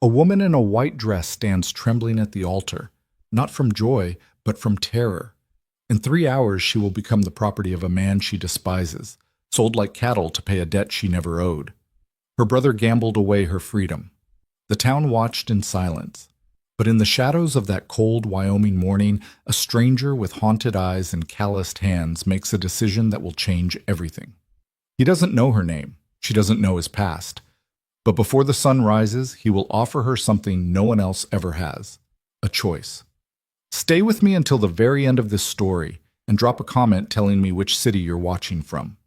A woman in a white dress stands trembling at the altar, not from joy, but from terror. In 3 hours she will become the property of a man she despises, sold like cattle to pay a debt she never owed. Her brother gambled away her freedom. The town watched in silence. But in the shadows of that cold Wyoming morning, a stranger with haunted eyes and calloused hands makes a decision that will change everything. He doesn't know her name. She doesn't know his past. But before the sun rises, he will offer her something no one else ever has: a choice. Stay with me until the very end of this story and drop a comment telling me which city you're watching from.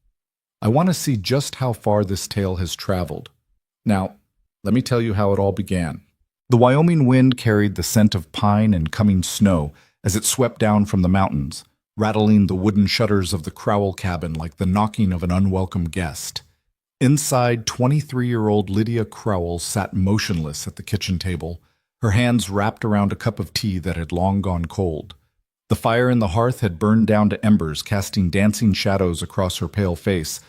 I want to see just how far this tale has traveled. Now, let me tell you how it all began. The Wyoming wind carried the scent of pine and coming snow as it swept down from the mountains, rattling the wooden shutters of the Crowell cabin like the knocking of an unwelcome guest. Inside, 23-year-old Lydia Crowell sat motionless at the kitchen table, her hands wrapped around a cup of tea that had long gone cold. The fire in the hearth had burned down to embers, casting dancing shadows across her pale face,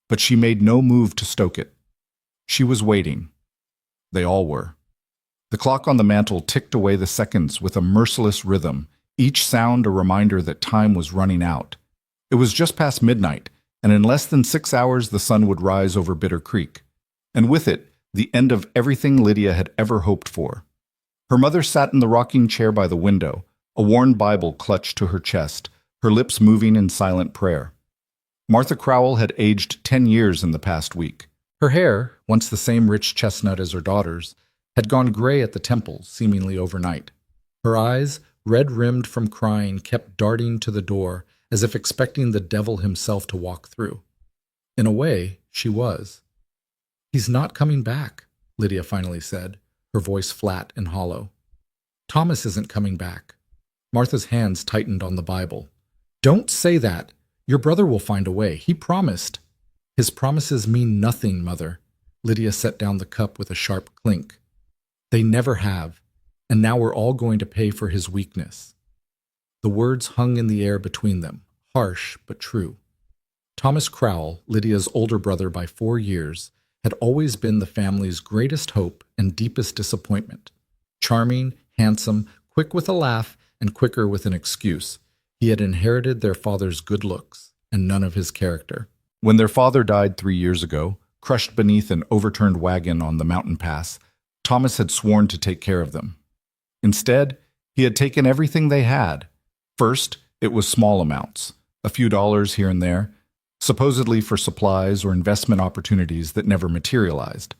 but she made no move to stoke it. She was waiting. They all were. The clock on the mantel ticked away the seconds with a merciless rhythm, each sound a reminder that time was running out. It was just past midnight, and in less than 6 hours the sun would rise over Bitter Creek, and with it, the end of everything Lydia had ever hoped for. Her mother sat in the rocking chair by the window, a worn Bible clutched to her chest, her lips moving in silent prayer. Martha Crowell had aged 10 years in the past week. Her hair, once the same rich chestnut as her daughter's, had gone gray at the temples, seemingly overnight. Her eyes, red-rimmed from crying, kept darting to the door, as if expecting the devil himself to walk through. In a way, she was. "He's not coming back," Lydia finally said, her voice flat and hollow. "Thomas isn't coming back." Martha's hands tightened on the Bible. "Don't say that. Your brother will find a way. He promised." "His promises mean nothing, Mother." Lydia set down the cup with a sharp clink. "They never have, and now we're all going to pay for his weakness." The words hung in the air between them, harsh but true. Thomas Crowell, Lydia's older brother by 4 years, had always been the family's greatest hope and deepest disappointment. Charming, handsome, quick with a laugh, and quicker with an excuse, he had inherited their father's good looks and none of his character. When their father died 3 years ago, crushed beneath an overturned wagon on the mountain pass, Thomas had sworn to take care of them. Instead, he had taken everything they had. First, it was small amounts, a few dollars here and there, supposedly for supplies or investment opportunities that never materialized.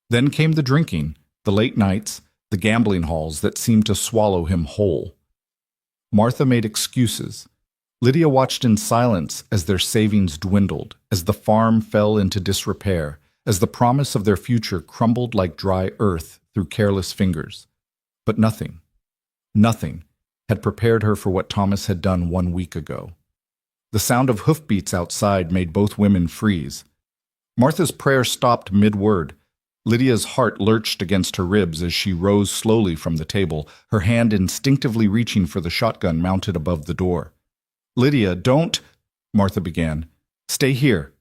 Then came the drinking, the late nights, the gambling halls that seemed to swallow him whole. Martha made excuses. Lydia watched in silence as their savings dwindled, as the farm fell into disrepair, as the promise of their future crumbled like dry earth through careless fingers. But nothing had prepared her for what Thomas had done 1 week ago. The sound of hoofbeats outside made both women freeze. Martha's prayer stopped mid-word. Lydia's heart lurched against her ribs as she rose slowly from the table, her hand instinctively reaching for the shotgun mounted above the door. "Lydia, don't," Martha began. "Stay here."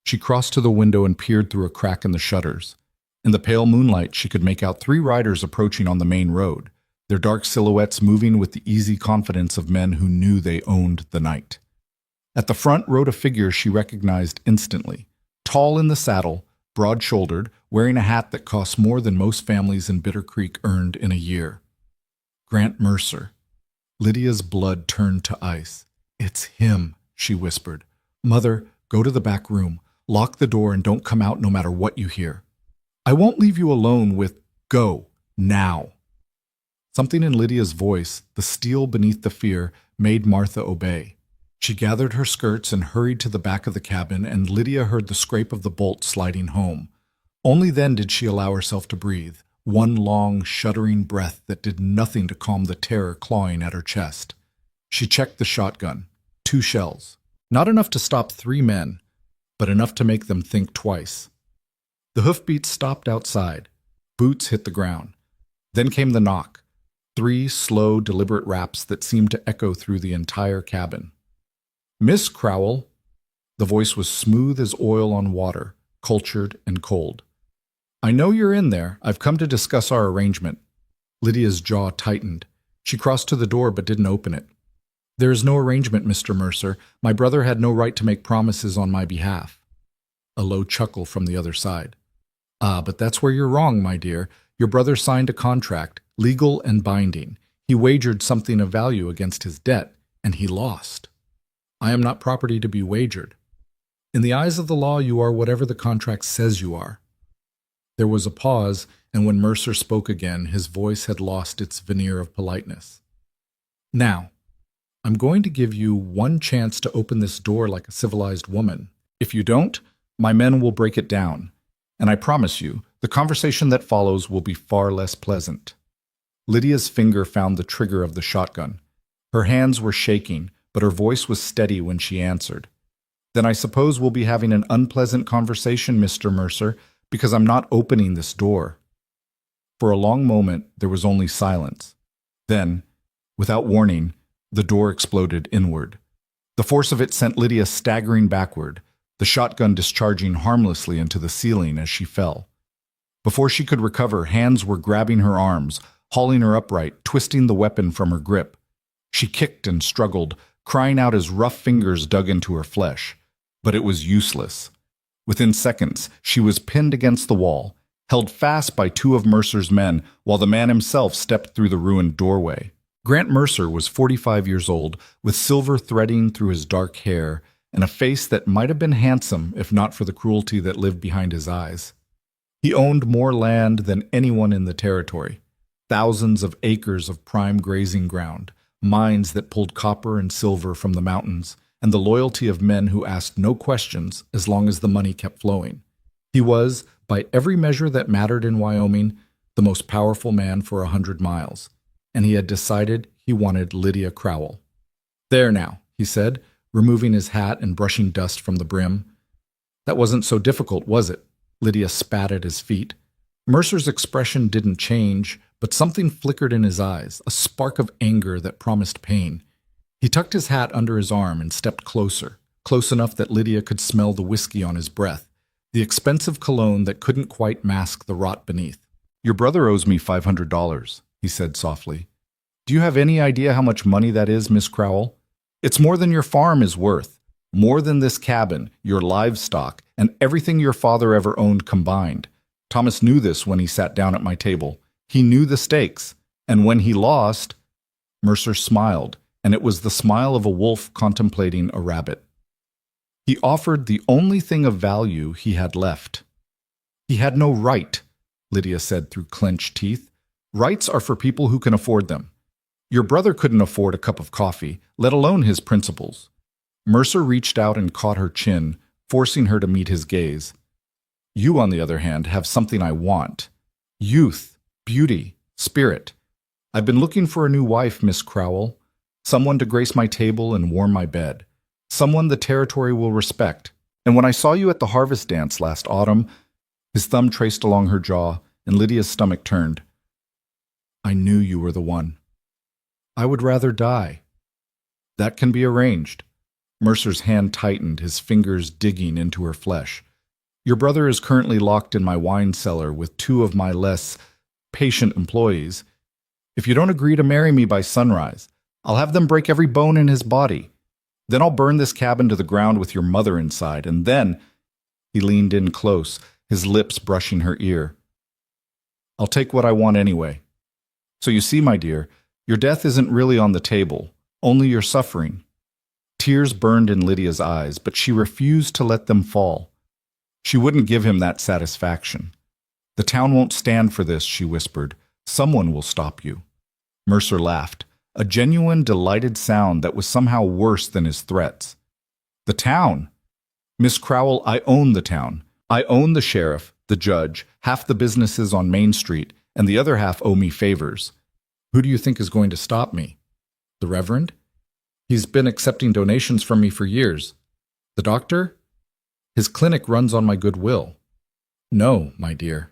She crossed to the window and peered through a crack in the shutters. In the pale moonlight, she could make out 3 riders approaching on the main road, their dark silhouettes moving with the easy confidence of men who knew they owned the night. At the front rode a figure she recognized instantly, tall in the saddle, broad-shouldered, wearing a hat that cost more than most families in Bitter Creek earned in a year. Grant Mercer. Lydia's blood turned to ice. "It's him," she whispered. "Mother, go to the back room. Lock the door and don't come out no matter what you hear. I won't leave you alone with go, now." Something in Lydia's voice, the steel beneath the fear, made Martha obey. She gathered her skirts and hurried to the back of the cabin, and Lydia heard the scrape of the bolt sliding home. Only then did she allow herself to breathe, one long, shuddering breath that did nothing to calm the terror clawing at her chest. She checked the shotgun. 2 shells. Not enough to stop 3 men, but enough to make them think twice. The hoofbeats stopped outside. Boots hit the ground. Then came the knock. 3 slow, deliberate raps that seemed to echo through the entire cabin. "Miss Crowell." The voice was smooth as oil on water, cultured and cold. I know you're in there. I've come to discuss our arrangement. Lydia's jaw tightened. She crossed to the door but didn't open it. There is no arrangement, Mr. Mercer. My brother had no right to make promises on my behalf. A low chuckle from the other side. Ah, but that's where you're wrong, my dear. Your brother signed a contract, legal and binding. He wagered something of value against his debt, and he lost. I am not property to be wagered. In the eyes of the law, you are whatever the contract says you are. There was a pause, and when Mercer spoke again, his voice had lost its veneer of politeness. Now, I'm going to give you one chance to open this door like a civilized woman. If you don't, my men will break it down. And I promise you, the conversation that follows will be far less pleasant. Lydia's finger found the trigger of the shotgun. Her hands were shaking, but her voice was steady when she answered. Then I suppose we'll be having an unpleasant conversation, Mr. Mercer, because I'm not opening this door. For a long moment, there was only silence. Then, without warning, the door exploded inward. The force of it sent Lydia staggering backward, the shotgun discharging harmlessly into the ceiling as she fell. Before she could recover, hands were grabbing her arms, hauling her upright, twisting the weapon from her grip. She kicked and struggled, crying out as rough fingers dug into her flesh. But it was useless. Within seconds, she was pinned against the wall, held fast by two of Mercer's men, while the man himself stepped through the ruined doorway. Grant Mercer was 45 years old, with silver threading through his dark hair, and a face that might have been handsome if not for the cruelty that lived behind his eyes. He owned more land than anyone in the territory, thousands of acres of prime grazing ground, mines that pulled copper and silver from the mountains, and the loyalty of men who asked no questions as long as the money kept flowing. He was, by every measure that mattered in Wyoming, the most powerful man for 100 miles, and he had decided he wanted Lydia Crowell. "There now," he said, removing his hat and brushing dust from the brim. "That wasn't so difficult, was it?" Lydia spat at his feet. Mercer's expression didn't change, but something flickered in his eyes, a spark of anger that promised pain. He tucked his hat under his arm and stepped closer, close enough that Lydia could smell the whiskey on his breath, the expensive cologne that couldn't quite mask the rot beneath. "Your brother owes me $500, he said softly. "Do you have any idea how much money that is, Miss Crowell? It's more than your farm is worth, more than this cabin, your livestock, and everything your father ever owned combined. Thomas knew this when he sat down at my table. He knew the stakes, and when he lost—" Mercer smiled, and it was the smile of a wolf contemplating a rabbit. He offered the only thing of value he had left. "He had no right," Lydia said through clenched teeth. "Rights are for people who can afford them. Your brother couldn't afford a cup of coffee, let alone his principles." Mercer reached out and caught her chin, forcing her to meet his gaze. "You, on the other hand, have something I want. Youth, beauty, spirit. I've been looking for a new wife, Miss Crowell. Someone to grace my table and warm my bed. Someone the territory will respect. And when I saw you at the harvest dance last autumn," his thumb traced along her jaw, and Lydia's stomach turned. "I knew you were the one. I would rather die." "That can be arranged." Mercer's hand tightened, his fingers digging into her flesh. "Your brother is currently locked in my wine cellar with two of my less patient employees. If you don't agree to marry me by sunrise, I'll have them break every bone in his body. Then I'll burn this cabin to the ground with your mother inside, and then—" He leaned in close, his lips brushing her ear. "I'll take what I want anyway. So you see, my dear, your death isn't really on the table, only your suffering." Tears burned in Lydia's eyes, but she refused to let them fall. She wouldn't give him that satisfaction. "The town won't stand for this," she whispered. "Someone will stop you." Mercer laughed, a genuine, delighted sound that was somehow worse than his threats. "The town? Miss Crowell, I own the town. I own the sheriff, the judge, half the businesses on Main Street, and the other half owe me favors. Who do you think is going to stop me? The Reverend? He's been accepting donations from me for years. The doctor? His clinic runs on my goodwill. No, my dear."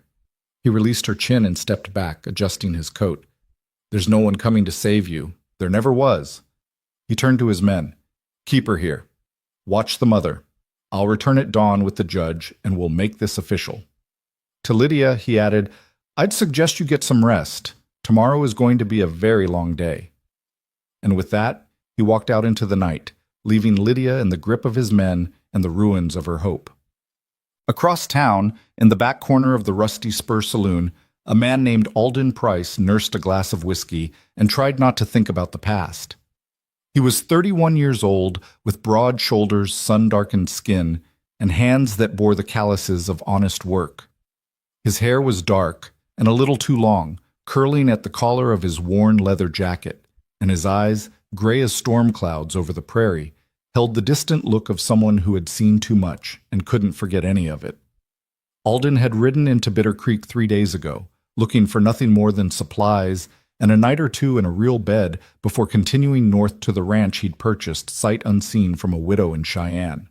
He released her chin and stepped back, adjusting his coat. "There's no one coming to save you. There never was." He turned to his men. "Keep her here. Watch the mother. I'll return at dawn with the judge, and we'll make this official." To Lydia, he added, "I'd suggest you get some rest. Tomorrow is going to be a very long day." And with that, he walked out into the night, leaving Lydia in the grip of his men and the ruins of her hope. Across town, in the back corner of the Rusty Spur Saloon, a man named Alden Price nursed a glass of whiskey and tried not to think about the past. He was 31 years old, with broad shoulders, sun-darkened skin, and hands that bore the calluses of honest work. His hair was dark and a little too long, curling at the collar of his worn leather jacket, and his eyes, gray as storm clouds over the prairie, held the distant look of someone who had seen too much and couldn't forget any of it. Alden had ridden into Bitter Creek 3 days ago, looking for nothing more than supplies and a night or two in a real bed before continuing north to the ranch he'd purchased sight unseen from a widow in Cheyenne.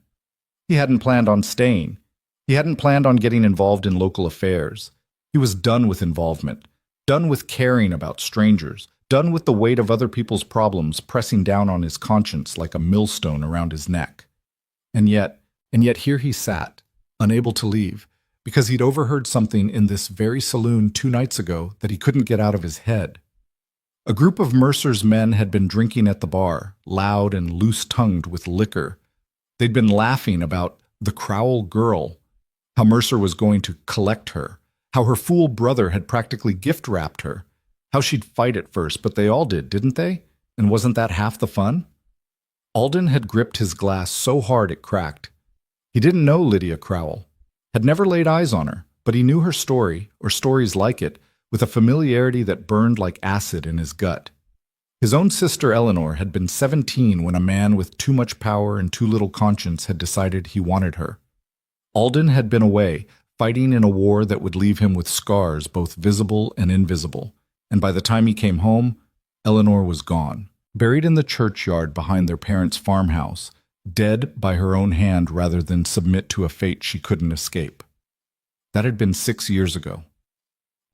He hadn't planned on staying. He hadn't planned on getting involved in local affairs. He was done with involvement, done with caring about strangers, done with the weight of other people's problems pressing down on his conscience like a millstone around his neck. And yet here he sat, unable to leave, because he'd overheard something in this very saloon 2 nights ago that he couldn't get out of his head. A group of Mercer's men had been drinking at the bar, loud and loose-tongued with liquor. They'd been laughing about the Crowell girl, how Mercer was going to collect her, how her fool brother had practically gift-wrapped her, how she'd fight at first, but they all did, didn't they? And wasn't that half the fun? Alden had gripped his glass so hard it cracked. He didn't know Lydia Crowell, had never laid eyes on her, but he knew her story, or stories like it, with a familiarity that burned like acid in his gut. His own sister Eleanor had been 17 when a man with too much power and too little conscience had decided he wanted her. Alden had been away, fighting in a war that would leave him with scars both visible and invisible, and by the time he came home, Eleanor was gone, buried in the churchyard behind their parents' farmhouse, dead by her own hand rather than submit to a fate she couldn't escape. That had been 6 years ago.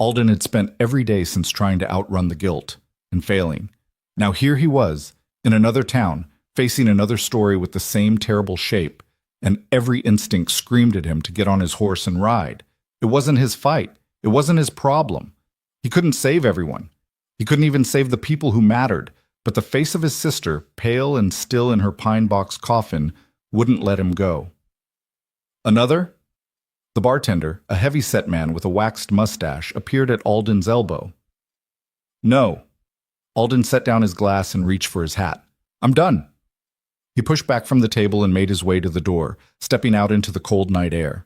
Alden had spent every day since trying to outrun the guilt, and failing. Now here he was, in another town, facing another story with the same terrible shape, and every instinct screamed at him to get on his horse and ride. It wasn't his fight. It wasn't his problem. He couldn't save everyone. He couldn't even save the people who mattered, but the face of his sister, pale and still in her pine box coffin, wouldn't let him go. Another? The bartender, a heavy-set man with a waxed mustache, appeared at Alden's elbow. "No." Alden set down his glass and reached for his hat. "I'm done." He pushed back from the table and made his way to the door, stepping out into the cold night air.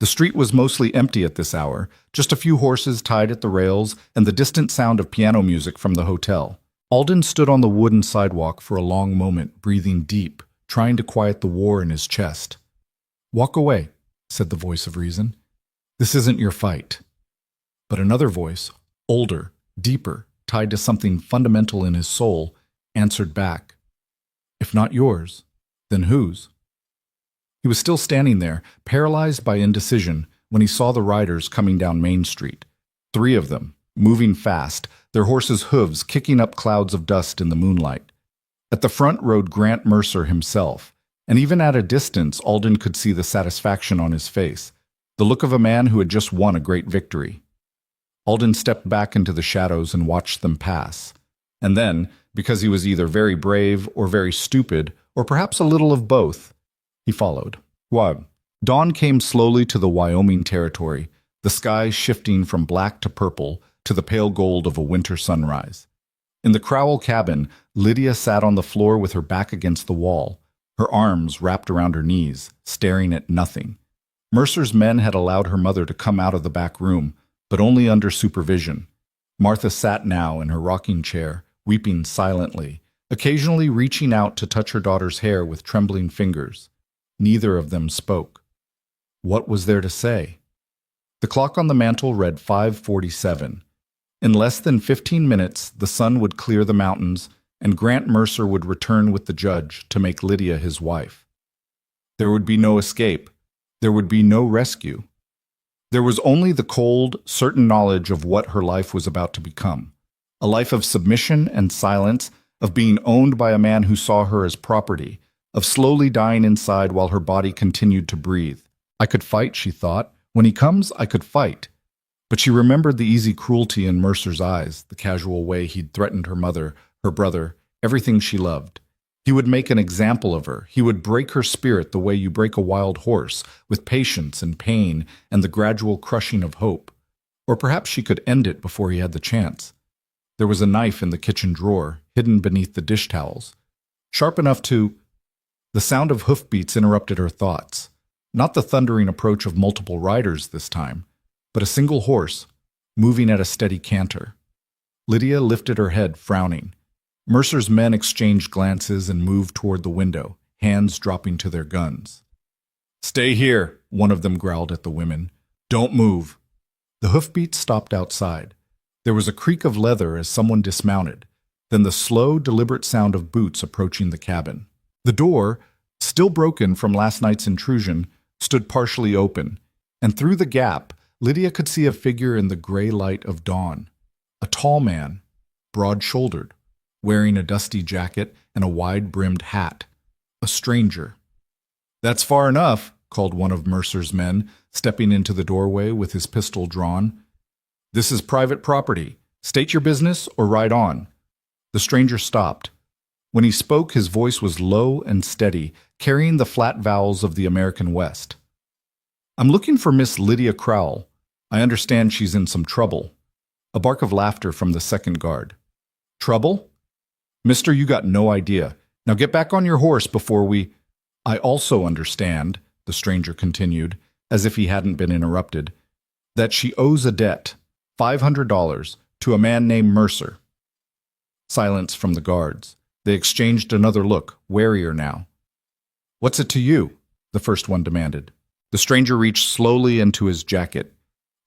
The street was mostly empty at this hour, just a few horses tied at the rails and the distant sound of piano music from the hotel. Alden stood on the wooden sidewalk for a long moment, breathing deep, trying to quiet the war in his chest. "Walk away," said the voice of reason. "This isn't your fight." But another voice, older, deeper, tied to something fundamental in his soul, answered back. "If not yours, then whose?" He was still standing there, paralyzed by indecision, when he saw the riders coming down Main Street. 3 of them, moving fast, their horses' hooves kicking up clouds of dust in the moonlight. At the front rode Grant Mercer himself, and even at a distance Alden could see the satisfaction on his face, the look of a man who had just won a great victory. Alden stepped back into the shadows and watched them pass. And then, because he was either very brave or very stupid, or perhaps a little of both, he followed. Dawn came slowly to the Wyoming territory, the sky shifting from black to purple to the pale gold of a winter sunrise. In the Crowell cabin, Lydia sat on the floor with her back against the wall, her arms wrapped around her knees, staring at nothing. Mercer's men had allowed her mother to come out of the back room, but only under supervision. Martha sat now in her rocking chair, weeping silently, occasionally reaching out to touch her daughter's hair with trembling fingers. Neither of them spoke. What was there to say? The clock on the mantel read 5:47. In less than 15 minutes, the sun would clear the mountains, and Grant Mercer would return with the judge to make Lydia his wife. There would be no escape. There would be no rescue. There was only the cold, certain knowledge of what her life was about to become. A life of submission and silence, of being owned by a man who saw her as property, of slowly dying inside while her body continued to breathe. I could fight, she thought, When he comes, I could fight. But she remembered the easy cruelty in Mercer's eyes, the casual way he'd threatened her mother, her brother, everything she loved. He would make an example of her. He would break her spirit the way you break a wild horse, with patience and pain and the gradual crushing of hope. Or perhaps she could end it before he had the chance. There was a knife in the kitchen drawer, hidden beneath the dish towels. Sharp enough to... The sound of hoofbeats interrupted her thoughts. Not the thundering approach of multiple riders this time, but a single horse, moving at a steady canter. Lydia lifted her head, frowning. Mercer's men exchanged glances and moved toward the window, hands dropping to their guns. "Stay here," one of them growled at the women. "Don't move." The hoofbeats stopped outside. There was a creak of leather as someone dismounted, then the slow, deliberate sound of boots approaching the cabin. The door, still broken from last night's intrusion, stood partially open, and through the gap, Lydia could see a figure in the gray light of dawn. A tall man, broad-shouldered, wearing a dusty jacket and a wide-brimmed hat. A stranger. "That's far enough," called one of Mercer's men, stepping into the doorway with his pistol drawn. "This is private property. State your business or ride on." The stranger stopped. When he spoke, his voice was low and steady, carrying the flat vowels of the American West. "I'm looking for Miss Lydia Crowell. I understand she's in some trouble." A bark of laughter from the second guard. "Trouble? Mister, you got no idea. Now get back on your horse before we—" "I also understand," the stranger continued, as if he hadn't been interrupted, "that she owes a debt, $500, to a man named Mercer." Silence from the guards. They exchanged another look, warier now. "What's it to you?" the first one demanded. The stranger reached slowly into his jacket.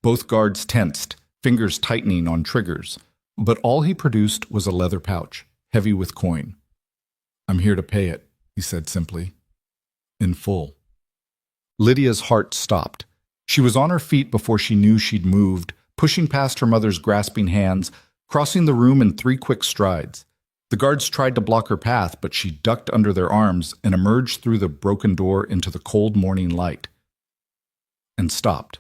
Both guards tensed, fingers tightening on triggers, but all he produced was a leather pouch, heavy with coin. "I'm here to pay it," he said simply. "In full." Lydia's heart stopped. She was on her feet before she knew she'd moved, pushing past her mother's grasping hands, crossing the room in 3 quick strides. The guards tried to block her path, but she ducked under their arms and emerged through the broken door into the cold morning light. And stopped.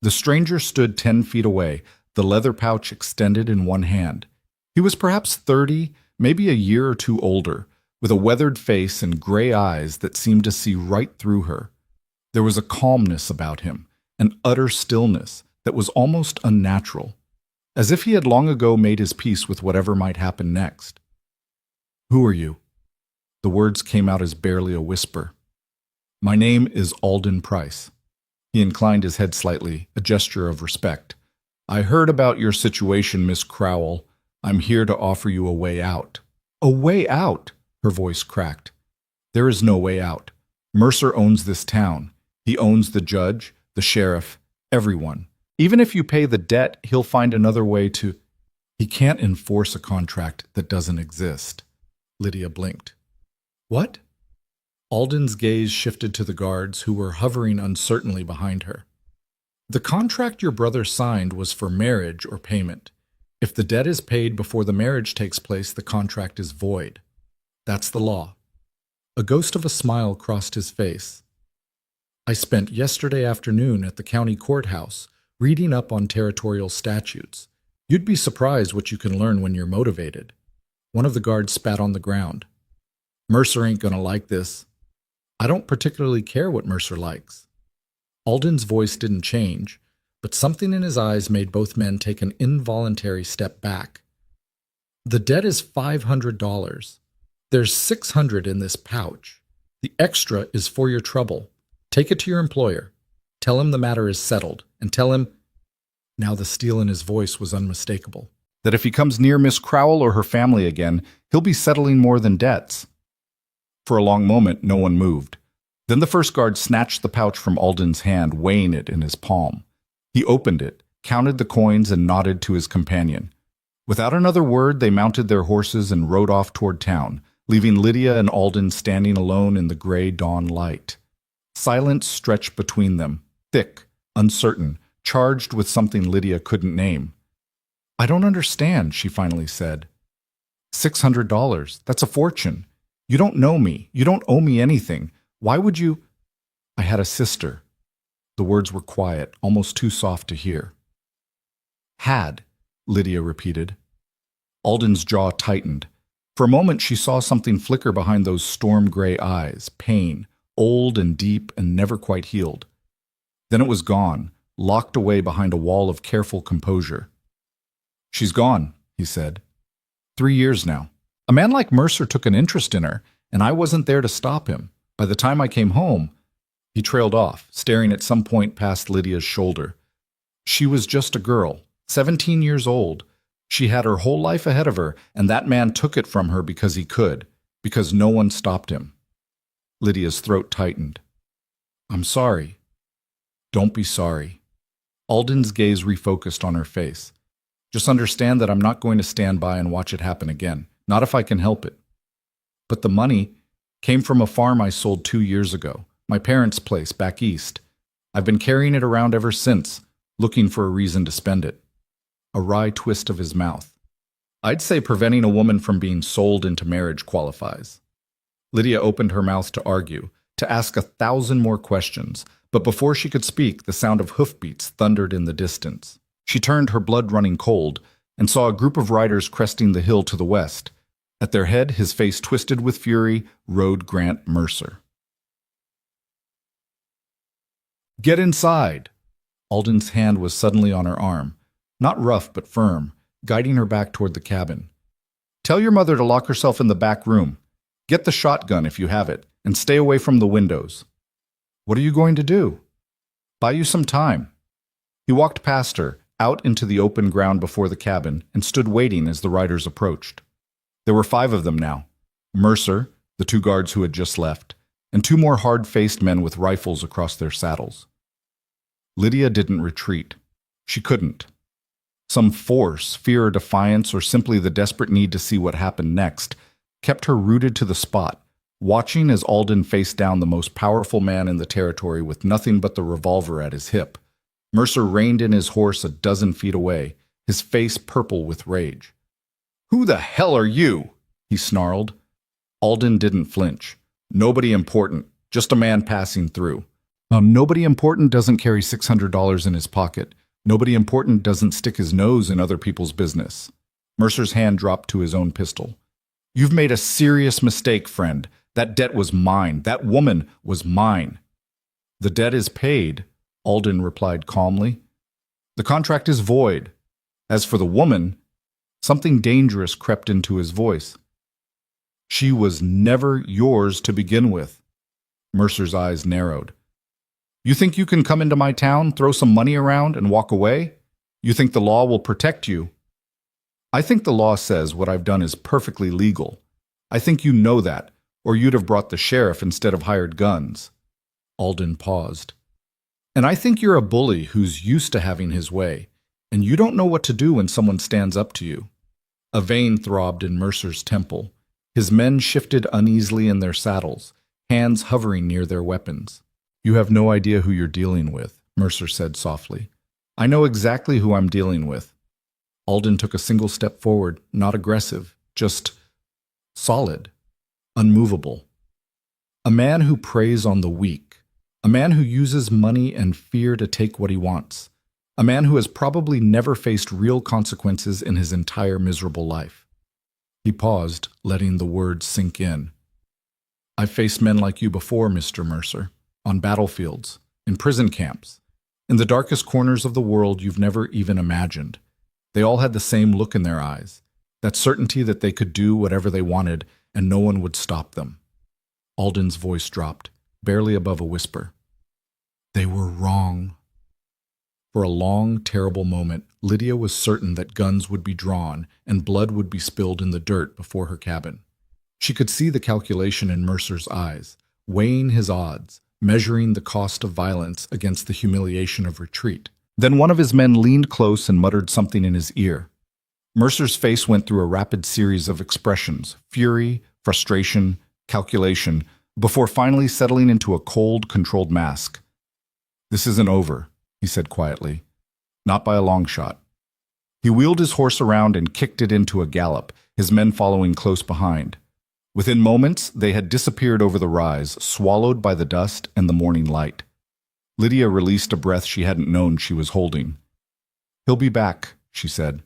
The stranger stood 10 feet away, the leather pouch extended in one hand. He was perhaps 30, maybe a year or two older, with a weathered face and gray eyes that seemed to see right through her. There was a calmness about him, an utter stillness that was almost unnatural, as if he had long ago made his peace with whatever might happen next. "Who are you?" The words came out as barely a whisper. "My name is Alden Price." He inclined his head slightly, a gesture of respect. "I heard about your situation, Miss Crowell. I'm here to offer you a way out." "A way out?" Her voice cracked. "There is no way out. Mercer owns this town. He owns the judge, the sheriff, everyone. Even if you pay the debt, he'll find another way to—" "He can't enforce a contract that doesn't exist." Lydia blinked. "What?" Alden's gaze shifted to the guards, who were hovering uncertainly behind her. "The contract your brother signed was for marriage or payment. If the debt is paid before the marriage takes place, the contract is void. That's the law." A ghost of a smile crossed his face. "I spent yesterday afternoon at the county courthouse reading up on territorial statutes. You'd be surprised what you can learn when you're motivated." One of the guards spat on the ground. "Mercer ain't gonna like this." "I don't particularly care what Mercer likes." Alden's voice didn't change, but something in his eyes made both men take an involuntary step back. "The debt is $500. There's $600 in this pouch. The extra is for your trouble. Take it to your employer. Tell him the matter is settled, and tell him—" Now the steel in his voice was unmistakable. "That if he comes near Miss Crowell or her family again, he'll be settling more than debts." For a long moment, no one moved. Then the first guard snatched the pouch from Alden's hand, weighing it in his palm. He opened it, counted the coins, and nodded to his companion. Without another word, they mounted their horses and rode off toward town, leaving Lydia and Alden standing alone in the gray dawn light. Silence stretched between them, thick, uncertain, charged with something Lydia couldn't name. "I don't understand," she finally said. $600, that's a fortune. You don't know me. You don't owe me anything. Why would you—" "I had a sister." The words were quiet, almost too soft to hear. Had, Lydia repeated. Alden's jaw tightened. For a moment she saw something flicker behind those storm-gray eyes, pain, old and deep and never quite healed. Then it was gone, locked away behind a wall of careful composure. "She's gone," he said. 3 years now. A man like Mercer took an interest in her, and I wasn't there to stop him. By the time I came home, he trailed off, staring at some point past Lydia's shoulder. She was just a girl, 17 years old. She had her whole life ahead of her, and that man took it from her because he could, because no one stopped him. Lydia's throat tightened. "I'm sorry." "Don't be sorry." Alden's gaze refocused on her face. "Just understand that I'm not going to stand by and watch it happen again, not if I can help it." "But the money came from a farm I sold 2 years ago, my parents' place back east. I've been carrying it around ever since, looking for a reason to spend it." A wry twist of his mouth. "I'd say preventing a woman from being sold into marriage qualifies." Lydia opened her mouth to argue, to ask 1,000 more questions, but before she could speak, the sound of hoofbeats thundered in the distance. She turned, her blood running cold, and saw a group of riders cresting the hill to the west. At their head, his face twisted with fury, rode Grant Mercer. "Get inside!" Alden's hand was suddenly on her arm, not rough but firm, guiding her back toward the cabin. "Tell your mother to lock herself in the back room. Get the shotgun if you have it, and stay away from the windows." "What are you going to do?" "Buy you some time." He walked past her, out into the open ground before the cabin, and stood waiting as the riders approached. There were 5 of them now. Mercer, the 2 guards who had just left, and 2 more hard-faced men with rifles across their saddles. Lydia didn't retreat. She couldn't. Some force, fear or defiance, or simply the desperate need to see what happened next, kept her rooted to the spot, watching as Alden faced down the most powerful man in the territory with nothing but the revolver at his hip. Mercer reined in his horse a dozen feet away, his face purple with rage. "Who the hell are you?" he snarled. Alden didn't flinch. "Nobody important, just a man passing through." Nobody important doesn't carry $600 in his pocket. Nobody important doesn't stick his nose in other people's business. Mercer's hand dropped to his own pistol. "You've made a serious mistake, friend. That debt was mine. That woman was mine." "The debt is paid," Alden replied calmly. "The contract is void. As for the woman," something dangerous crept into his voice. "She was never yours to begin with." Mercer's eyes narrowed. "You think you can come into my town, throw some money around, and walk away? You think the law will protect you?" "I think the law says what I've done is perfectly legal. I think you know that, or you'd have brought the sheriff instead of hired guns." Alden paused. "And I think you're a bully who's used to having his way, and you don't know what to do when someone stands up to you." A vein throbbed in Mercer's temple. His men shifted uneasily in their saddles, hands hovering near their weapons. "You have no idea who you're dealing with," Mercer said softly. "I know exactly who I'm dealing with." Alden took a single step forward, not aggressive, just solid, unmovable. A man who preys on the weak. A man who uses money and fear to take what he wants. A man who has probably never faced real consequences in his entire miserable life. He paused, letting the words sink in. "I've faced men like you before, Mr. Mercer. On battlefields, in prison camps, in the darkest corners of the world you've never even imagined. They all had the same look in their eyes, that certainty that they could do whatever they wanted and no one would stop them." Alden's voice dropped, barely above a whisper. "They were wrong." For a long, terrible moment, Lydia was certain that guns would be drawn and blood would be spilled in the dirt before her cabin. She could see the calculation in Mercer's eyes, weighing his odds, measuring the cost of violence against the humiliation of retreat. Then one of his men leaned close and muttered something in his ear. Mercer's face went through a rapid series of expressions, fury, frustration, calculation, before finally settling into a cold, controlled mask. "This isn't over," he said quietly. "Not by a long shot." He wheeled his horse around and kicked it into a gallop, his men following close behind. Within moments, they had disappeared over the rise, swallowed by the dust and the morning light. Lydia released a breath she hadn't known she was holding. "He'll be back," she said.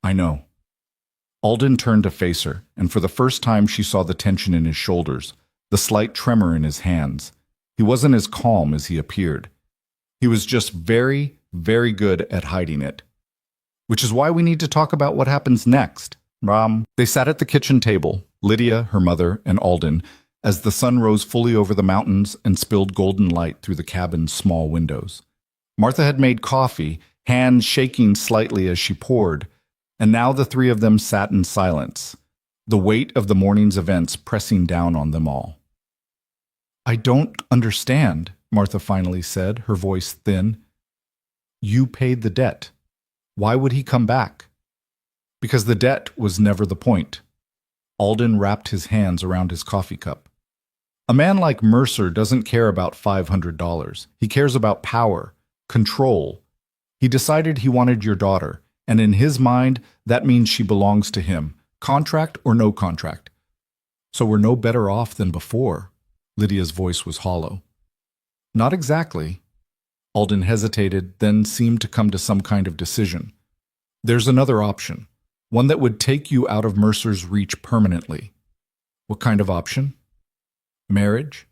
"I know." Alden turned to face her, and for the first time she saw the tension in his shoulders, the slight tremor in his hands. He wasn't as calm as he appeared. He was just very, very good at hiding it. "Which is why we need to talk about what happens next, Ram." They sat at the kitchen table, Lydia, her mother, and Alden, as the sun rose fully over the mountains and spilled golden light through the cabin's small windows. Martha had made coffee, hands shaking slightly as she poured, and now the three of them sat in silence, the weight of the morning's events pressing down on them all. "I don't understand," Martha finally said, her voice thin. "You paid the debt. Why would he come back?" "Because the debt was never the point." Alden wrapped his hands around his coffee cup. "A man like Mercer doesn't care about $500. He cares about power, control. He decided he wanted your daughter, and in his mind, that means she belongs to him, contract or no contract." "So we're no better off than before." Lydia's voice was hollow. "Not exactly." Alden hesitated, then seemed to come to some kind of decision. "There's another option, one that would take you out of Mercer's reach permanently." "What kind of option?" "Marriage."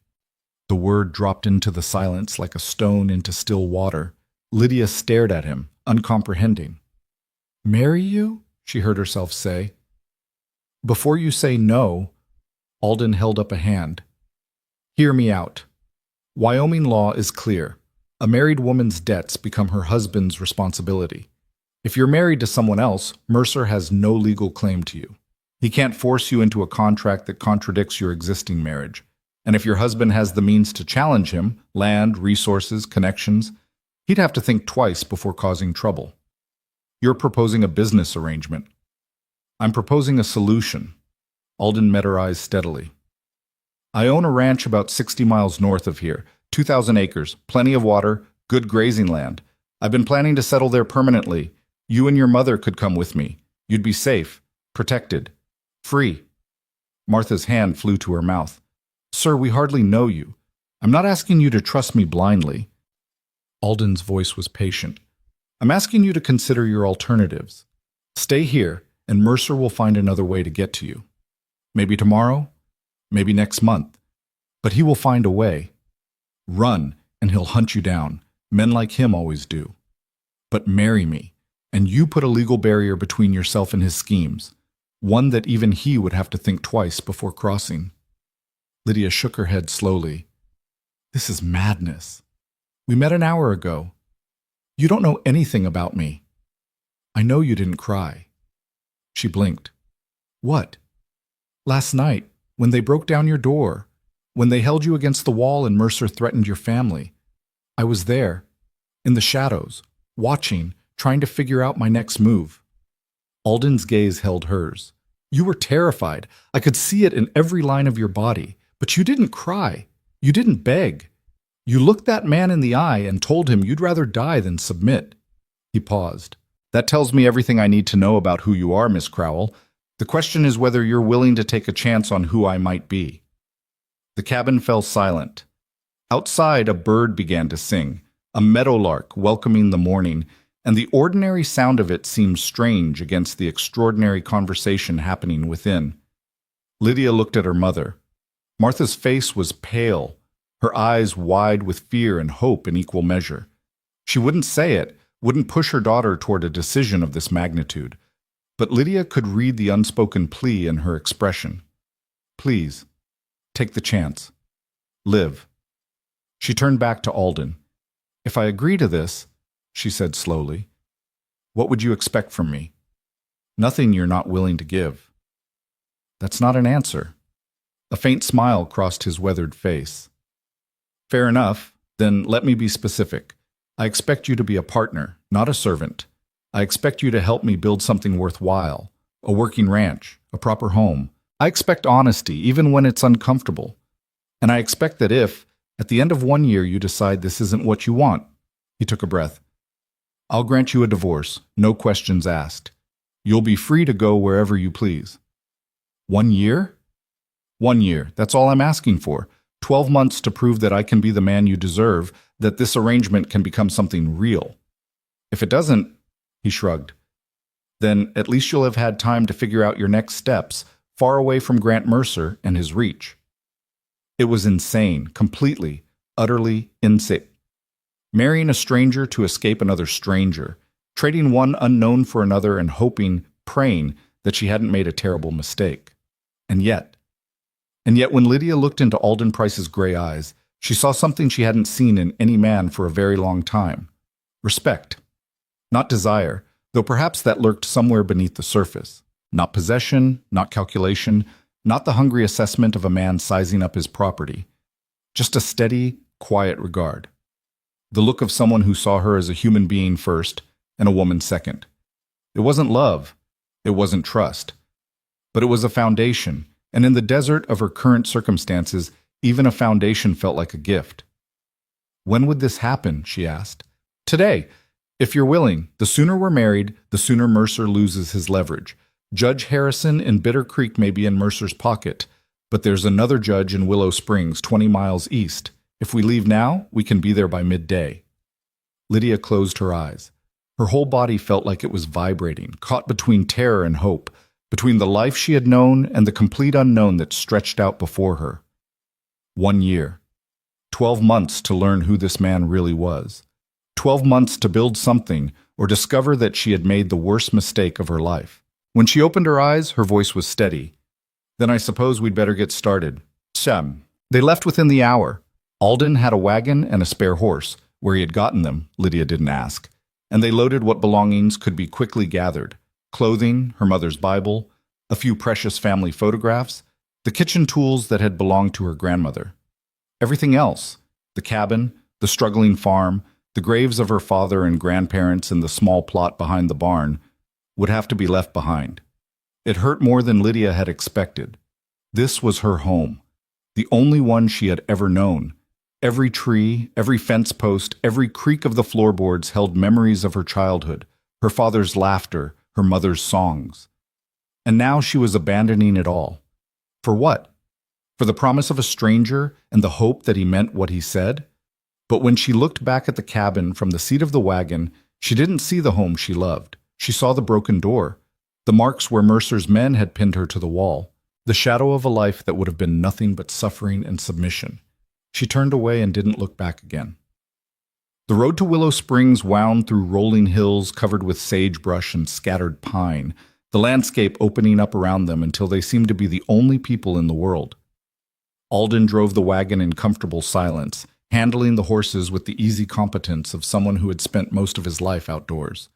The word dropped into the silence like a stone into still water. Lydia stared at him, uncomprehending. "Marry you?" she heard herself say. "Before you say no," Alden held up a hand. "Hear me out. Wyoming law is clear. A married woman's debts become her husband's responsibility. If you're married to someone else, Mercer has no legal claim to you. He can't force you into a contract that contradicts your existing marriage. And if your husband has the means to challenge him, land, resources, connections, he'd have to think twice before causing trouble. You're proposing a business arrangement. I'm proposing a solution." Alden met her eyes steadily. "I own a ranch about 60 miles north of here, 2,000 acres, plenty of water, good grazing land. I've been planning to settle there permanently. You and your mother could come with me. You'd be safe, protected, free." Martha's hand flew to her mouth. "Sir, we hardly know you. I'm not asking you to trust me blindly." Alden's voice was patient. "I'm asking you to consider your alternatives. Stay here, and Mercer will find another way to get to you. Maybe tomorrow, maybe next month, but he will find a way. Run, and he'll hunt you down. Men like him always do. But marry me, and you put a legal barrier between yourself and his schemes, one that even he would have to think twice before crossing." Lydia shook her head slowly. "This is madness. We met an hour ago. You don't know anything about me. I know you didn't cry." She blinked. "What?" "Last night, when they broke down your door, when they held you against the wall and Mercer threatened your family. I was there, in the shadows, watching, trying to figure out my next move." Alden's gaze held hers. "You were terrified. I could see it in every line of your body. But you didn't cry. You didn't beg. You looked that man in the eye and told him you'd rather die than submit." He paused. "That tells me everything I need to know about who you are, Miss Crowell. The question is whether you're willing to take a chance on who I might be." The cabin fell silent. Outside, a bird began to sing, a meadowlark welcoming the morning, and the ordinary sound of it seemed strange against the extraordinary conversation happening within. Lydia looked at her mother. Martha's face was pale, her eyes wide with fear and hope in equal measure. She wouldn't say it, wouldn't push her daughter toward a decision of this magnitude, but Lydia could read the unspoken plea in her expression. "Please, take the chance. Live." She turned back to Alden. "If I agree to this," she said slowly, "what would you expect from me?" "Nothing you're not willing to give." "That's not an answer." A faint smile crossed his weathered face. "Fair enough. Then let me be specific. I expect you to be a partner, not a servant. I expect you to help me build something worthwhile, a working ranch, a proper home. I expect honesty, even when it's uncomfortable. And I expect that if, at the end of 1 year, you decide this isn't what you want," he took a breath, "I'll grant you a divorce, no questions asked. You'll be free to go wherever you please." 1 year? 1 year, that's all I'm asking for. 12 months to prove that I can be the man you deserve, that this arrangement can become something real. If it doesn't, he shrugged, then at least you'll have had time to figure out your next steps, far away from Grant Mercer and his reach. It was insane, completely, utterly insane. Marrying a stranger to escape another stranger, trading one unknown for another and hoping, praying that she hadn't made a terrible mistake. And yet when Lydia looked into Alden Price's gray eyes, she saw something she hadn't seen in any man for a very long time. Respect. Not desire, though perhaps that lurked somewhere beneath the surface. Not possession, not calculation, not the hungry assessment of a man sizing up his property. Just a steady, quiet regard. The look of someone who saw her as a human being first and a woman second. It wasn't love. It wasn't trust. But it was a foundation, and in the desert of her current circumstances, even a foundation felt like a gift. When would this happen, she asked. Today. If you're willing, the sooner we're married, the sooner Mercer loses his leverage. Judge Harrison in Bitter Creek may be in Mercer's pocket, but there's another judge in Willow Springs, 20 miles east. If we leave now, we can be there by midday. Lydia closed her eyes. Her whole body felt like it was vibrating, caught between terror and hope, between the life she had known and the complete unknown that stretched out before her. 1 year. 12 months to learn who this man really was. 12 months to build something or discover that she had made the worst mistake of her life. When she opened her eyes, her voice was steady. Then I suppose we'd better get started. Sam. They left within the hour. Alden had a wagon and a spare horse. Where he had gotten them, Lydia didn't ask. And they loaded what belongings could be quickly gathered. Clothing, her mother's Bible, a few precious family photographs, the kitchen tools that had belonged to her grandmother. Everything else, the cabin, the struggling farm, the graves of her father and grandparents and the small plot behind the barn, would have to be left behind. It hurt more than Lydia had expected. This was her home, the only one she had ever known. Every tree, every fence post, every creak of the floorboards held memories of her childhood, her father's laughter, her mother's songs. And now she was abandoning it all. For what? For the promise of a stranger and the hope that he meant what he said? But when she looked back at the cabin from the seat of the wagon, she didn't see the home she loved. She saw the broken door, the marks where Mercer's men had pinned her to the wall, the shadow of a life that would have been nothing but suffering and submission. She turned away and didn't look back again. The road to Willow Springs wound through rolling hills covered with sagebrush and scattered pine, the landscape opening up around them until they seemed to be the only people in the world. Alden drove the wagon in comfortable silence, handling the horses with the easy competence of someone who had spent most of his life outdoors.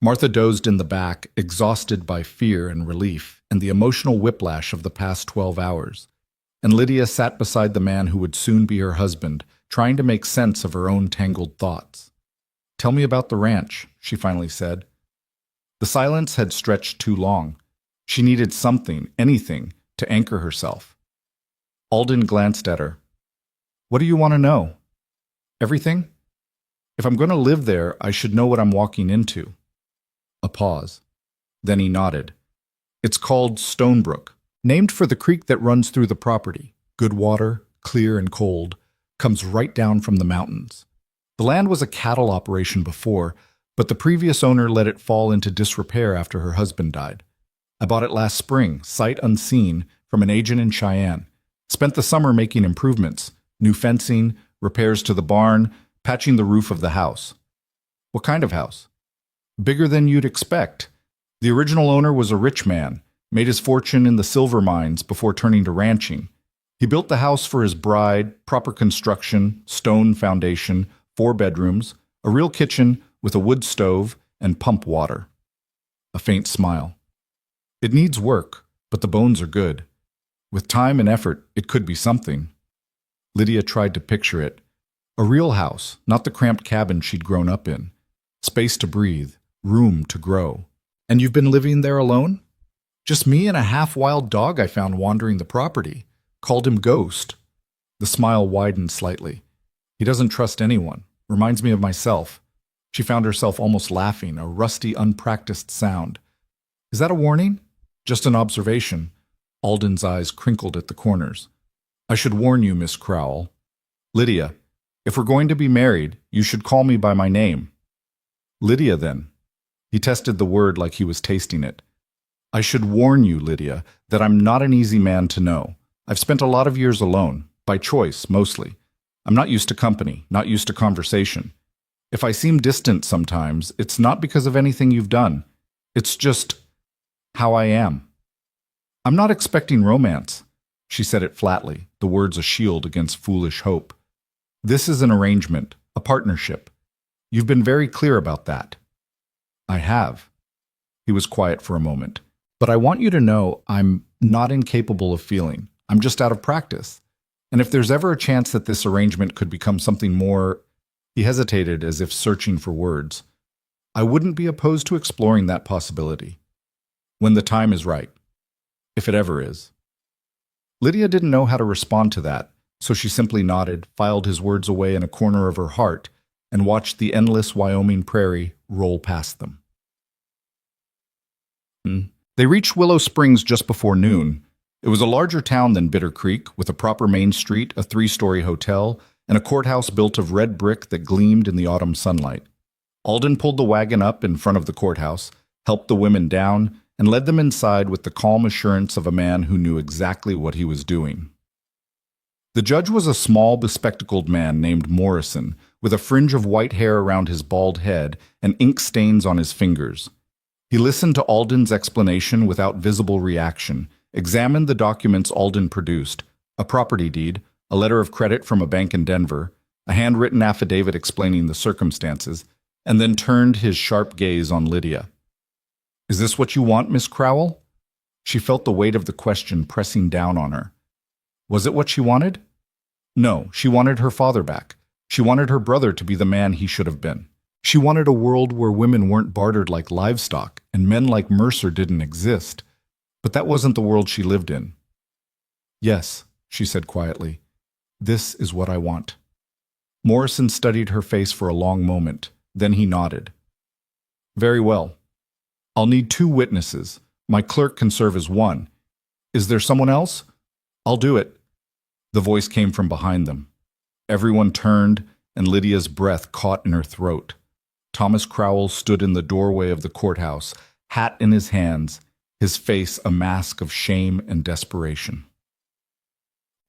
Martha dozed in the back, exhausted by fear and relief and the emotional whiplash of the past 12 hours. And Lydia sat beside the man who would soon be her husband, trying to make sense of her own tangled thoughts. "Tell me about the ranch," she finally said. The silence had stretched too long. She needed something, anything, to anchor herself. Alden glanced at her. "What do you want to know?" "Everything? If I'm going to live there, I should know what I'm walking into." A pause. Then he nodded. "It's called Stonebrook, named for the creek that runs through the property. Good water, clear and cold, comes right down from the mountains. The land was a cattle operation before, but the previous owner let it fall into disrepair after her husband died. I bought it last spring, sight unseen, from an agent in Cheyenne. Spent the summer making improvements, new fencing, repairs to the barn, patching the roof of the house." "What kind of house?" "Bigger than you'd expect. The original owner was a rich man, made his fortune in the silver mines before turning to ranching. He built the house for his bride, proper construction, stone foundation, 4 bedrooms, a real kitchen with a wood stove, and pump water." A faint smile. "It needs work, but the bones are good. With time and effort, it could be something." Lydia tried to picture it. A real house, not the cramped cabin she'd grown up in. Space to breathe, room to grow. "And you've been living there alone?" "Just me and a half-wild dog I found wandering the property. Called him Ghost." The smile widened slightly. "He doesn't trust anyone. Reminds me of myself." She found herself almost laughing, a rusty, unpracticed sound. "Is that a warning?" "Just an observation." Alden's eyes crinkled at the corners. I should warn you, Miss Crowell. Lydia, if we're going to be married, you should call me by my name. Lydia, then. He tested the word like he was tasting it. I should warn you, Lydia, that I'm not an easy man to know. I've spent a lot of years alone, by choice, mostly. I'm not used to company, not used to conversation. If I seem distant sometimes, it's not because of anything you've done. It's just how I am. I'm not expecting romance. She said it flatly, the words a shield against foolish hope. This is an arrangement, a partnership. You've been very clear about that. I have. He was quiet for a moment. But I want you to know I'm not incapable of feeling. I'm just out of practice. And if there's ever a chance that this arrangement could become something more... He hesitated as if searching for words. I wouldn't be opposed to exploring that possibility. When the time is right. If it ever is. Lydia didn't know how to respond to that, so she simply nodded, filed his words away in a corner of her heart, and watched the endless Wyoming prairie roll past them. They reached Willow Springs just before noon. It was a larger town than Bitter Creek, with a proper main street, a 3-story hotel, and a courthouse built of red brick that gleamed in the autumn sunlight. Alden pulled the wagon up in front of the courthouse, helped the women down, and led them inside with the calm assurance of a man who knew exactly what he was doing. The judge was a small, bespectacled man named Morrison, with a fringe of white hair around his bald head and ink stains on his fingers. He listened to Alden's explanation without visible reaction, examined the documents Alden produced, a property deed, a letter of credit from a bank in Denver, a handwritten affidavit explaining the circumstances, and then turned his sharp gaze on Lydia. Is this what you want, Miss Crowell? She felt the weight of the question pressing down on her. Was it what she wanted? No, she wanted her father back. She wanted her brother to be the man he should have been. She wanted a world where women weren't bartered like livestock and men like Mercer didn't exist. But that wasn't the world she lived in. Yes, she said quietly, this is what I want. Morrison studied her face for a long moment. Then he nodded. Very well. I'll need 2 witnesses. My clerk can serve as one. Is there someone else? I'll do it. The voice came from behind them. Everyone turned, and Lydia's breath caught in her throat. Thomas Crowell stood in the doorway of the courthouse, hat in his hands, his face a mask of shame and desperation.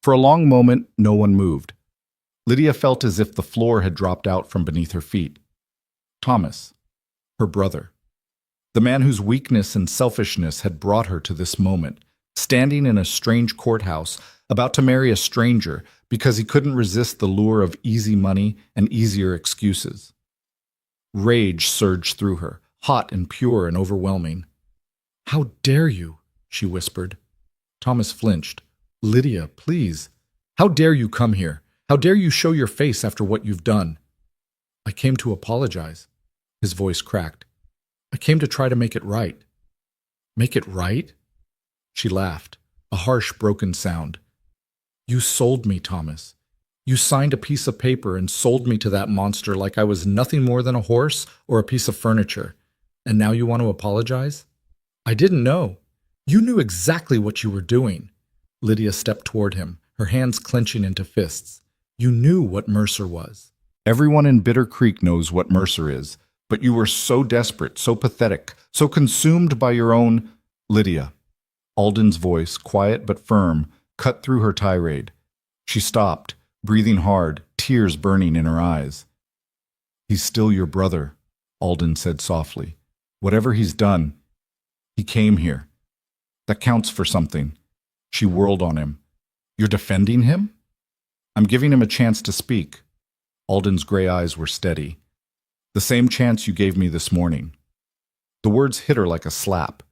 For a long moment, no one moved. Lydia felt as if the floor had dropped out from beneath her feet. Thomas, her brother, the man whose weakness and selfishness had brought her to this moment, standing in a strange courthouse, about to marry a stranger because he couldn't resist the lure of easy money and easier excuses. Rage surged through her, hot and pure and overwhelming. How dare you? She whispered. Thomas flinched. Lydia, please. How dare you come here? How dare you show your face after what you've done? I came to apologize. His voice cracked. I came to try to make it right. Make it right? She laughed, a harsh, broken sound. You sold me, Thomas. You signed a piece of paper and sold me to that monster like I was nothing more than a horse or a piece of furniture. And now you want to apologize? I didn't know. You knew exactly what you were doing. Lydia stepped toward him, her hands clenching into fists. You knew what Mercer was. Everyone in Bitter Creek knows what Mercer is, but you were so desperate, so pathetic, so consumed by your own... Lydia. Alden's voice, quiet but firm, cut through her tirade. She stopped, breathing hard, tears burning in her eyes. He's still your brother, Alden said softly. Whatever he's done, he came here. That counts for something. She whirled on him. You're defending him? I'm giving him a chance to speak. Alden's gray eyes were steady. The same chance you gave me this morning. The words hit her like a slap.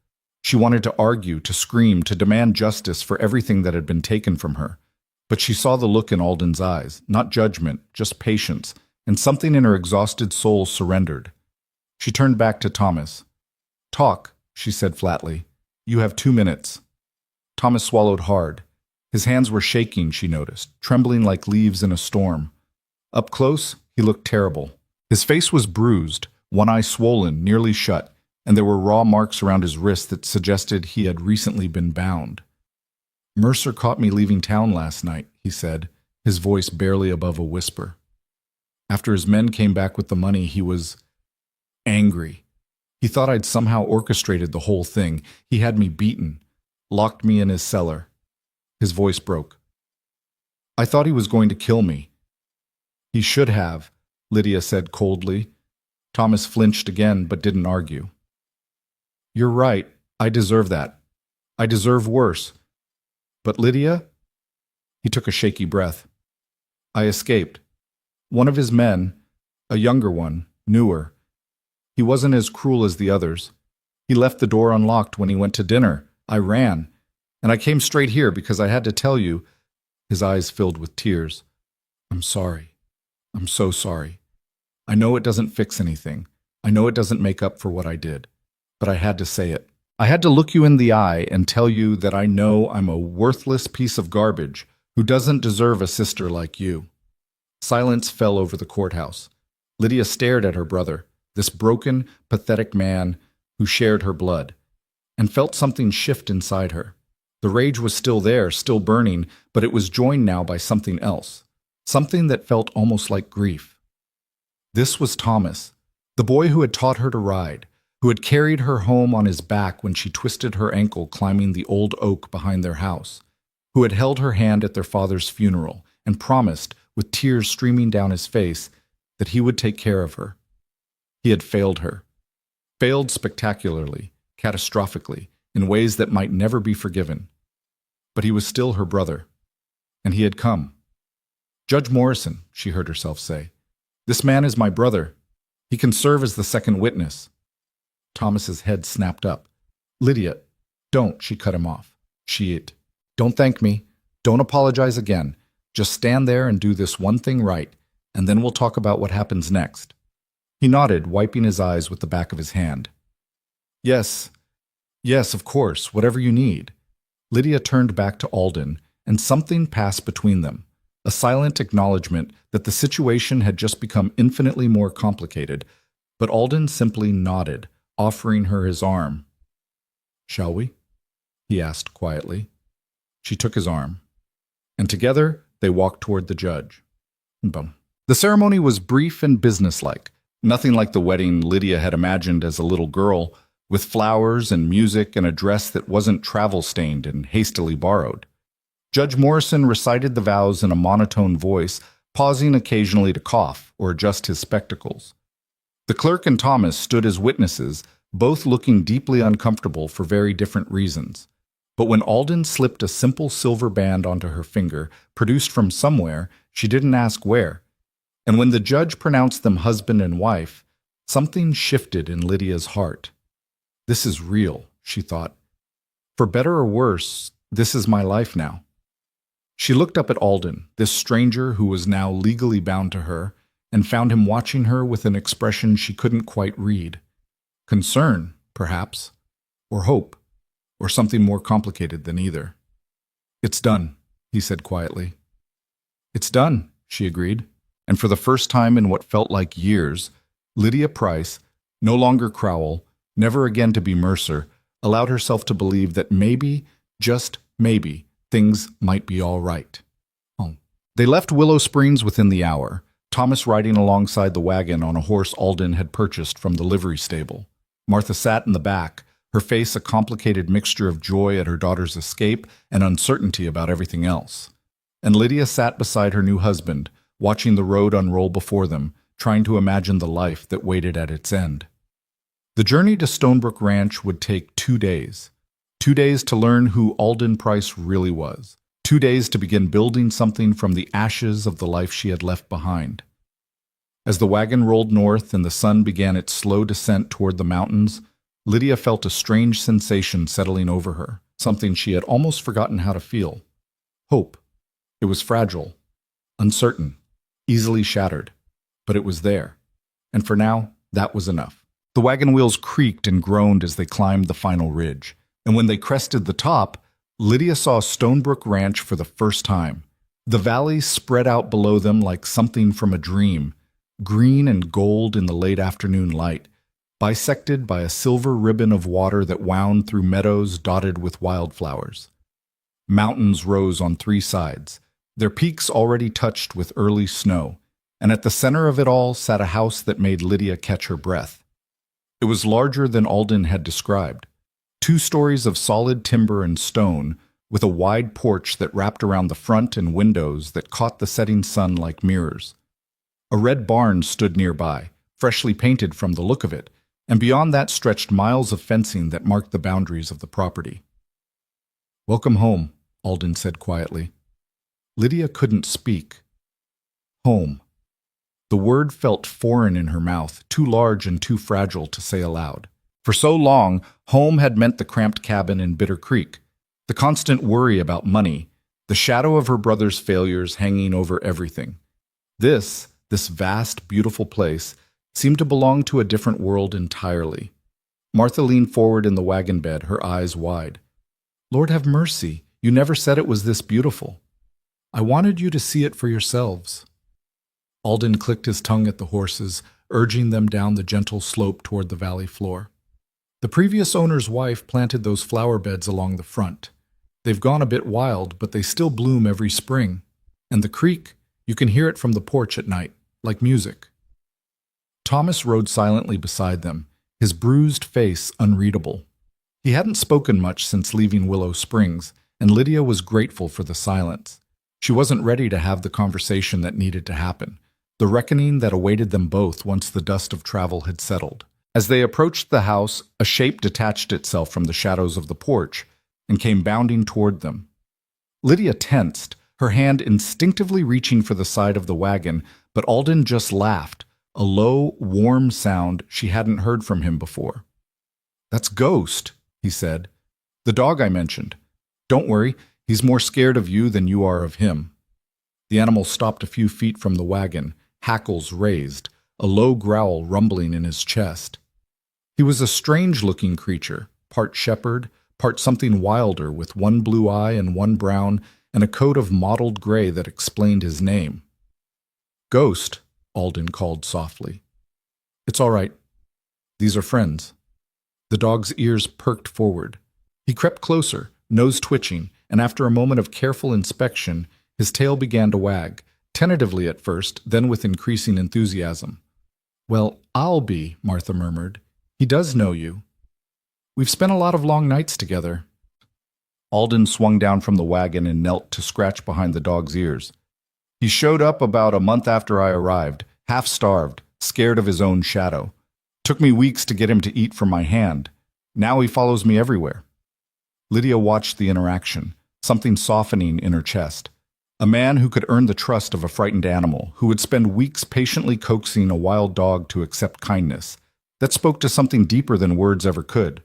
She wanted to argue, to scream, to demand justice for everything that had been taken from her. But she saw the look in Alden's eyes, not judgment, just patience, and something in her exhausted soul surrendered. She turned back to Thomas. Talk, she said flatly. You have 2 minutes. Thomas swallowed hard. His hands were shaking, she noticed, trembling like leaves in a storm. Up close, he looked terrible. His face was bruised, one eye swollen, nearly shut, and there were raw marks around his wrist that suggested he had recently been bound. Mercer caught me leaving town last night, he said, his voice barely above a whisper. After his men came back with the money, he was angry. He thought I'd somehow orchestrated the whole thing. He had me beaten, locked me in his cellar. His voice broke. I thought he was going to kill me. He should have, Lydia said coldly. Thomas flinched again, but didn't argue. You're right. I deserve that. I deserve worse. But Lydia? He took a shaky breath. I escaped. One of his men, a younger one, knew her. He wasn't as cruel as the others. He left the door unlocked when he went to dinner. I ran, and I came straight here because I had to tell you. His eyes filled with tears. I'm sorry. I'm so sorry. I know it doesn't fix anything. I know it doesn't make up for what I did. But I had to say it. I had to look you in the eye and tell you that I know I'm a worthless piece of garbage who doesn't deserve a sister like you. Silence fell over the courthouse. Lydia stared at her brother, this broken, pathetic man who shared her blood, and felt something shift inside her. The rage was still there, still burning, but it was joined now by something else, something that felt almost like grief. This was Thomas, the boy who had taught her to ride, who had carried her home on his back when she twisted her ankle climbing the old oak behind their house, who had held her hand at their father's funeral and promised, with tears streaming down his face, that he would take care of her. He had failed her. Failed spectacularly, catastrophically, in ways that might never be forgiven. But he was still her brother, and he had come. Judge Morrison, she heard herself say, this man is my brother. He can serve as the second witness. Thomas's head snapped up. Lydia, don't, she cut him off. Don't thank me. Don't apologize again. Just stand there and do this one thing right, and then we'll talk about what happens next. He nodded, wiping his eyes with the back of his hand. Yes, of course, whatever you need. Lydia turned back to Alden, and something passed between them, a silent acknowledgement that the situation had just become infinitely more complicated, but Alden simply nodded, offering her his arm. Shall we? He asked quietly. She took his arm, and together they walked toward the judge. Boom. The ceremony was brief and businesslike, nothing like the wedding Lydia had imagined as a little girl, with flowers and music and a dress that wasn't travel-stained and hastily borrowed. Judge Morrison recited the vows in a monotone voice, pausing occasionally to cough or adjust his spectacles. The clerk and Thomas stood as witnesses, both looking deeply uncomfortable for very different reasons. But when Alden slipped a simple silver band onto her finger, produced from somewhere, she didn't ask where. And when the judge pronounced them husband and wife, something shifted in Lydia's heart. This is real, she thought. For better or worse, this is my life now. She looked up at Alden, this stranger who was now legally bound to her, and found him watching her with an expression she couldn't quite read. Concern, perhaps, or hope, or something more complicated than either. It's done, he said quietly. It's done, she agreed, and for the first time in what felt like years, Lydia Price, no longer Crowell, never again to be Mercer, allowed herself to believe that maybe, just maybe, things might be all right. They left Willow Springs within the hour, Thomas riding alongside the wagon on a horse Alden had purchased from the livery stable. Martha sat in the back, her face a complicated mixture of joy at her daughter's escape and uncertainty about everything else. And Lydia sat beside her new husband, watching the road unroll before them, trying to imagine the life that waited at its end. The journey to Stonebrook Ranch would take 2 days. 2 days to learn who Alden Price really was. 2 days to begin building something from the ashes of the life she had left behind. As the wagon rolled north and the sun began its slow descent toward the mountains, Lydia felt a strange sensation settling over her, something she had almost forgotten how to feel. Hope. It was fragile, uncertain, easily shattered, but it was there. And for now, that was enough. The wagon wheels creaked and groaned as they climbed the final ridge, and when they crested the top, Lydia saw Stonebrook Ranch for the first time. The valley spread out below them like something from a dream, green and gold in the late afternoon light, bisected by a silver ribbon of water that wound through meadows dotted with wildflowers. Mountains rose on 3 sides, their peaks already touched with early snow, and at the center of it all sat a house that made Lydia catch her breath. It was larger than Alden had described. 2 stories of solid timber and stone, with a wide porch that wrapped around the front and windows that caught the setting sun like mirrors. A red barn stood nearby, freshly painted from the look of it, and beyond that stretched miles of fencing that marked the boundaries of the property. "Welcome home," Alden said quietly. Lydia couldn't speak. Home. The word felt foreign in her mouth, too large and too fragile to say aloud. For so long, home had meant the cramped cabin in Bitter Creek, the constant worry about money, the shadow of her brother's failures hanging over everything. This vast, beautiful place, seemed to belong to a different world entirely. Martha leaned forward in the wagon bed, her eyes wide. "Lord have mercy, you never said it was this beautiful. I wanted you to see it for yourselves." Alden clicked his tongue at the horses, urging them down the gentle slope toward the valley floor. "The previous owner's wife planted those flower beds along the front. They've gone a bit wild, but they still bloom every spring. And the creek, you can hear it from the porch at night, like music." Thomas rode silently beside them, his bruised face unreadable. He hadn't spoken much since leaving Willow Springs, and Lydia was grateful for the silence. She wasn't ready to have the conversation that needed to happen, the reckoning that awaited them both once the dust of travel had settled. As they approached the house, a shape detached itself from the shadows of the porch and came bounding toward them. Lydia tensed, her hand instinctively reaching for the side of the wagon, but Alden just laughed, a low, warm sound she hadn't heard from him before. "That's Ghost," he said. "The dog I mentioned. Don't worry, he's more scared of you than you are of him." The animal stopped a few feet from the wagon, hackles raised, a low growl rumbling in his chest. He was a strange-looking creature, part shepherd, part something wilder, with one blue eye and one brown, and a coat of mottled gray that explained his name. "Ghost," Alden called softly. "It's all right. These are friends." The dog's ears perked forward. He crept closer, nose twitching, and after a moment of careful inspection, his tail began to wag, tentatively at first, then with increasing enthusiasm. "Well, I'll be," Martha murmured. "He does know you. We've spent a lot of long nights together." Alden swung down from the wagon and knelt to scratch behind the dog's ears. "He showed up about a month after I arrived, half-starved, scared of his own shadow. Took me weeks to get him to eat from my hand. Now he follows me everywhere." Lydia watched the interaction, something softening in her chest. A man who could earn the trust of a frightened animal, who would spend weeks patiently coaxing a wild dog to accept kindness. That spoke to something deeper than words ever could.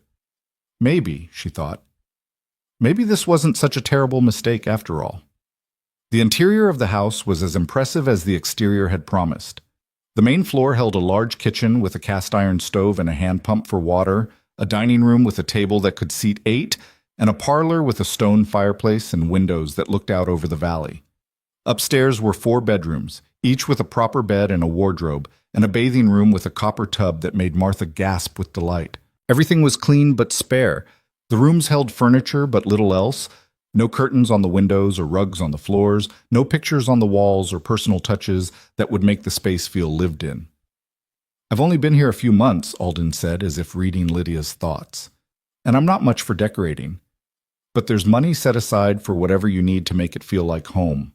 Maybe, she thought, maybe this wasn't such a terrible mistake after all. The interior of the house was as impressive as the exterior had promised. The main floor held a large kitchen with a cast-iron stove and a hand pump for water, a dining room with a table that could seat 8, and a parlor with a stone fireplace and windows that looked out over the valley. Upstairs were 4 bedrooms, each with a proper bed and a wardrobe, and a bathing room with a copper tub that made Martha gasp with delight. Everything was clean but spare. The rooms held furniture but little else. No curtains on the windows or rugs on the floors, no pictures on the walls or personal touches that would make the space feel lived in. "I've only been here a few months," Alden said, as if reading Lydia's thoughts. "And I'm not much for decorating. But there's money set aside for whatever you need to make it feel like home.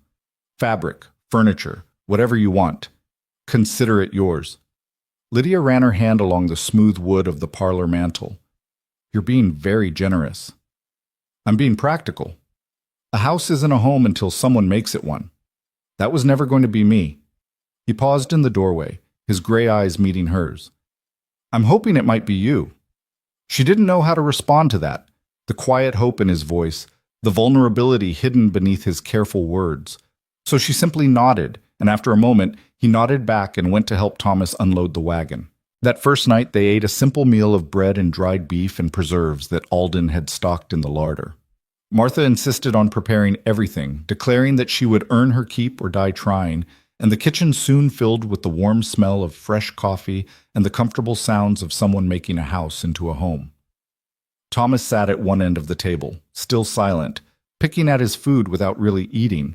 Fabric, furniture, whatever you want. Consider it yours." Lydia ran her hand along the smooth wood of the parlor mantel. "You're being very generous." "I'm being practical. A house isn't a home until someone makes it one. That was never going to be me." He paused in the doorway, his gray eyes meeting hers. "I'm hoping it might be you." She didn't know how to respond to that, the quiet hope in his voice, the vulnerability hidden beneath his careful words. So she simply nodded, and after a moment, he nodded back and went to help Thomas unload the wagon. That first night, they ate a simple meal of bread and dried beef and preserves that Alden had stocked in the larder. Martha insisted on preparing everything, declaring that she would earn her keep or die trying, and the kitchen soon filled with the warm smell of fresh coffee and the comfortable sounds of someone making a house into a home. Thomas sat at one end of the table, still silent, picking at his food without really eating.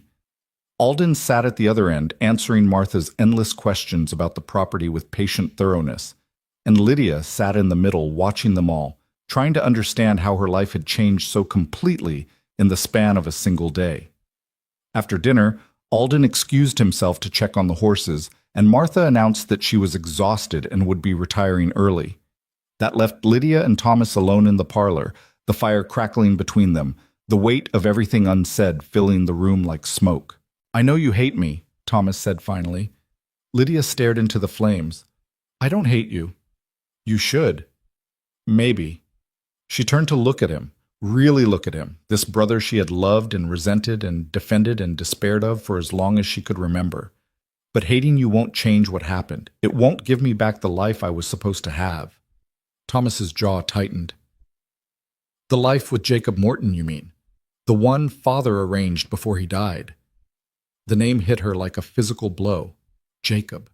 Alden sat at the other end, answering Martha's endless questions about the property with patient thoroughness, and Lydia sat in the middle, watching them all, trying to understand how her life had changed so completely in the span of a single day. After dinner, Alden excused himself to check on the horses, and Martha announced that she was exhausted and would be retiring early. That left Lydia and Thomas alone in the parlor, the fire crackling between them, the weight of everything unsaid filling the room like smoke. "I know you hate me," Thomas said finally. Lydia stared into the flames. "I don't hate you." "You should." "Maybe." She turned to look at him, really look at him, this brother she had loved and resented and defended and despaired of for as long as she could remember. "But hating you won't change what happened. It won't give me back the life I was supposed to have." Thomas's jaw tightened. "The life with Jacob Morton, you mean? The one Father arranged before he died." The name hit her like a physical blow. Jacob.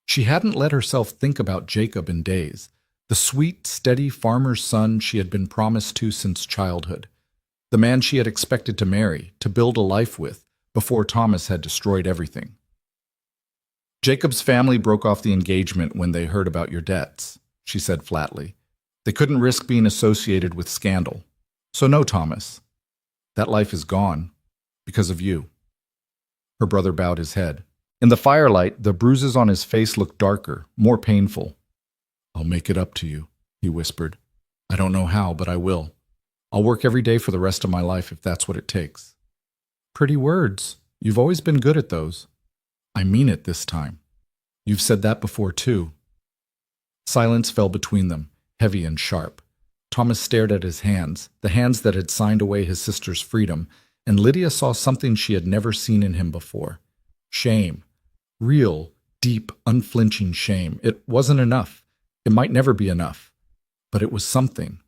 She hadn't let herself think about Jacob in days. The sweet, steady farmer's son she had been promised to since childhood. The man she had expected to marry, to build a life with, before Thomas had destroyed everything. "Jacob's family broke off the engagement when they heard about your debts," she said flatly. "They couldn't risk being associated with scandal. So no, Thomas. That life is gone. Because of you." Her brother bowed his head. In the firelight, the bruises on his face looked darker, more painful. "I'll make it up to you," he whispered. "I don't know how, but I will. I'll work every day for the rest of my life if that's what it takes." "Pretty words. You've always been good at those." "I mean it this time. You've said that before, too." Silence fell between them, heavy and sharp. Thomas stared at his hands, the hands that had signed away his sister's freedom, and Lydia saw something she had never seen in him before. Shame. Real, deep, unflinching shame. It wasn't enough. It might never be enough. But it was something.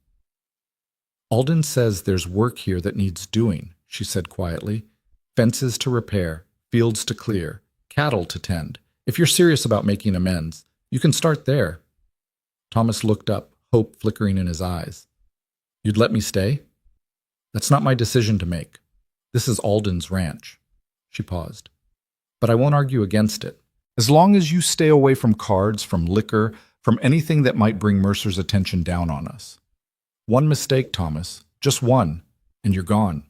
"Alden says there's work here that needs doing," she said quietly. "Fences to repair, fields to clear, cattle to tend. If you're serious about making amends, you can start there." Thomas looked up, hope flickering in his eyes. "You'd let me stay?" "That's not my decision to make. This is Alden's ranch." She paused. "But I won't argue against it. As long as you stay away from cards, from liquor, from anything that might bring Mercer's attention down on us. One mistake, Thomas, just one, and you're gone."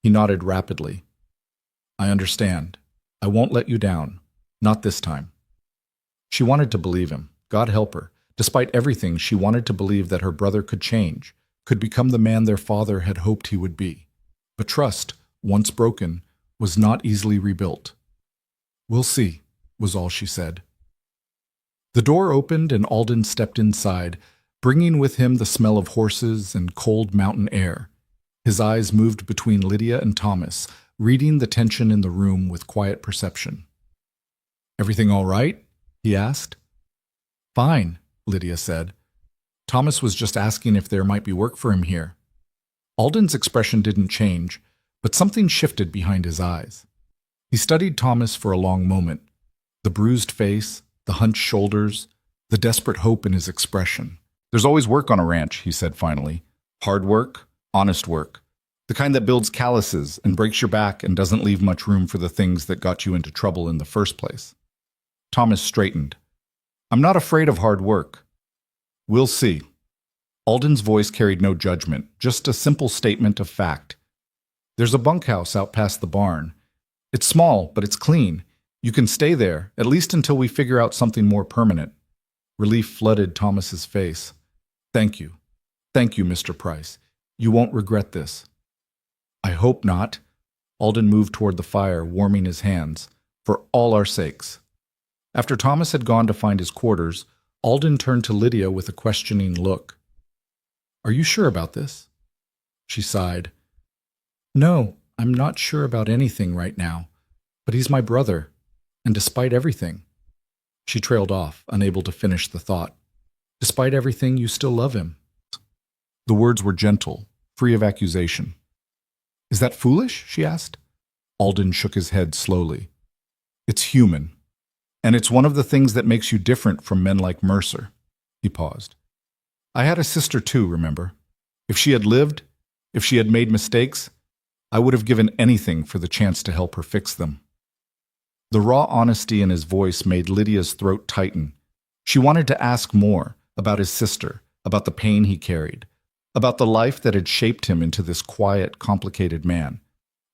He nodded rapidly. "I understand. I won't let you down. Not this time." She wanted to believe him. God help her. Despite everything, she wanted to believe that her brother could change, could become the man their father had hoped he would be. But trust, once broken, was not easily rebuilt. "We'll see," was all she said. The door opened and Alden stepped inside, bringing with him the smell of horses and cold mountain air. His eyes moved between Lydia and Thomas, reading the tension in the room with quiet perception. "Everything all right?" he asked. "Fine," Lydia said. "Thomas was just asking if there might be work for him here." Alden's expression didn't change, but something shifted behind his eyes. He studied Thomas for a long moment. The bruised face, the hunched shoulders, the desperate hope in his expression. "There's always work on a ranch," he said finally. "Hard work, honest work. The kind that builds calluses and breaks your back and doesn't leave much room for the things that got you into trouble in the first place." Thomas straightened. "I'm not afraid of hard work." "We'll see." Alden's voice carried no judgment, just a simple statement of fact. "There's a bunkhouse out past the barn. It's small, but it's clean. You can stay there, at least until we figure out something more permanent." Relief flooded Thomas's face. "Thank you. Thank you, Mr. Price. You won't regret this." "I hope not." Alden moved toward the fire, warming his hands. "For all our sakes." After Thomas had gone to find his quarters, Alden turned to Lydia with a questioning look. "Are you sure about this?" She sighed. "No, I'm not sure about anything right now. But he's my brother. And despite everything—" She trailed off, unable to finish the thought. "Despite everything, you still love him." The words were gentle, free of accusation. "Is that foolish?" she asked. Alden shook his head slowly. "It's human. And it's one of the things that makes you different from men like Mercer." He paused. "I had a sister too, remember? If she had lived, if she had made mistakes, I would have given anything for the chance to help her fix them." The raw honesty in his voice made Lydia's throat tighten. She wanted to ask more about his sister, about the pain he carried, about the life that had shaped him into this quiet, complicated man.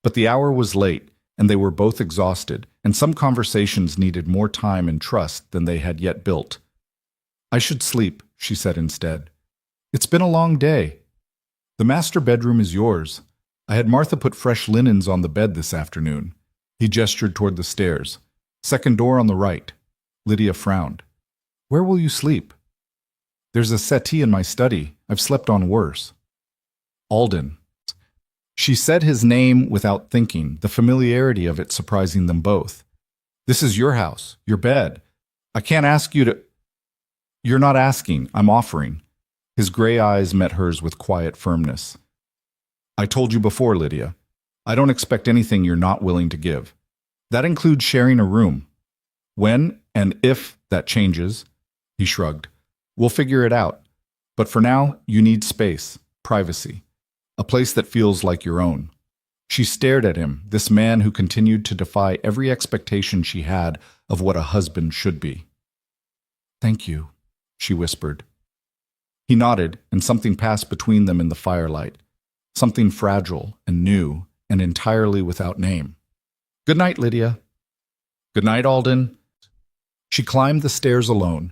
But the hour was late, and they were both exhausted, and some conversations needed more time and trust than they had yet built. "I should sleep," she said instead. "It's been a long day. The master bedroom is yours. I had Martha put fresh linens on the bed this afternoon." He gestured toward the stairs. "Second door on the right." Lydia frowned. "Where will you sleep?" "There's a settee in my study. I've slept on worse." "Alden." She said his name without thinking, the familiarity of it surprising them both. "This is your house, your bed. I can't ask you to—" "You're not asking, I'm offering." His gray eyes met hers with quiet firmness. "I told you before, Lydia. I don't expect anything you're not willing to give. That includes sharing a room. When and if that changes," he shrugged, "we'll figure it out. But for now, you need space, privacy, a place that feels like your own." She stared at him, this man who continued to defy every expectation she had of what a husband should be. "Thank you," she whispered. He nodded, and something passed between them in the firelight, something fragile and new and entirely without name. "Good night, Lydia." "Good night, Alden." She climbed the stairs alone,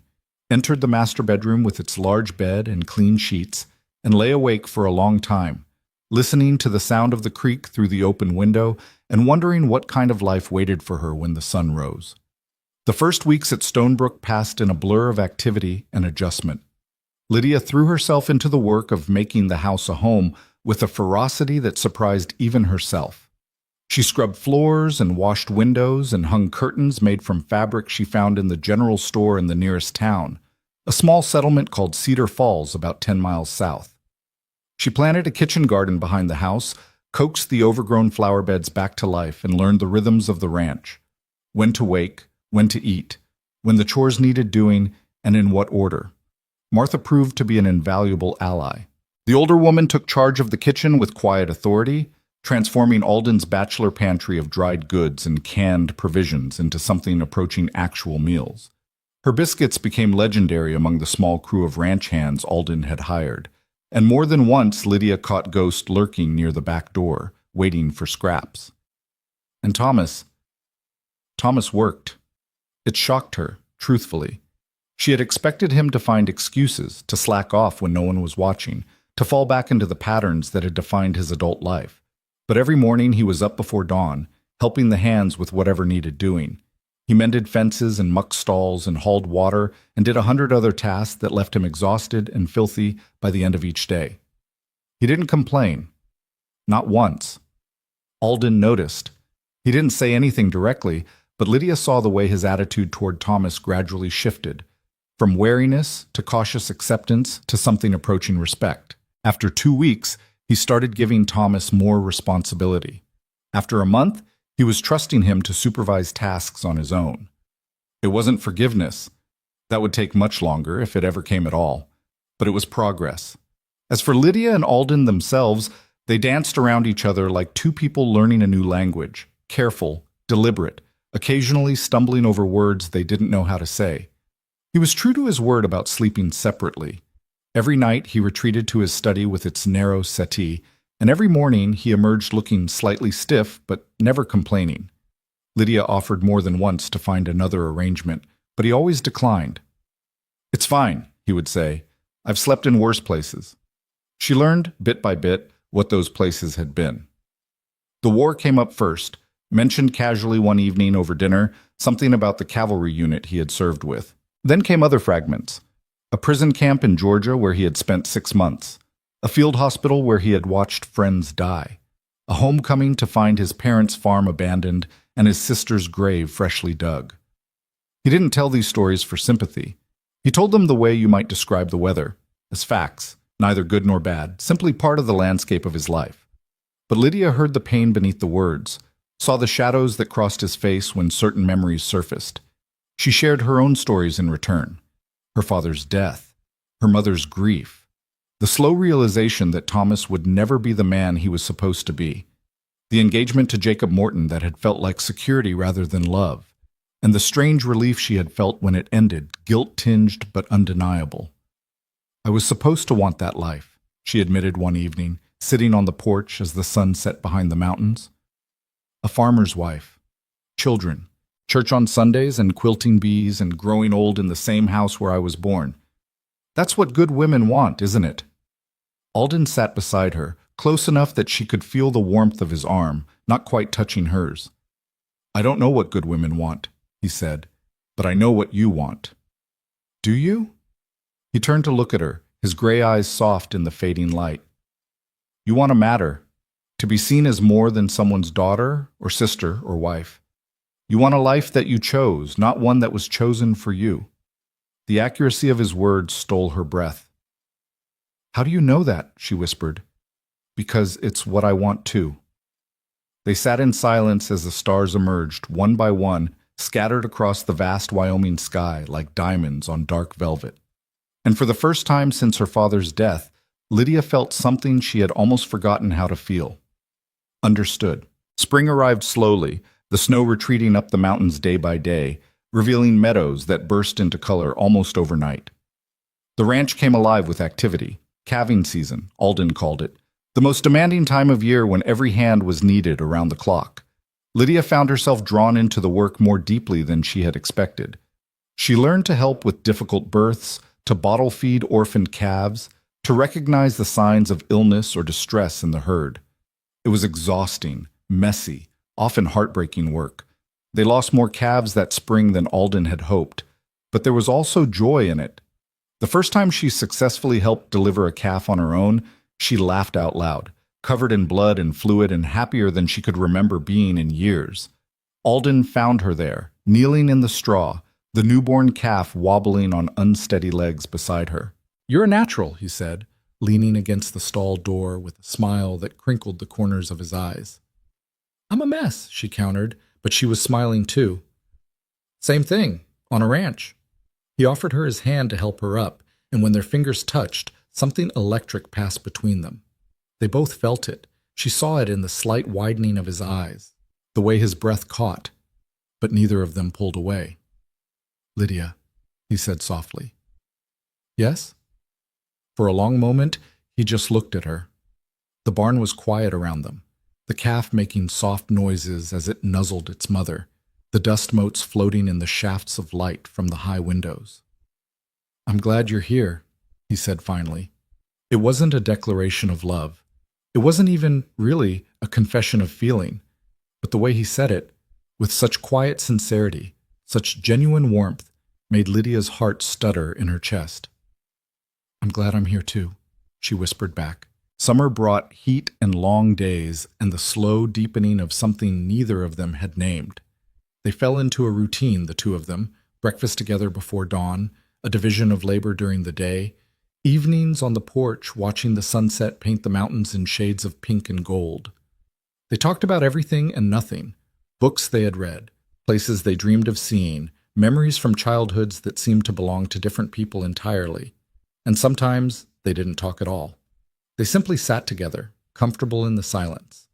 entered the master bedroom with its large bed and clean sheets, and lay awake for a long time, listening to the sound of the creak through the open window and wondering what kind of life waited for her when the sun rose. The first weeks at Stonebrook passed in a blur of activity and adjustment. Lydia threw herself into the work of making the house a home with a ferocity that surprised even herself. She scrubbed floors and washed windows and hung curtains made from fabric she found in the general store in the nearest town, a small settlement called Cedar Falls about 10 miles south. She planted a kitchen garden behind the house, coaxed the overgrown flower beds back to life, and learned the rhythms of the ranch: when to wake, when to eat, when the chores needed doing, and in what order. Martha proved to be an invaluable ally. The older woman took charge of the kitchen with quiet authority, transforming Alden's bachelor pantry of dried goods and canned provisions into something approaching actual meals. Her biscuits became legendary among the small crew of ranch hands Alden had hired, and more than once Lydia caught Ghost lurking near the back door, waiting for scraps. And Thomas worked. It shocked her, truthfully. She had expected him to find excuses, to slack off when no one was watching, to fall back into the patterns that had defined his adult life. But every morning he was up before dawn, helping the hands with whatever needed doing. He mended fences and mucked stalls and hauled water and did 100 other tasks that left him exhausted and filthy by the end of each day. He didn't complain. Not once. Alden noticed. He didn't say anything directly, but Lydia saw the way his attitude toward Thomas gradually shifted, from wariness to cautious acceptance to something approaching respect. After 2 weeks, he started giving Thomas more responsibility. After a month, he was trusting him to supervise tasks on his own. It wasn't forgiveness. That would take much longer, if it ever came at all. But it was progress. As for Lydia and Alden themselves, they danced around each other like two people learning a new language, careful, deliberate, occasionally stumbling over words they didn't know how to say. He was true to his word about sleeping separately. Every night he retreated to his study with its narrow settee, and every morning he emerged looking slightly stiff but never complaining. Lydia offered more than once to find another arrangement, but he always declined. "It's fine," he would say. "I've slept in worse places." She learned, bit by bit, what those places had been. The war came up first, mentioned casually one evening over dinner, something about the cavalry unit he had served with. Then came other fragments. A prison camp in Georgia where he had spent 6 months. A field hospital where he had watched friends die. A homecoming to find his parents' farm abandoned and his sister's grave freshly dug. He didn't tell these stories for sympathy. He told them the way you might describe the weather, as facts, neither good nor bad, simply part of the landscape of his life. But Lydia heard the pain beneath the words, saw the shadows that crossed his face when certain memories surfaced. She shared her own stories in return. Her father's death, her mother's grief, the slow realization that Thomas would never be the man he was supposed to be, the engagement to Jacob Morton that had felt like security rather than love, and the strange relief she had felt when it ended, guilt-tinged but undeniable. "I was supposed to want that life," she admitted one evening, sitting on the porch as the sun set behind the mountains. "A farmer's wife. Children. Church on Sundays and quilting bees and growing old in the same house where I was born. That's what good women want, isn't it?" Alden sat beside her, close enough that she could feel the warmth of his arm, not quite touching hers. "I don't know what good women want," he said, "but I know what you want." "Do you?" He turned to look at her, his gray eyes soft in the fading light. "You want to matter, to be seen as more than someone's daughter or sister or wife. You want a life that you chose, not one that was chosen for you." The accuracy of his words stole her breath. "How do you know that?" she whispered. "Because it's what I want too." They sat in silence as the stars emerged, one by one, scattered across the vast Wyoming sky like diamonds on dark velvet. And for the first time since her father's death, Lydia felt something she had almost forgotten how to feel. Understood. Spring arrived slowly, the snow retreating up the mountains day by day, revealing meadows that burst into color almost overnight. The ranch came alive with activity. Calving season, Alden called it, the most demanding time of year when every hand was needed around the clock. Lydia found herself drawn into the work more deeply than she had expected. She learned to help with difficult births, to bottle feed orphaned calves, to recognize the signs of illness or distress in the herd. It was exhausting, messy, often heartbreaking work. They lost more calves that spring than Alden had hoped, but there was also joy in it. The first time she successfully helped deliver a calf on her own, she laughed out loud, covered in blood and fluid and happier than she could remember being in years. Alden found her there, kneeling in the straw, the newborn calf wobbling on unsteady legs beside her. "You're a natural," he said, leaning against the stall door with a smile that crinkled the corners of his eyes. "I'm a mess," she countered, but she was smiling too. "Same thing, on a ranch." He offered her his hand to help her up, and when their fingers touched, something electric passed between them. They both felt it. She saw it in the slight widening of his eyes, the way his breath caught, but neither of them pulled away. "Lydia," he said softly. "Yes?" For a long moment, he just looked at her. The barn was quiet around them, the calf making soft noises as it nuzzled its mother, the dust motes floating in the shafts of light from the high windows. "I'm glad you're here," he said finally. It wasn't a declaration of love. It wasn't even, really, a confession of feeling. But the way he said it, with such quiet sincerity, such genuine warmth, made Lydia's heart stutter in her chest. "I'm glad I'm here too," she whispered back. Summer brought heat and long days and the slow deepening of something neither of them had named. They fell into a routine, the two of them, breakfast together before dawn, a division of labor during the day, evenings on the porch watching the sunset paint the mountains in shades of pink and gold. They talked about everything and nothing, books they had read, places they dreamed of seeing, memories from childhoods that seemed to belong to different people entirely. And sometimes they didn't talk at all. They simply sat together, comfortable in the silence.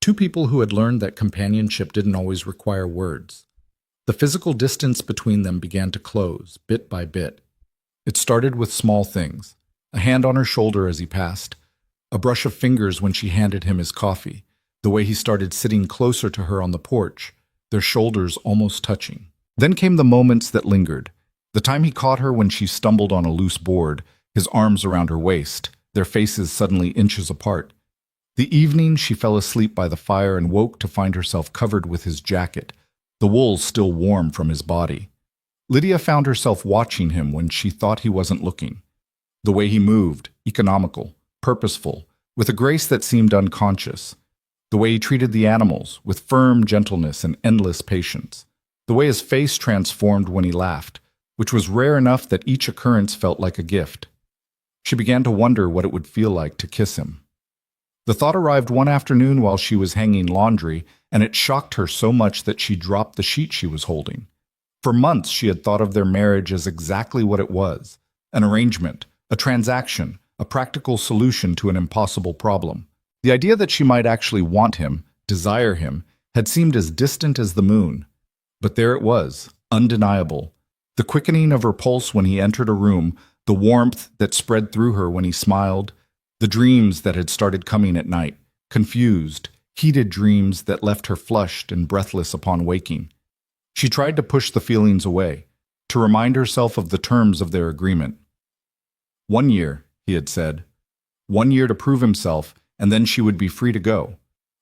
Two people who had learned that companionship didn't always require words. The physical distance between them began to close, bit by bit. It started with small things, a hand on her shoulder as he passed, a brush of fingers when she handed him his coffee, the way he started sitting closer to her on the porch, their shoulders almost touching. Then came the moments that lingered, the time he caught her when she stumbled on a loose board, his arms around her waist, their faces suddenly inches apart. The evening she fell asleep by the fire and woke to find herself covered with his jacket, the wool still warm from his body. Lydia found herself watching him when she thought he wasn't looking. The way he moved, economical, purposeful, with a grace that seemed unconscious. The way he treated the animals, with firm gentleness and endless patience. The way his face transformed when he laughed, which was rare enough that each occurrence felt like a gift. She began to wonder what it would feel like to kiss him. The thought arrived one afternoon while she was hanging laundry, and it shocked her so much that she dropped the sheet she was holding. For months she had thought of their marriage as exactly what it was, an arrangement, a transaction, a practical solution to an impossible problem. The idea that she might actually want him, desire him, had seemed as distant as the moon. But there it was, undeniable. The quickening of her pulse when he entered a room, the warmth that spread through her when he smiled, the dreams that had started coming at night, confused, heated dreams that left her flushed and breathless upon waking. She tried to push the feelings away, to remind herself of the terms of their agreement. 1 year, he had said. 1 year to prove himself, and then she would be free to go.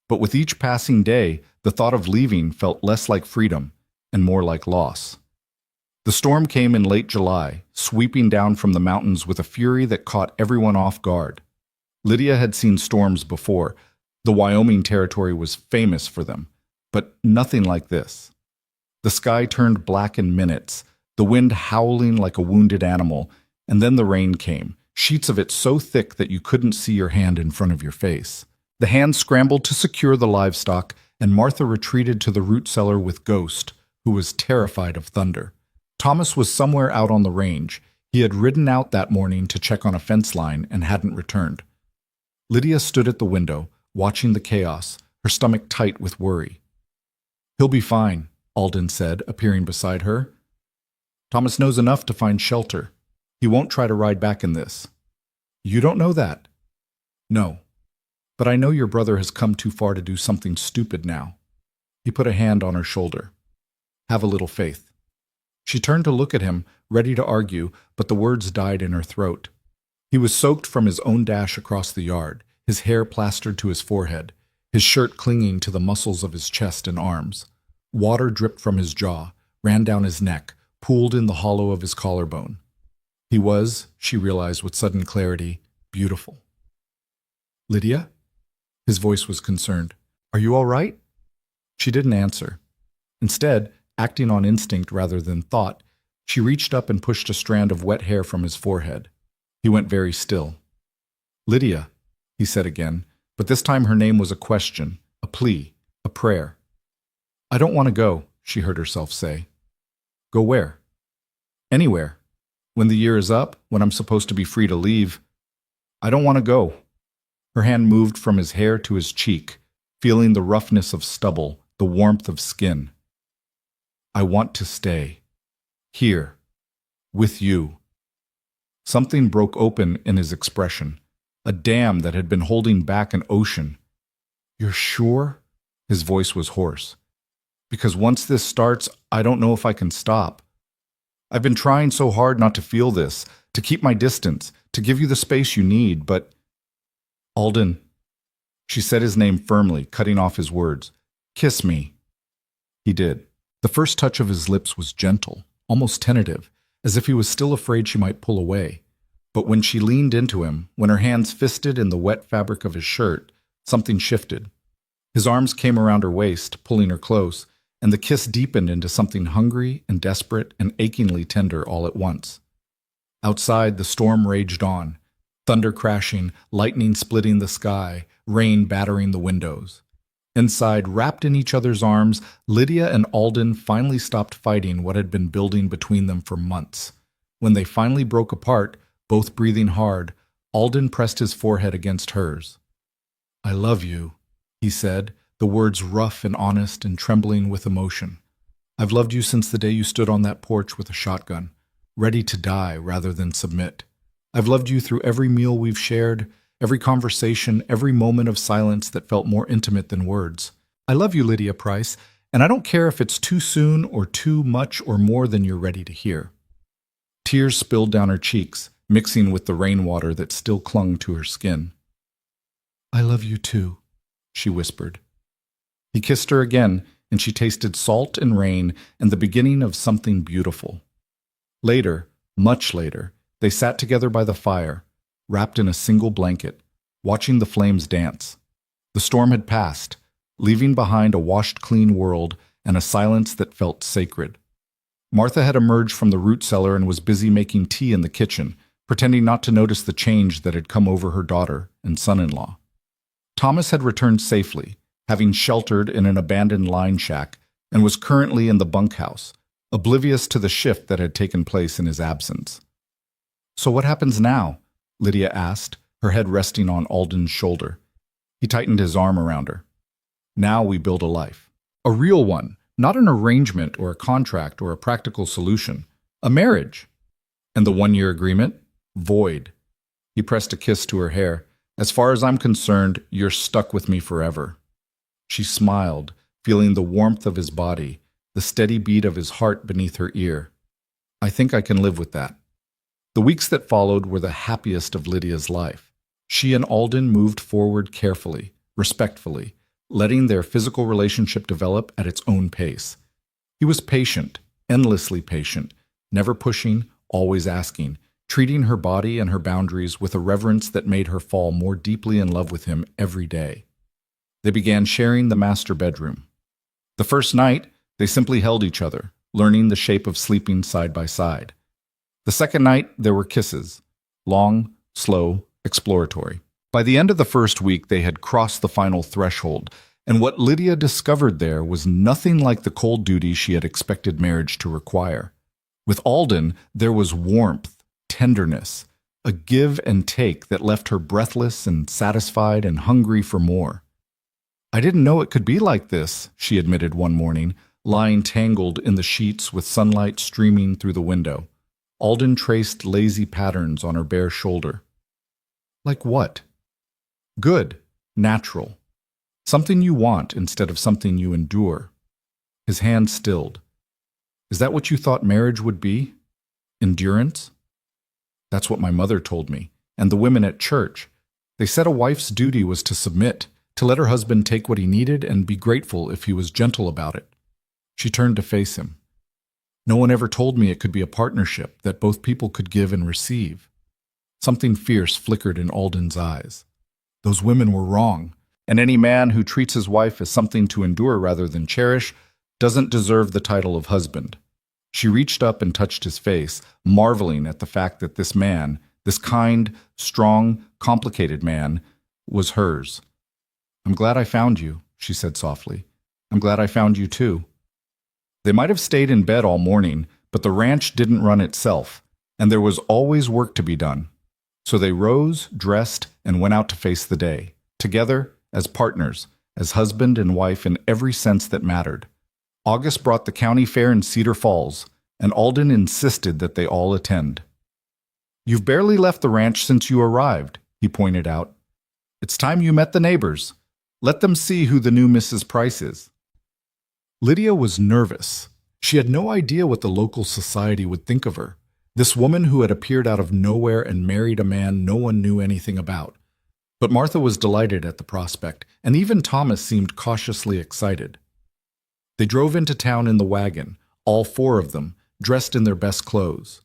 But with each passing day, the thought of leaving felt less like freedom and more like loss. The storm came in late July, sweeping down from the mountains with a fury that caught everyone off guard. Lydia had seen storms before. The Wyoming Territory was famous for them, but nothing like this. The sky turned black in minutes, the wind howling like a wounded animal, and then the rain came, sheets of it so thick that you couldn't see your hand in front of your face. The hands scrambled to secure the livestock, and Martha retreated to the root cellar with Ghost, who was terrified of thunder. Thomas was somewhere out on the range. He had ridden out that morning to check on a fence line and hadn't returned. Lydia stood at the window, watching the chaos, her stomach tight with worry. "He'll be fine," Alden said, appearing beside her. "Thomas knows enough to find shelter. He won't try to ride back in this." "You don't know that?" "No. But I know your brother has come too far to do something stupid now." He put a hand on her shoulder. "Have a little faith." She turned to look at him, ready to argue, but the words died in her throat. He was soaked from his own dash across the yard, his hair plastered to his forehead, his shirt clinging to the muscles of his chest and arms. Water dripped from his jaw, ran down his neck, pooled in the hollow of his collarbone. He was, she realized with sudden clarity, beautiful. "Lydia?" His voice was concerned. "Are you all right?" She didn't answer. Instead, acting on instinct rather than thought, she reached up and pushed a strand of wet hair from his forehead. He went very still. "Lydia," he said again, but this time her name was a question, a plea, a prayer. "I don't want to go," she heard herself say. "Go where?" "Anywhere. When the year is up, when I'm supposed to be free to leave. I don't want to go." Her hand moved from his hair to his cheek, feeling the roughness of stubble, the warmth of skin. "I want to stay. Here. With you." Something broke open in his expression, a dam that had been holding back an ocean. "You're sure?" His voice was hoarse. "Because once this starts, I don't know if I can stop. I've been trying so hard not to feel this, to keep my distance, to give you the space you need, but—" "Alden." She said his name firmly, cutting off his words. "Kiss me." He did. The first touch of his lips was gentle, almost tentative, as if he was still afraid she might pull away. But when she leaned into him, when her hands fisted in the wet fabric of his shirt, something shifted. His arms came around her waist, pulling her close, and the kiss deepened into something hungry and desperate and achingly tender all at once. Outside, the storm raged on, thunder crashing, lightning splitting the sky, rain battering the windows. Inside, wrapped in each other's arms, Lydia and Alden finally stopped fighting what had been building between them for months. When they finally broke apart, both breathing hard, Alden pressed his forehead against hers. "I love you," he said, the words rough and honest and trembling with emotion. "I've loved you since the day you stood on that porch with a shotgun, ready to die rather than submit. I've loved you through every meal we've shared, every conversation, every moment of silence that felt more intimate than words. I love you, Lydia Price, and I don't care if it's too soon or too much or more than you're ready to hear." Tears spilled down her cheeks, mixing with the rainwater that still clung to her skin. "I love you too," she whispered. He kissed her again, and she tasted salt and rain and the beginning of something beautiful. Later, much later, they sat together by the fire, wrapped in a single blanket, watching the flames dance. The storm had passed, leaving behind a washed-clean world and a silence that felt sacred. Martha had emerged from the root cellar and was busy making tea in the kitchen, pretending not to notice the change that had come over her daughter and son-in-law. Thomas had returned safely, having sheltered in an abandoned line shack, and was currently in the bunkhouse, oblivious to the shift that had taken place in his absence. "So what happens now?" Lydia asked, her head resting on Alden's shoulder. He tightened his arm around her. "Now we build a life. A real one, Not an arrangement or a contract or a practical solution. A marriage. And the 1-year agreement? Void. He pressed a kiss to her hair. As far as I'm concerned, you're stuck with me forever. She smiled, feeling the warmth of his body, the steady beat of his heart beneath her ear. I think I can live with that. The weeks that followed were the happiest of Lydia's life. She and Alden moved forward carefully, respectfully, letting their physical relationship develop at its own pace. He was patient, endlessly patient, never pushing, always asking, treating her body and her boundaries with a reverence that made her fall more deeply in love with him every day. They began sharing the master bedroom. The first night, they simply held each other, learning the shape of sleeping side by side. The second night, there were kisses, long, slow, exploratory. By the end of the first week, they had crossed the final threshold, and what Lydia discovered there was nothing like the cold duty she had expected marriage to require. With Alden, there was warmth, tenderness, a give and take that left her breathless and satisfied and hungry for more. I didn't know it could be like this, she admitted one morning, lying tangled in the sheets with sunlight streaming through the window. Alden traced lazy patterns on her bare shoulder. Like what? Good, natural. Something you want instead of something you endure. His hand stilled. Is that what you thought marriage would be? Endurance? That's what my mother told me, and the women at church. They said a wife's duty was to submit, to let her husband take what he needed and be grateful if he was gentle about it. She turned to face him. No one ever told me it could be a partnership, that both people could give and receive. Something fierce flickered in Alden's eyes. Those women were wrong, and any man who treats his wife as something to endure rather than cherish doesn't deserve the title of husband. She reached up and touched his face, marveling at the fact that this man, this kind, strong, complicated man, was hers. I'm glad I found you, she said softly. I'm glad I found you too. They might have stayed in bed all morning, but the ranch didn't run itself, and there was always work to be done. So they rose, dressed, and went out to face the day, together, as partners, as husband and wife in every sense that mattered. August brought the county fair in Cedar Falls, and Alden insisted that they all attend. You've barely left the ranch since you arrived, he pointed out. It's time you met the neighbors. Let them see who the new Mrs. Price is. Lydia was nervous. She had no idea what the local society would think of her, this woman who had appeared out of nowhere and married a man no one knew anything about. But Martha was delighted at the prospect, and even Thomas seemed cautiously excited. They drove into town in the wagon, all 4 of them, dressed in their best clothes.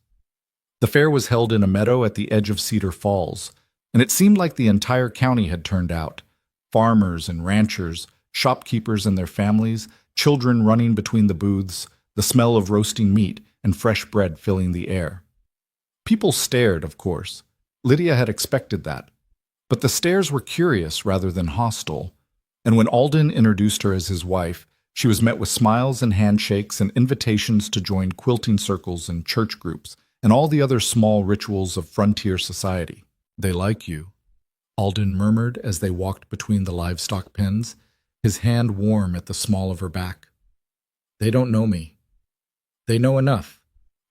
The fair was held in a meadow at the edge of Cedar Falls, and it seemed like the entire county had turned out. Farmers and ranchers, shopkeepers and their families, children running between the booths, the smell of roasting meat and fresh bread filling the air. People stared, of course. Lydia had expected that. But the stares were curious rather than hostile, and when Alden introduced her as his wife, she was met with smiles and handshakes and invitations to join quilting circles and church groups and all the other small rituals of frontier society. They like you, Alden murmured as they walked between the livestock pens, his hand warm at the small of her back. They don't know me. They know enough.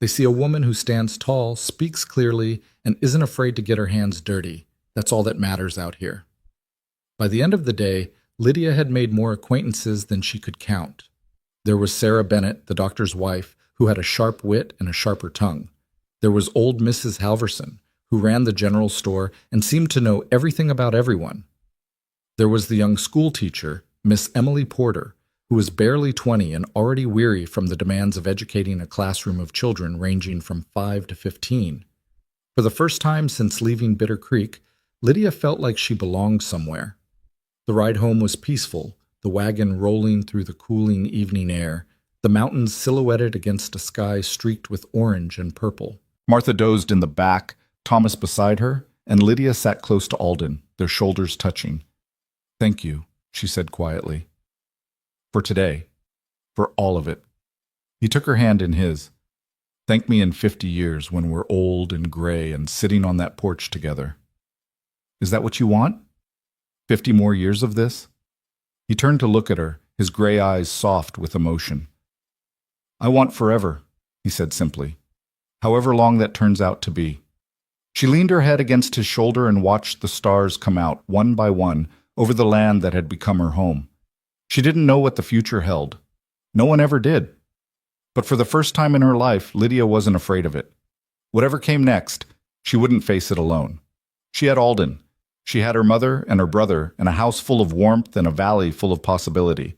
They see a woman who stands tall, speaks clearly, and isn't afraid to get her hands dirty. That's all that matters out here. By the end of the day, Lydia had made more acquaintances than she could count. There was Sarah Bennett, the doctor's wife, who had a sharp wit and a sharper tongue. There was old Mrs. Halverson, who ran the general store and seemed to know everything about everyone. There was the young school teacher, Miss Emily Porter, who was barely 20 and already weary from the demands of educating a classroom of children ranging from 5 to 15. For the first time since leaving Bitter Creek, Lydia felt like she belonged somewhere. The ride home was peaceful, the wagon rolling through the cooling evening air, the mountains silhouetted against a sky streaked with orange and purple. Martha dozed in the back, Thomas beside her, and Lydia sat close to Alden, their shoulders touching. Thank you, she said quietly. For today. For all of it. He took her hand in his. Thank me in 50 years when we're old and gray and sitting on that porch together. Is that what you want? 50 more years of this? He turned to look at her, his gray eyes soft with emotion. I want forever, he said simply. However long that turns out to be. She leaned her head against his shoulder and watched the stars come out, one by one, over the land that had become her home. She didn't know what the future held. No one ever did. But for the first time in her life, Lydia wasn't afraid of it. Whatever came next, she wouldn't face it alone. She had Alden. She had her mother and her brother and a house full of warmth and a valley full of possibility.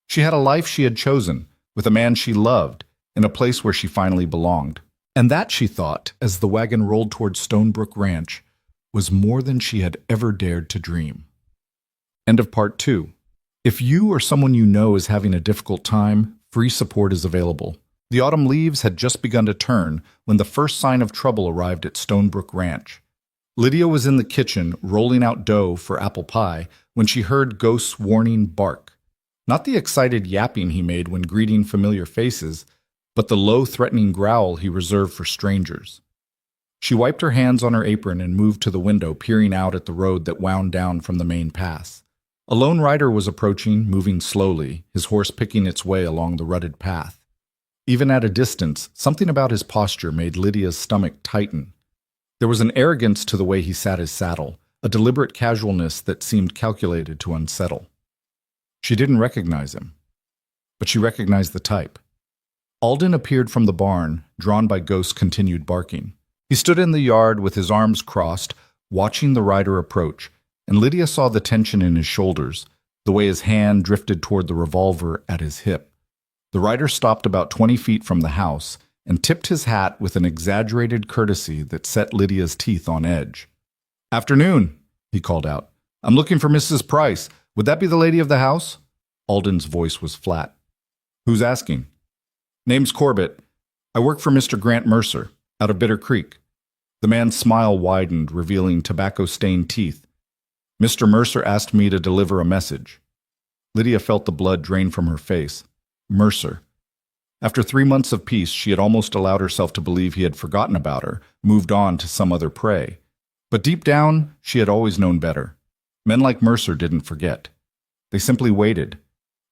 She had a life she had chosen, with a man she loved, in a place where she finally belonged. And that, she thought, as the wagon rolled toward Stonebrook Ranch, was more than she had ever dared to dream. End of part 2. If you or someone you know is having a difficult time, free support is available. The autumn leaves had just begun to turn when the first sign of trouble arrived at Stonebrook Ranch. Lydia was in the kitchen rolling out dough for apple pie when she heard Ghost's warning bark. Not the excited yapping he made when greeting familiar faces, but the low, threatening growl he reserved for strangers. She wiped her hands on her apron and moved to the window, peering out at the road that wound down from the main pass. A lone rider was approaching, moving slowly, his horse picking its way along the rutted path. Even at a distance, something about his posture made Lydia's stomach tighten. There was an arrogance to the way he sat his saddle, a deliberate casualness that seemed calculated to unsettle. She didn't recognize him, but she recognized the type. Alden appeared from the barn, drawn by Ghost's continued barking. He stood in the yard with his arms crossed, watching the rider approach, and Lydia saw the tension in his shoulders, the way his hand drifted toward the revolver at his hip. The rider stopped about 20 feet from the house and tipped his hat with an exaggerated courtesy that set Lydia's teeth on edge. "Afternoon," he called out. "I'm looking for Mrs. Price. Would that be the lady of the house?" Alden's voice was flat. "Who's asking?" "Name's Corbett. I work for Mr. Grant Mercer, out of Bitter Creek." The man's smile widened, revealing tobacco-stained teeth. "Mr. Mercer asked me to deliver a message." Lydia felt the blood drain from her face. Mercer. After 3 months of peace, she had almost allowed herself to believe he had forgotten about her, moved on to some other prey. But deep down, she had always known better. Men like Mercer didn't forget. They simply waited.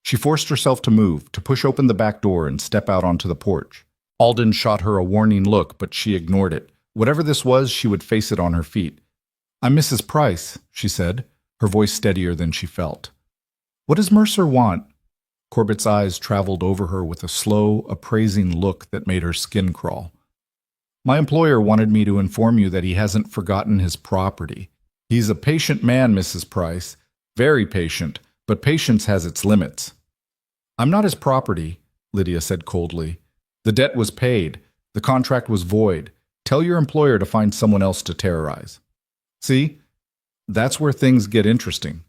She forced herself to move, to push open the back door and step out onto the porch. Alden shot her a warning look, but she ignored it. Whatever this was, she would face it on her feet. "I'm Mrs. Price," she said, her voice steadier than she felt. "What does Mercer want?" Corbett's eyes traveled over her with a slow, appraising look that made her skin crawl. "My employer wanted me to inform you that he hasn't forgotten his property. He's a patient man, Mrs. Price. Very patient, but patience has its limits." "I'm not his property," Lydia said coldly. "The debt was paid. The contract was void. Tell your employer to find someone else to terrorize." "See? That's where things get interesting."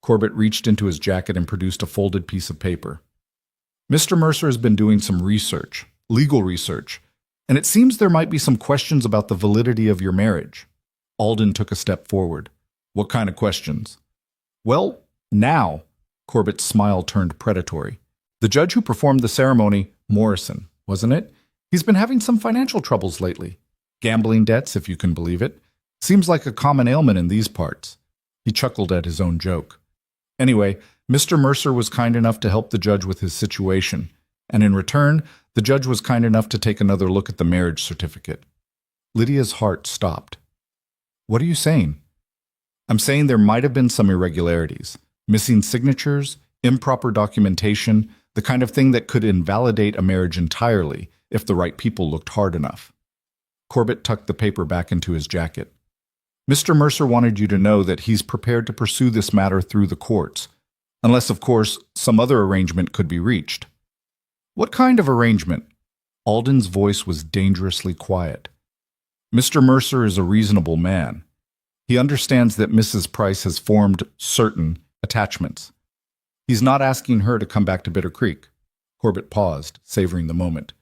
Corbett reached into his jacket and produced a folded piece of paper. "Mr. Mercer has been doing some research, legal research, and it seems there might be some questions about the validity of your marriage." Alden took a step forward. "What kind of questions?" "Well, now," Corbett's smile turned predatory. "The judge who performed the ceremony, Morrison, wasn't it? He's been having some financial troubles lately. Gambling debts, if you can believe it. Seems like a common ailment in these parts." He chuckled at his own joke. Anyway, Mr. Mercer was kind enough to help the judge with his situation, and in return, the judge was kind enough to take another look at the marriage certificate. Lydia's heart stopped. "What are you saying?" "I'm saying there might have been some irregularities. Missing signatures, improper documentation, the kind of thing that could invalidate a marriage entirely if the right people looked hard enough." Corbett tucked the paper back into his jacket. "Mr. Mercer wanted you to know that he's prepared to pursue this matter through the courts, unless, of course, some other arrangement could be reached." "What kind of arrangement?" Alden's voice was dangerously quiet. "Mr. Mercer is a reasonable man. He understands that Mrs. Price has formed certain attachments. He's not asking her to come back to Bitter Creek." Corbett paused, savoring the moment.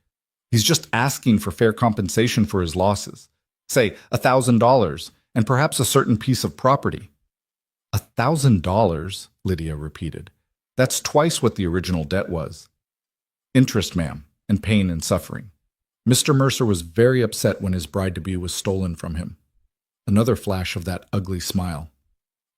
"He's just asking for fair compensation for his losses. Say, $1,000, and perhaps a certain piece of property." $1,000, Lydia repeated. "That's twice what the original debt was." "Interest, ma'am, and pain and suffering." Mr. Mercer was very upset when his bride-to-be was stolen from him. Another flash of that ugly smile.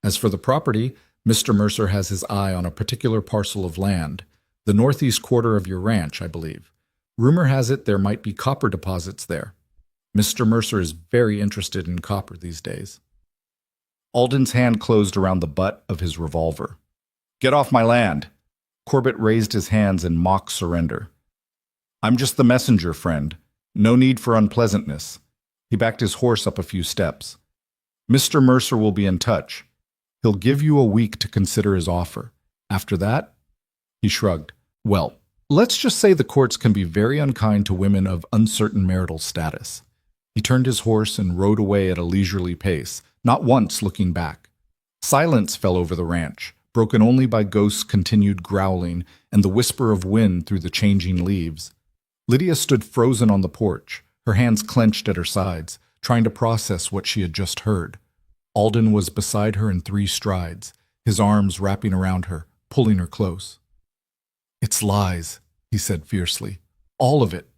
"As for the property, Mr. Mercer has his eye on a particular parcel of land, the northeast quarter of your ranch, I believe. Rumor has it there might be copper deposits there. Mr. Mercer is very interested in copper these days. Alden's hand closed around the butt of his revolver. Get off my land! Corbett raised his hands in mock surrender. I'm just the messenger, friend. No need for unpleasantness. He backed his horse up a few steps. Mr. Mercer will be in touch. He'll give you a week to consider his offer. After that, he shrugged. Well, let's just say the courts can be very unkind to women of uncertain marital status. He turned his horse and rode away at a leisurely pace, not once looking back. Silence fell over the ranch, broken only by Ghost's continued growling and the whisper of wind through the changing leaves. Lydia stood frozen on the porch, her hands clenched at her sides, trying to process what she had just heard. Alden was beside her in 3 strides, his arms wrapping around her, pulling her close. It's lies, he said fiercely. All of it.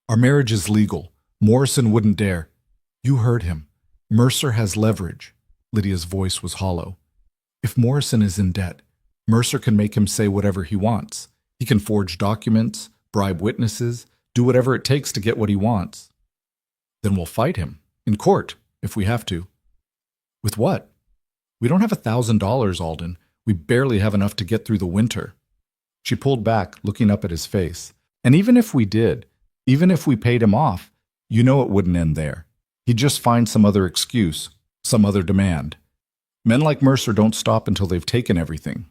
Our marriage is legal. Morrison wouldn't dare. You heard him. Mercer has leverage. Lydia's voice was hollow. If Morrison is in debt, Mercer can make him say whatever he wants. He can forge documents, bribe witnesses, do whatever it takes to get what he wants. Then we'll fight him, in court, if we have to. With what? We don't have $1,000, Alden. We barely have enough to get through the winter. She pulled back, looking up at his face. And even if we did, even if we paid him off, you know it wouldn't end there. He'd just find some other excuse, some other demand. Men like Mercer don't stop until they've taken everything.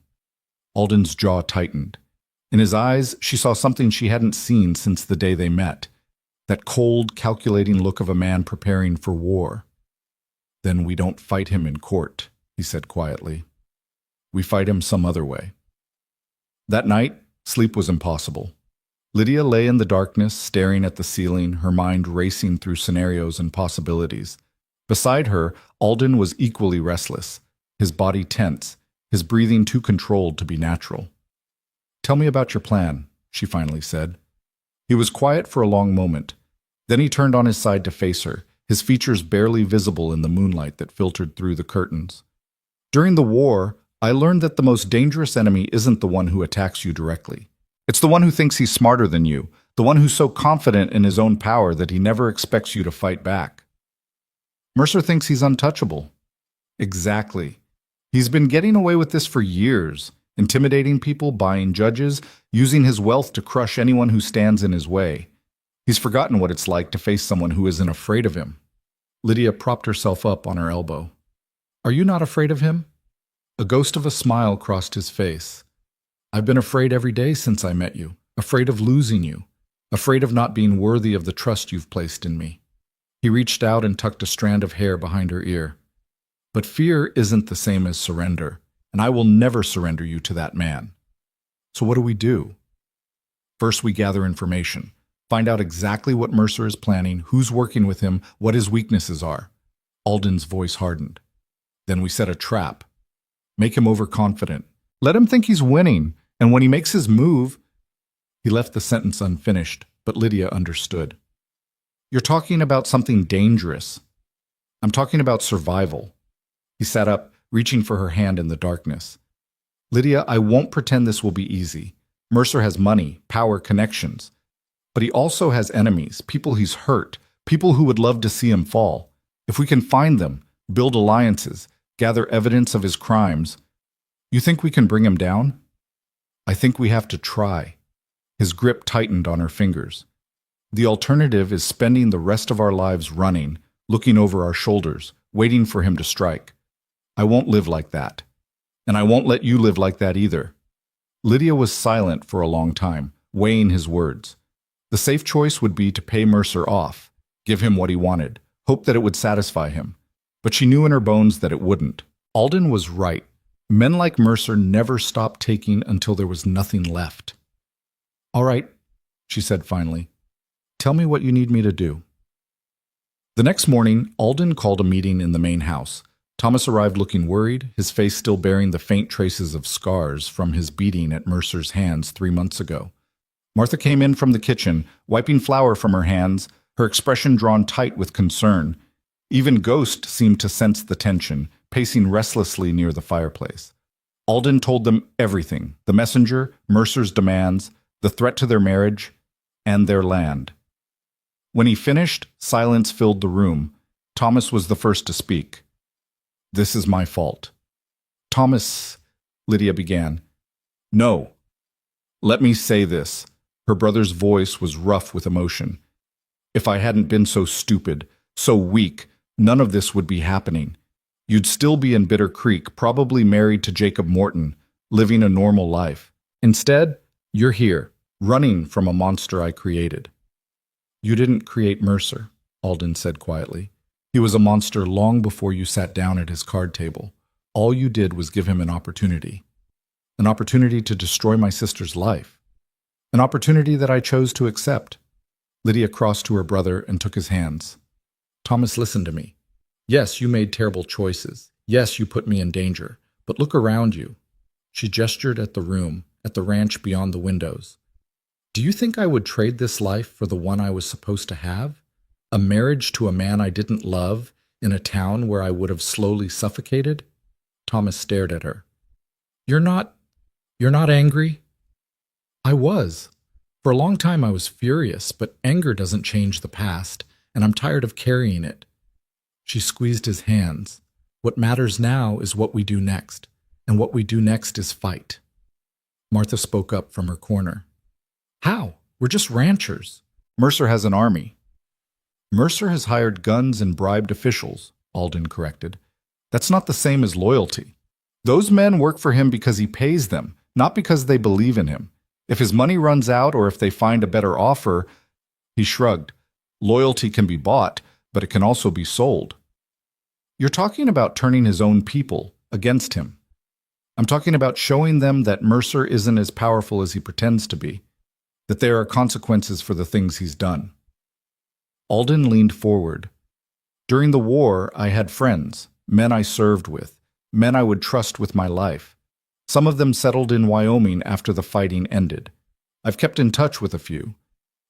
Alden's jaw tightened. In his eyes, she saw something she hadn't seen since the day they met. That cold, calculating look of a man preparing for war. Then we don't fight him in court, he said quietly. We fight him some other way. That night, sleep was impossible. Lydia lay in the darkness, staring at the ceiling, her mind racing through scenarios and possibilities. Beside her, Alden was equally restless, his body tense, his breathing too controlled to be natural. Tell me about your plan, she finally said. He was quiet for a long moment. Then he turned on his side to face her, his features barely visible in the moonlight that filtered through the curtains. During the war, I learned that the most dangerous enemy isn't the one who attacks you directly. It's the one who thinks he's smarter than you, the one who's so confident in his own power that he never expects you to fight back. Mercer thinks he's untouchable. Exactly. He's been getting away with this for years, intimidating people, buying judges, using his wealth to crush anyone who stands in his way. He's forgotten what it's like to face someone who isn't afraid of him. Lydia propped herself up on her elbow. Are you not afraid of him? A ghost of a smile crossed his face. I've been afraid every day since I met you, afraid of losing you, afraid of not being worthy of the trust you've placed in me. He reached out and tucked a strand of hair behind her ear. But fear isn't the same as surrender, and I will never surrender you to that man. So what do we do? First, we gather information, find out exactly what Mercer is planning, who's working with him, what his weaknesses are. Alden's voice hardened. Then we set a trap. Make him overconfident. Let him think he's winning, and when he makes his move... He left the sentence unfinished, but Lydia understood. You're talking about something dangerous. I'm talking about survival. He sat up, reaching for her hand in the darkness. Lydia, I won't pretend this will be easy. Mercer has money, power, connections. But he also has enemies, people he's hurt, people who would love to see him fall. If we can find them, build alliances, gather evidence of his crimes, you think we can bring him down? I think we have to try. His grip tightened on her fingers. The alternative is spending the rest of our lives running, looking over our shoulders, waiting for him to strike. I won't live like that. And I won't let you live like that either. Lydia was silent for a long time, weighing his words. The safe choice would be to pay Mercer off, give him what he wanted, hope that it would satisfy him. But she knew in her bones that it wouldn't. Alden was right. Men like Mercer never stopped taking until there was nothing left. All right, she said finally. Tell me what you need me to do. The next morning, Alden called a meeting in the main house. Thomas arrived looking worried, his face still bearing the faint traces of scars from his beating at Mercer's hands 3 months ago. Martha came in from the kitchen, wiping flour from her hands, her expression drawn tight with concern. Even Ghost seemed to sense the tension, pacing restlessly near the fireplace. Alden told them everything, the messenger, Mercer's demands, the threat to their marriage, and their land. When he finished, silence filled the room. Thomas was the first to speak. "This is my fault." "Thomas," Lydia began. "No. Let me say this." Her brother's voice was rough with emotion. "If I hadn't been so stupid, so weak, none of this would be happening. You'd still be in Bitter Creek, probably married to Jacob Morton, living a normal life. Instead, you're here, running from a monster I created." "You didn't create Mercer," Alden said quietly. "He was a monster long before you sat down at his card table. All you did was give him an opportunity. An opportunity to destroy my sister's life. An opportunity that I chose to accept." Lydia crossed to her brother and took his hands. "Thomas, listen to me. Yes, you made terrible choices. Yes, you put me in danger. But look around you." She gestured at the room, at the ranch beyond the windows. "Do you think I would trade this life for the one I was supposed to have? A marriage to a man I didn't love, in a town where I would have slowly suffocated?" Thomas stared at her. You're not angry?" "I was. For a long time I was furious, but anger doesn't change the past, and I'm tired of carrying it." She squeezed his hands. "What matters now is what we do next, and what we do next is fight." Martha spoke up from her corner. "How? We're just ranchers." "Mercer has an army." "Mercer has hired guns and bribed officials," Alden corrected. "That's not the same as loyalty. Those men work for him because he pays them, not because they believe in him. If his money runs out or if they find a better offer," he shrugged, "loyalty can be bought, but it can also be sold." "You're talking about turning his own people against him. I'm talking about showing them that Mercer isn't as powerful as he pretends to be, that there are consequences for the things he's done." Alden leaned forward. "During the war, I had friends, men I served with, men I would trust with my life. Some of them settled in Wyoming after the fighting ended. I've kept in touch with a few.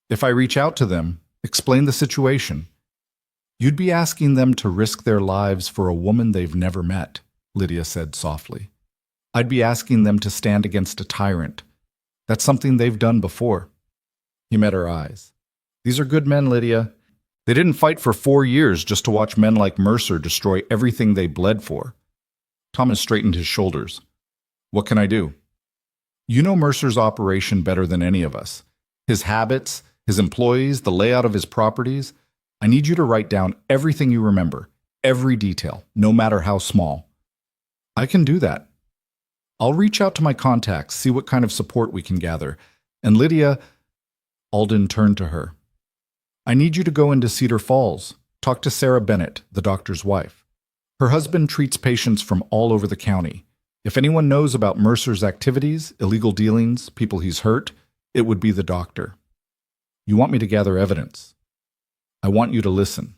If I reach out to them, explain the situation, you'd be asking them to risk their lives for a woman they've never met," Lydia said softly. "I'd be asking them to stand against a tyrant. That's something they've done before." He met her eyes. "These are good men, Lydia. They didn't fight for 4 years just to watch men like Mercer destroy everything they bled for." Thomas straightened his shoulders. "What can I do?" "You know Mercer's operation better than any of us. His habits, his employees, the layout of his properties. I need you to write down everything you remember, every detail, no matter how small." "I can do that. I'll reach out to my contacts, see what kind of support we can gather. And Lydia," Alden turned to her, "I need you to go into Cedar Falls. Talk to Sarah Bennett, the doctor's wife. Her husband treats patients from all over the county. If anyone knows about Mercer's activities, illegal dealings, people he's hurt, it would be the doctor. You want me to gather evidence. I want you to listen.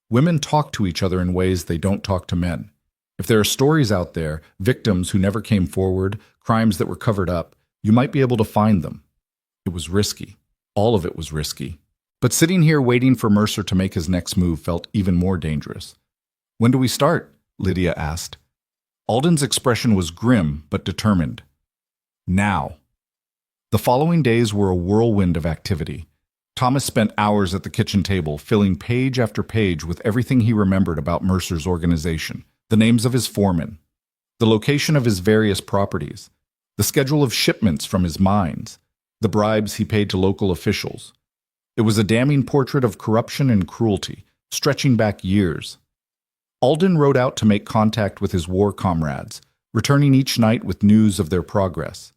Women talk to each other in ways they don't talk to men. If there are stories out there, victims who never came forward, crimes that were covered up, you might be able to find them." It was risky. All of it was risky. But sitting here waiting for Mercer to make his next move felt even more dangerous. "When do we start?" Lydia asked. Alden's expression was grim but determined. "Now." The following days were a whirlwind of activity. Thomas spent hours at the kitchen table, filling page after page with everything he remembered about Mercer's organization, the names of his foremen, the location of his various properties, the schedule of shipments from his mines, the bribes he paid to local officials. It was a damning portrait of corruption and cruelty, stretching back years. Alden rode out to make contact with his war comrades, returning each night with news of their progress.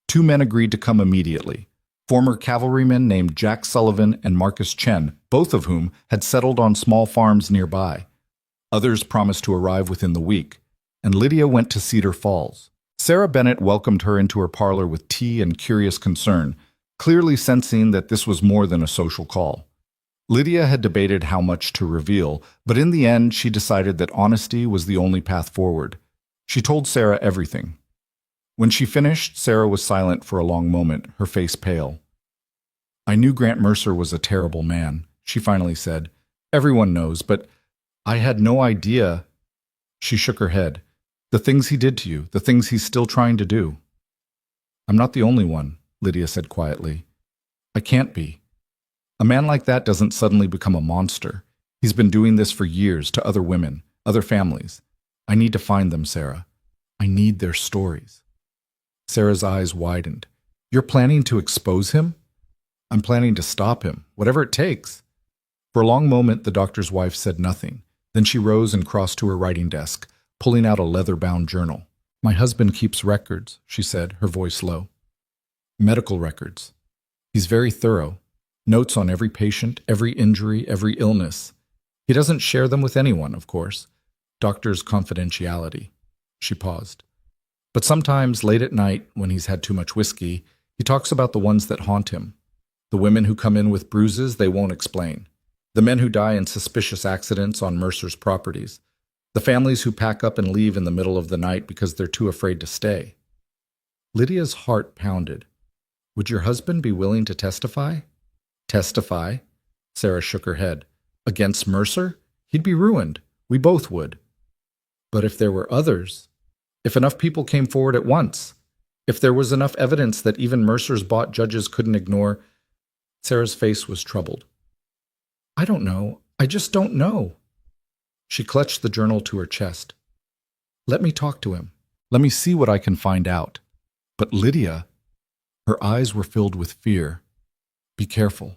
2 men agreed to come immediately, former cavalrymen named Jack Sullivan and Marcus Chen, both of whom had settled on small farms nearby. Others promised to arrive within the week, and Lydia went to Cedar Falls. Sarah Bennett welcomed her into her parlor with tea and curious concern, clearly sensing that this was more than a social call. Lydia had debated how much to reveal, but in the end she decided that honesty was the only path forward. She told Sarah everything. When she finished, Sarah was silent for a long moment, her face pale. "I knew Grant Mercer was a terrible man," she finally said. "Everyone knows, but I had no idea." She shook her head. "The things he did to you, the things he's still trying to do." "I'm not the only one," Lydia said quietly. "I can't be. A man like that doesn't suddenly become a monster. He's been doing this for years to other women, other families. I need to find them, Sarah. I need their stories. Sarah's eyes widened. You're planning to expose him? I'm planning to stop him, whatever it takes. For a long moment, the doctor's wife said nothing. Then she rose and crossed to her writing desk, pulling out a leather-bound journal. My husband keeps records, she said, her voice low. Medical records. He's very thorough. Notes on every patient, every injury, every illness. He doesn't share them with anyone, of course. Doctor's confidentiality. She paused. But sometimes, late at night, when he's had too much whiskey, he talks about the ones that haunt him. The women who come in with bruises they won't explain. The men who die in suspicious accidents on Mercer's properties. The families who pack up and leave in the middle of the night because they're too afraid to stay. Lydia's heart pounded. Would your husband be willing to testify? Testify? Sarah shook her head. Against Mercer? He'd be ruined. We both would. But if there were others, if enough people came forward at once, if there was enough evidence that even Mercer's bought judges couldn't ignore, Sarah's face was troubled. I don't know. I just don't know. She clutched the journal to her chest. Let me talk to him. Let me see what I can find out. But Lydia, her eyes were filled with fear. Be careful.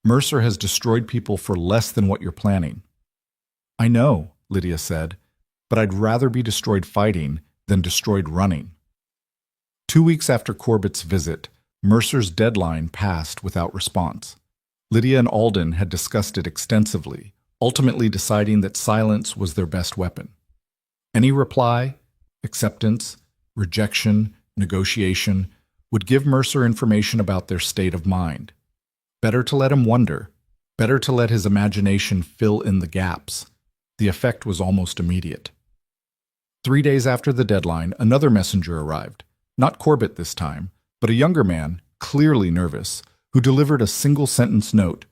Mercer has destroyed people for less than what you're planning. I know, Lydia said, but I'd rather be destroyed fighting than destroyed running. 2 weeks after Corbett's visit, Mercer's deadline passed without response. Lydia and Alden had discussed it extensively, ultimately deciding that silence was their best weapon. Any reply, acceptance, rejection, negotiation, would give Mercer information about their state of mind. Better to let him wonder, better to let his imagination fill in the gaps. The effect was almost immediate. 3 days after the deadline, another messenger arrived. Not Corbett this time, but a younger man, clearly nervous, who delivered a single-sentence note.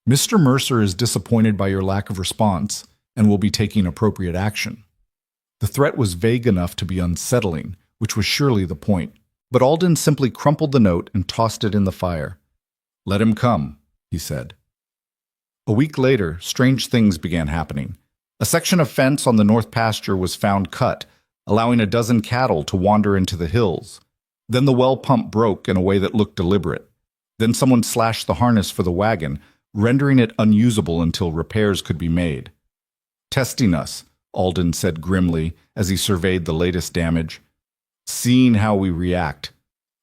Mr. Mercer is disappointed by your lack of response and will be taking appropriate action. The threat was vague enough to be unsettling, which was surely the point, but Alden simply crumpled the note and tossed it in the fire. Let him come, he said. A week later, strange things began happening. A section of fence on the north pasture was found cut, allowing a dozen cattle to wander into the hills. Then the well pump broke in a way that looked deliberate. Then someone slashed the harness for the wagon, rendering it unusable until repairs could be made. Testing us, Alden said grimly as he surveyed the latest damage. Seeing how we react.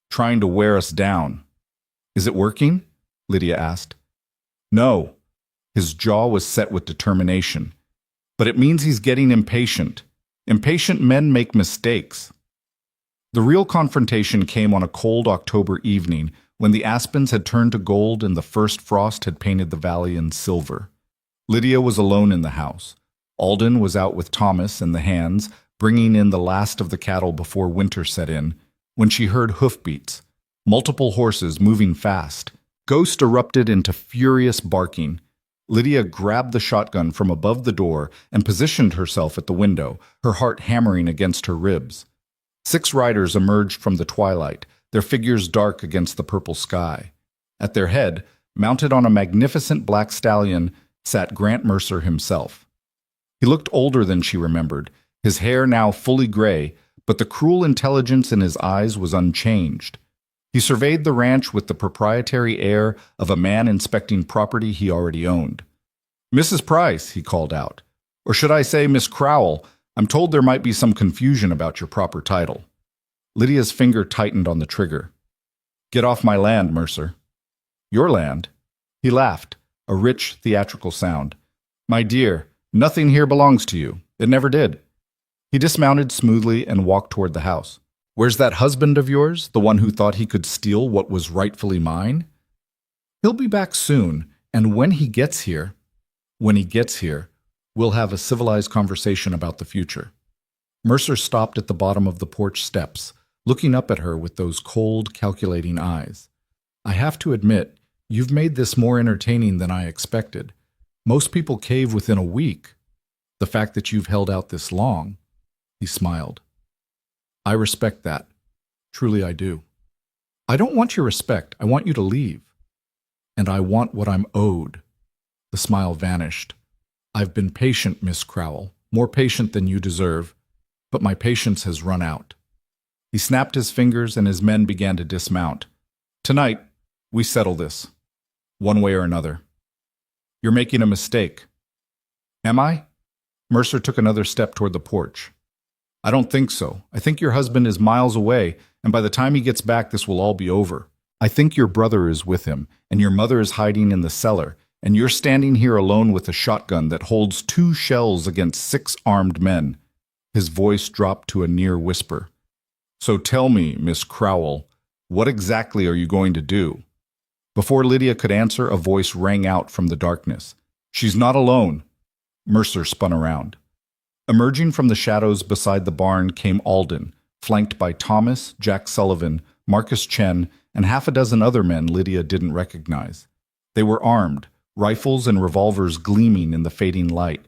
Trying to wear us down. Is it working? Lydia asked. No. His jaw was set with determination. But it means he's getting impatient. Impatient men make mistakes. The real confrontation came on a cold October evening when the aspens had turned to gold and the first frost had painted the valley in silver. Lydia was alone in the house. Alden was out with Thomas and the hands, bringing in the last of the cattle before winter set in, when she heard hoofbeats, multiple horses moving fast. Ghost erupted into furious barking. Lydia grabbed the shotgun from above the door and positioned herself at the window, her heart hammering against her ribs. 6 riders emerged from the twilight, their figures dark against the purple sky. At their head, mounted on a magnificent black stallion, sat Grant Mercer himself. He looked older than she remembered, his hair now fully gray, but the cruel intelligence in his eyes was unchanged. He surveyed the ranch with the proprietary air of a man inspecting property he already owned. Mrs. Price, he called out. Or should I say Miss Crowell, I'm told there might be some confusion about your proper title. Lydia's finger tightened on the trigger. Get off my land, Mercer. Your land? He laughed, a rich, theatrical sound. My dear, nothing here belongs to you. It never did. He dismounted smoothly and walked toward the house. Where's that husband of yours, the one who thought he could steal what was rightfully mine? He'll be back soon, and when he gets here, we'll have a civilized conversation about the future. Mercer stopped at the bottom of the porch steps, looking up at her with those cold, calculating eyes. I have to admit, you've made this more entertaining than I expected. Most people cave within a week. The fact that you've held out this long, he smiled. I respect that. Truly I do. I don't want your respect. I want you to leave. And I want what I'm owed. The smile vanished. I've been patient, Miss Crowell, more patient than you deserve, but my patience has run out. He snapped his fingers and his men began to dismount. Tonight, we settle this, one way or another. You're making a mistake. Am I? Mercer took another step toward the porch. I don't think so. I think your husband is miles away, and by the time he gets back, this will all be over. I think your brother is with him, and your mother is hiding in the cellar, and you're standing here alone with a shotgun that holds 2 shells against 6 armed men. His voice dropped to a near whisper. So tell me, Miss Crowell, what exactly are you going to do? Before Lydia could answer, a voice rang out from the darkness. She's not alone. Mercer spun around. Emerging from the shadows beside the barn came Alden, flanked by Thomas, Jack Sullivan, Marcus Chen, and half a dozen other men Lydia didn't recognize. They were armed, rifles and revolvers gleaming in the fading light,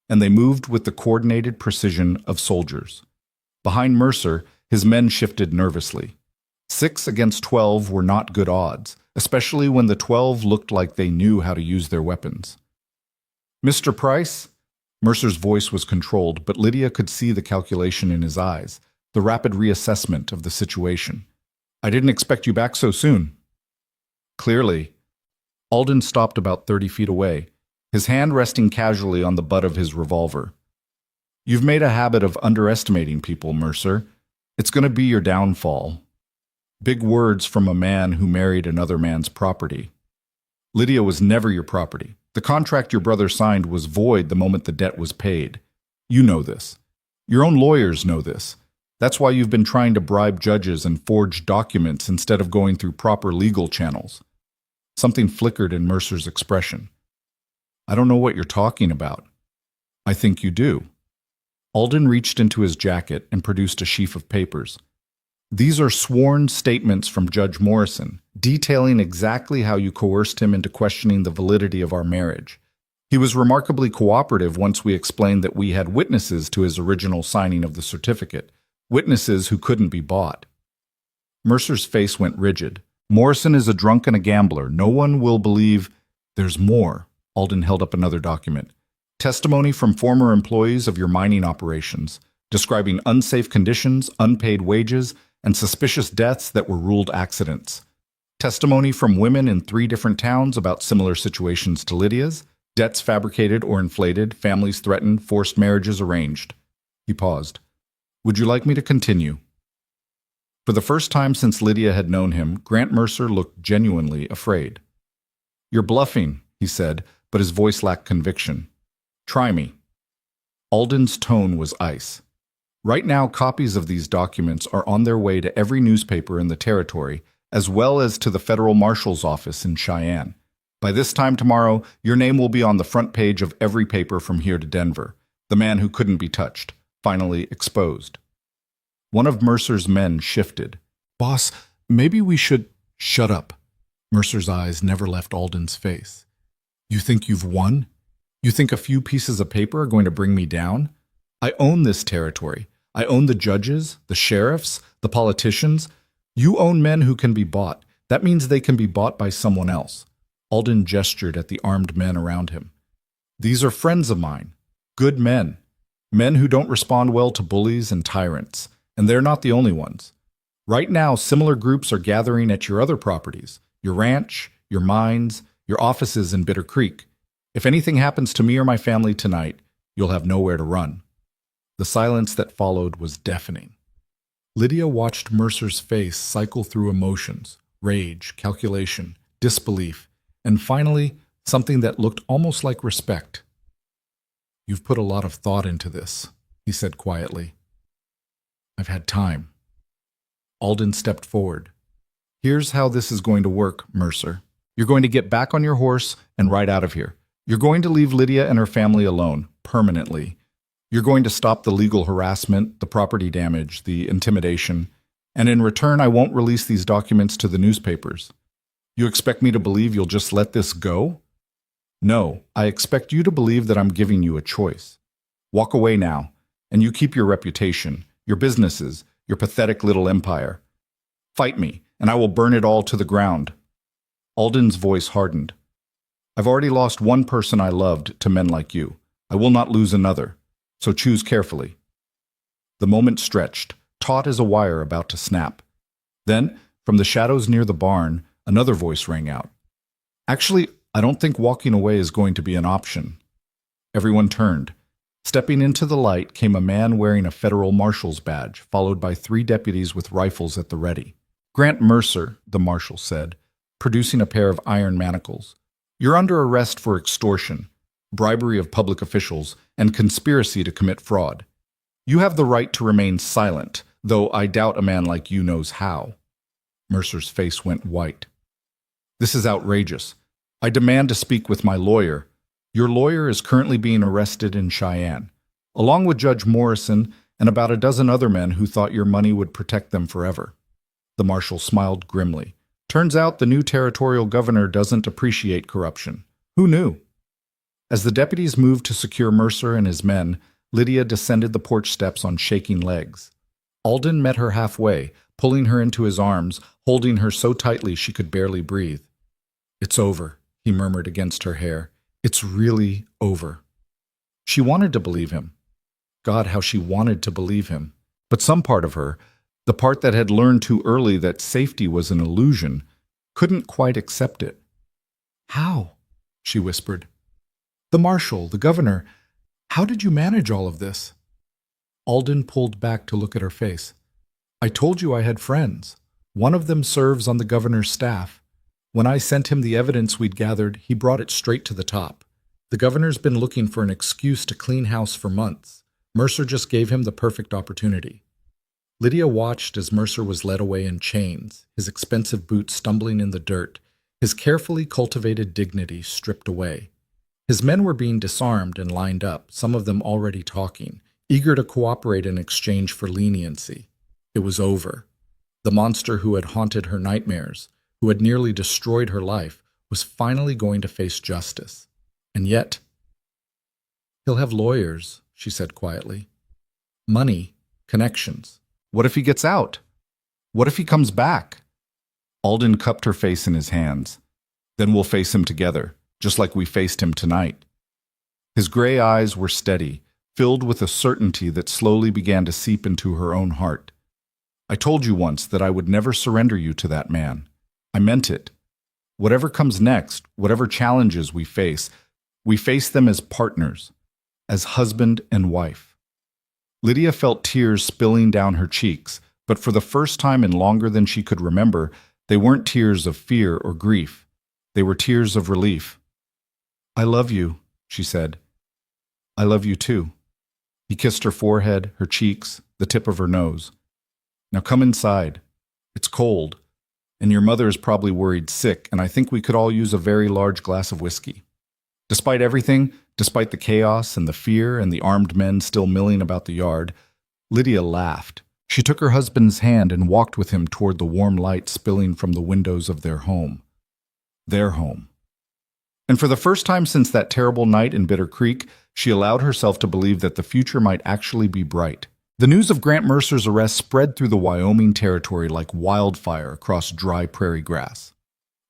and they moved with the coordinated precision of soldiers. Behind Mercer, his men shifted nervously. 6 against 12 were not good odds, especially when the 12 looked like they knew how to use their weapons. Mr. Price? Mercer's voice was controlled, but Lydia could see the calculation in his eyes, the rapid reassessment of the situation. I didn't expect you back so soon. Clearly. Alden stopped about 30 feet away, his hand resting casually on the butt of his revolver. You've made a habit of underestimating people, Mercer. It's going to be your downfall. Big words from a man who married another man's property. Lydia was never your property. The contract your brother signed was void the moment the debt was paid. You know this. Your own lawyers know this. That's why you've been trying to bribe judges and forge documents instead of going through proper legal channels. Something flickered in Mercer's expression. I don't know what you're talking about. I think you do. Alden reached into his jacket and produced a sheaf of papers. These are sworn statements from Judge Morrison, detailing exactly how you coerced him into questioning the validity of our marriage. He was remarkably cooperative once we explained that we had witnesses to his original signing of the certificate, witnesses who couldn't be bought. Mercer's face went rigid. Morrison is a drunk and a gambler. No one will believe. There's more. Alden held up another document. Testimony from former employees of your mining operations, describing unsafe conditions, unpaid wages, and suspicious deaths that were ruled accidents. Testimony from women in 3 different towns about similar situations to Lydia's, debts fabricated or inflated, families threatened, forced marriages arranged. He paused. Would you like me to continue? For the first time since Lydia had known him, Grant Mercer looked genuinely afraid. You're bluffing, he said, but his voice lacked conviction. Try me. Alden's tone was ice. Right now, copies of these documents are on their way to every newspaper in the territory, as well as to the federal marshal's office in Cheyenne. By this time tomorrow, your name will be on the front page of every paper from here to Denver. The man who couldn't be touched, finally exposed. One of Mercer's men shifted. Boss, maybe we should... Shut up. Mercer's eyes never left Alden's face. You think you've won? You think a few pieces of paper are going to bring me down? I own this territory. I own the judges, the sheriffs, the politicians. You own men who can be bought. That means they can be bought by someone else. Alden gestured at the armed men around him. These are friends of mine. Good men. Men who don't respond well to bullies and tyrants. And they're not the only ones. Right now, similar groups are gathering at your other properties, your ranch, your mines, your offices in Bitter Creek. If anything happens to me or my family tonight, you'll have nowhere to run. The silence that followed was deafening. Lydia watched Mercer's face cycle through emotions, rage, calculation, disbelief, and finally, something that looked almost like respect. You've put a lot of thought into this, he said quietly. I've had time. Alden stepped forward. Here's how this is going to work, Mercer. You're going to get back on your horse and ride out of here. You're going to leave Lydia and her family alone, permanently. You're going to stop the legal harassment, the property damage, the intimidation, and in return, I won't release these documents to the newspapers. You expect me to believe you'll just let this go? No, I expect you to believe that I'm giving you a choice. Walk away now, and you keep your reputation, your businesses, your pathetic little empire. Fight me, and I will burn it all to the ground. Alden's voice hardened. I've already lost one person I loved to men like you. I will not lose another, so choose carefully. The moment stretched, taut as a wire about to snap. Then, from the shadows near the barn, another voice rang out. Actually, I don't think walking away is going to be an option. Everyone turned. Stepping into the light came a man wearing a federal marshal's badge, followed by 3 deputies with rifles at the ready. Grant Mercer, the marshal said, producing a pair of iron manacles. You're under arrest for extortion, bribery of public officials, and conspiracy to commit fraud. You have the right to remain silent, though I doubt a man like you knows how. Mercer's face went white. This is outrageous. I demand to speak with my lawyer. Your lawyer is currently being arrested in Cheyenne, along with Judge Morrison and about a dozen other men who thought your money would protect them forever. The marshal smiled grimly. Turns out the new territorial governor doesn't appreciate corruption. Who knew? As the deputies moved to secure Mercer and his men, Lydia descended the porch steps on shaking legs. Alden met her halfway, pulling her into his arms, holding her so tightly she could barely breathe. It's over, he murmured against her hair. It's really over. She wanted to believe him. God, how she wanted to believe him. But some part of her, the part that had learned too early that safety was an illusion, couldn't quite accept it. How? She whispered. The marshal, the governor, how did you manage all of this? Alden pulled back to look at her face. I told you I had friends. One of them serves on the governor's staff. When I sent him the evidence we'd gathered, he brought it straight to the top. The governor's been looking for an excuse to clean house for months. Mercer just gave him the perfect opportunity. Lydia watched as Mercer was led away in chains, his expensive boots stumbling in the dirt, his carefully cultivated dignity stripped away. His men were being disarmed and lined up, some of them already talking, eager to cooperate in exchange for leniency. It was over. The monster who had haunted her nightmares, who had nearly destroyed her life, was finally going to face justice. And yet, he'll have lawyers, she said quietly. Money, connections. What if he gets out? What if he comes back? Alden cupped her face in his hands. Then we'll face him together, just like we faced him tonight. His gray eyes were steady, filled with a certainty that slowly began to seep into her own heart. I told you once that I would never surrender you to that man. I meant it. Whatever comes next, whatever challenges we face them as partners, as husband and wife. Lydia felt tears spilling down her cheeks, but for the first time in longer than she could remember, they weren't tears of fear or grief. They were tears of relief. I love you, she said. I love you too. He kissed her forehead, her cheeks, the tip of her nose. Now come inside. It's cold, and your mother is probably worried sick, and I think we could all use a very large glass of whiskey. Despite everything, despite the chaos and the fear and the armed men still milling about the yard, Lydia laughed. She took her husband's hand and walked with him toward the warm light spilling from the windows of their home. Their home. And for the first time since that terrible night in Bitter Creek, she allowed herself to believe that the future might actually be bright. The news of Grant Mercer's arrest spread through the Wyoming territory like wildfire across dry prairie grass.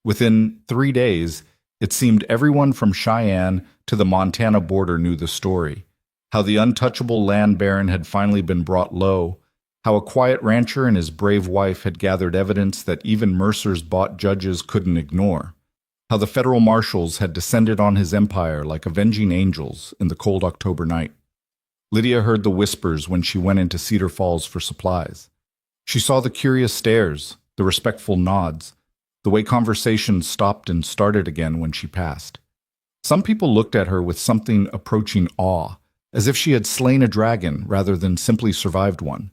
Within 3 days, it seemed everyone from Cheyenne to the Montana border knew the story, how the untouchable land baron had finally been brought low, how a quiet rancher and his brave wife had gathered evidence that even Mercer's bought judges couldn't ignore, how the federal marshals had descended on his empire like avenging angels in the cold October night. Lydia heard the whispers when she went into Cedar Falls for supplies. She saw the curious stares, the respectful nods, the way conversations stopped and started again when she passed. Some people looked at her with something approaching awe, as if she had slain a dragon rather than simply survived one.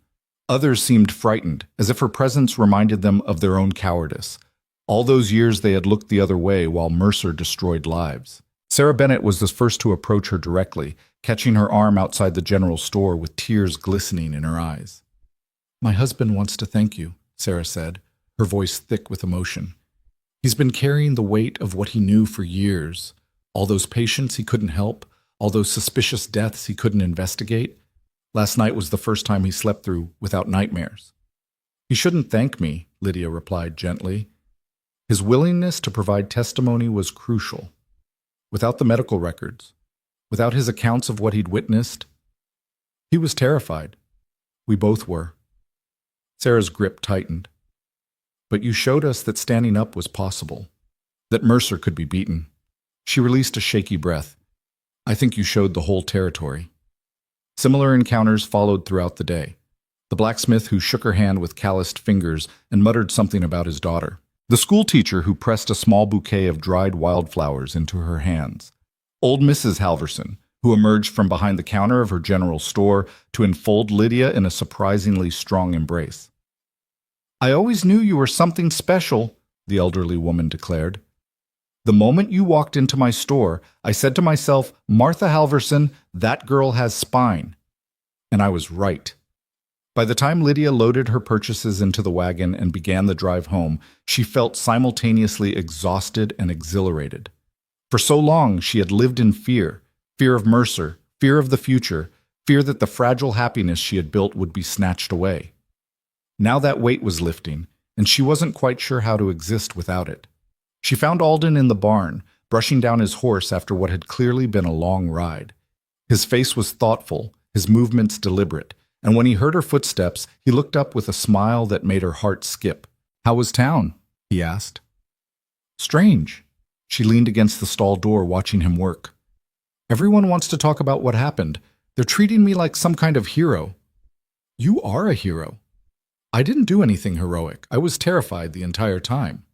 Others seemed frightened, as if her presence reminded them of their own cowardice. All those years they had looked the other way while Mercer destroyed lives. Sarah Bennett was the first to approach her directly, catching her arm outside the general store with tears glistening in her eyes. My husband wants to thank you, Sarah said, her voice thick with emotion. He's been carrying the weight of what he knew for years, all those patients he couldn't help, all those suspicious deaths he couldn't investigate. Last night was the first time he slept through without nightmares. He shouldn't thank me, Lydia replied gently. His willingness to provide testimony was crucial. Without the medical records, without his accounts of what he'd witnessed, he was terrified. We both were. Sarah's grip tightened. But you showed us that standing up was possible, that Mercer could be beaten. She released a shaky breath. I think you showed the whole territory. Similar encounters followed throughout the day. The blacksmith who shook her hand with calloused fingers and muttered something about his daughter. The school teacher who pressed a small bouquet of dried wildflowers into her hands. Old Mrs. Halverson, who emerged from behind the counter of her general store to enfold Lydia in a surprisingly strong embrace. I always knew you were something special, the elderly woman declared. The moment you walked into my store, I said to myself, Martha Halverson, that girl has spine. And I was right. By the time Lydia loaded her purchases into the wagon and began the drive home, she felt simultaneously exhausted and exhilarated. For so long, she had lived in fear, fear of Mercer, fear of the future, fear that the fragile happiness she had built would be snatched away. Now that weight was lifting, and she wasn't quite sure how to exist without it. She found Alden in the barn, brushing down his horse after what had clearly been a long ride. His face was thoughtful, his movements deliberate, and when he heard her footsteps, he looked up with a smile that made her heart skip. How was town? He asked. Strange. She leaned against the stall door, watching him work. Everyone wants to talk about what happened. They're treating me like some kind of hero. You are a hero. I didn't do anything heroic. I was terrified the entire time.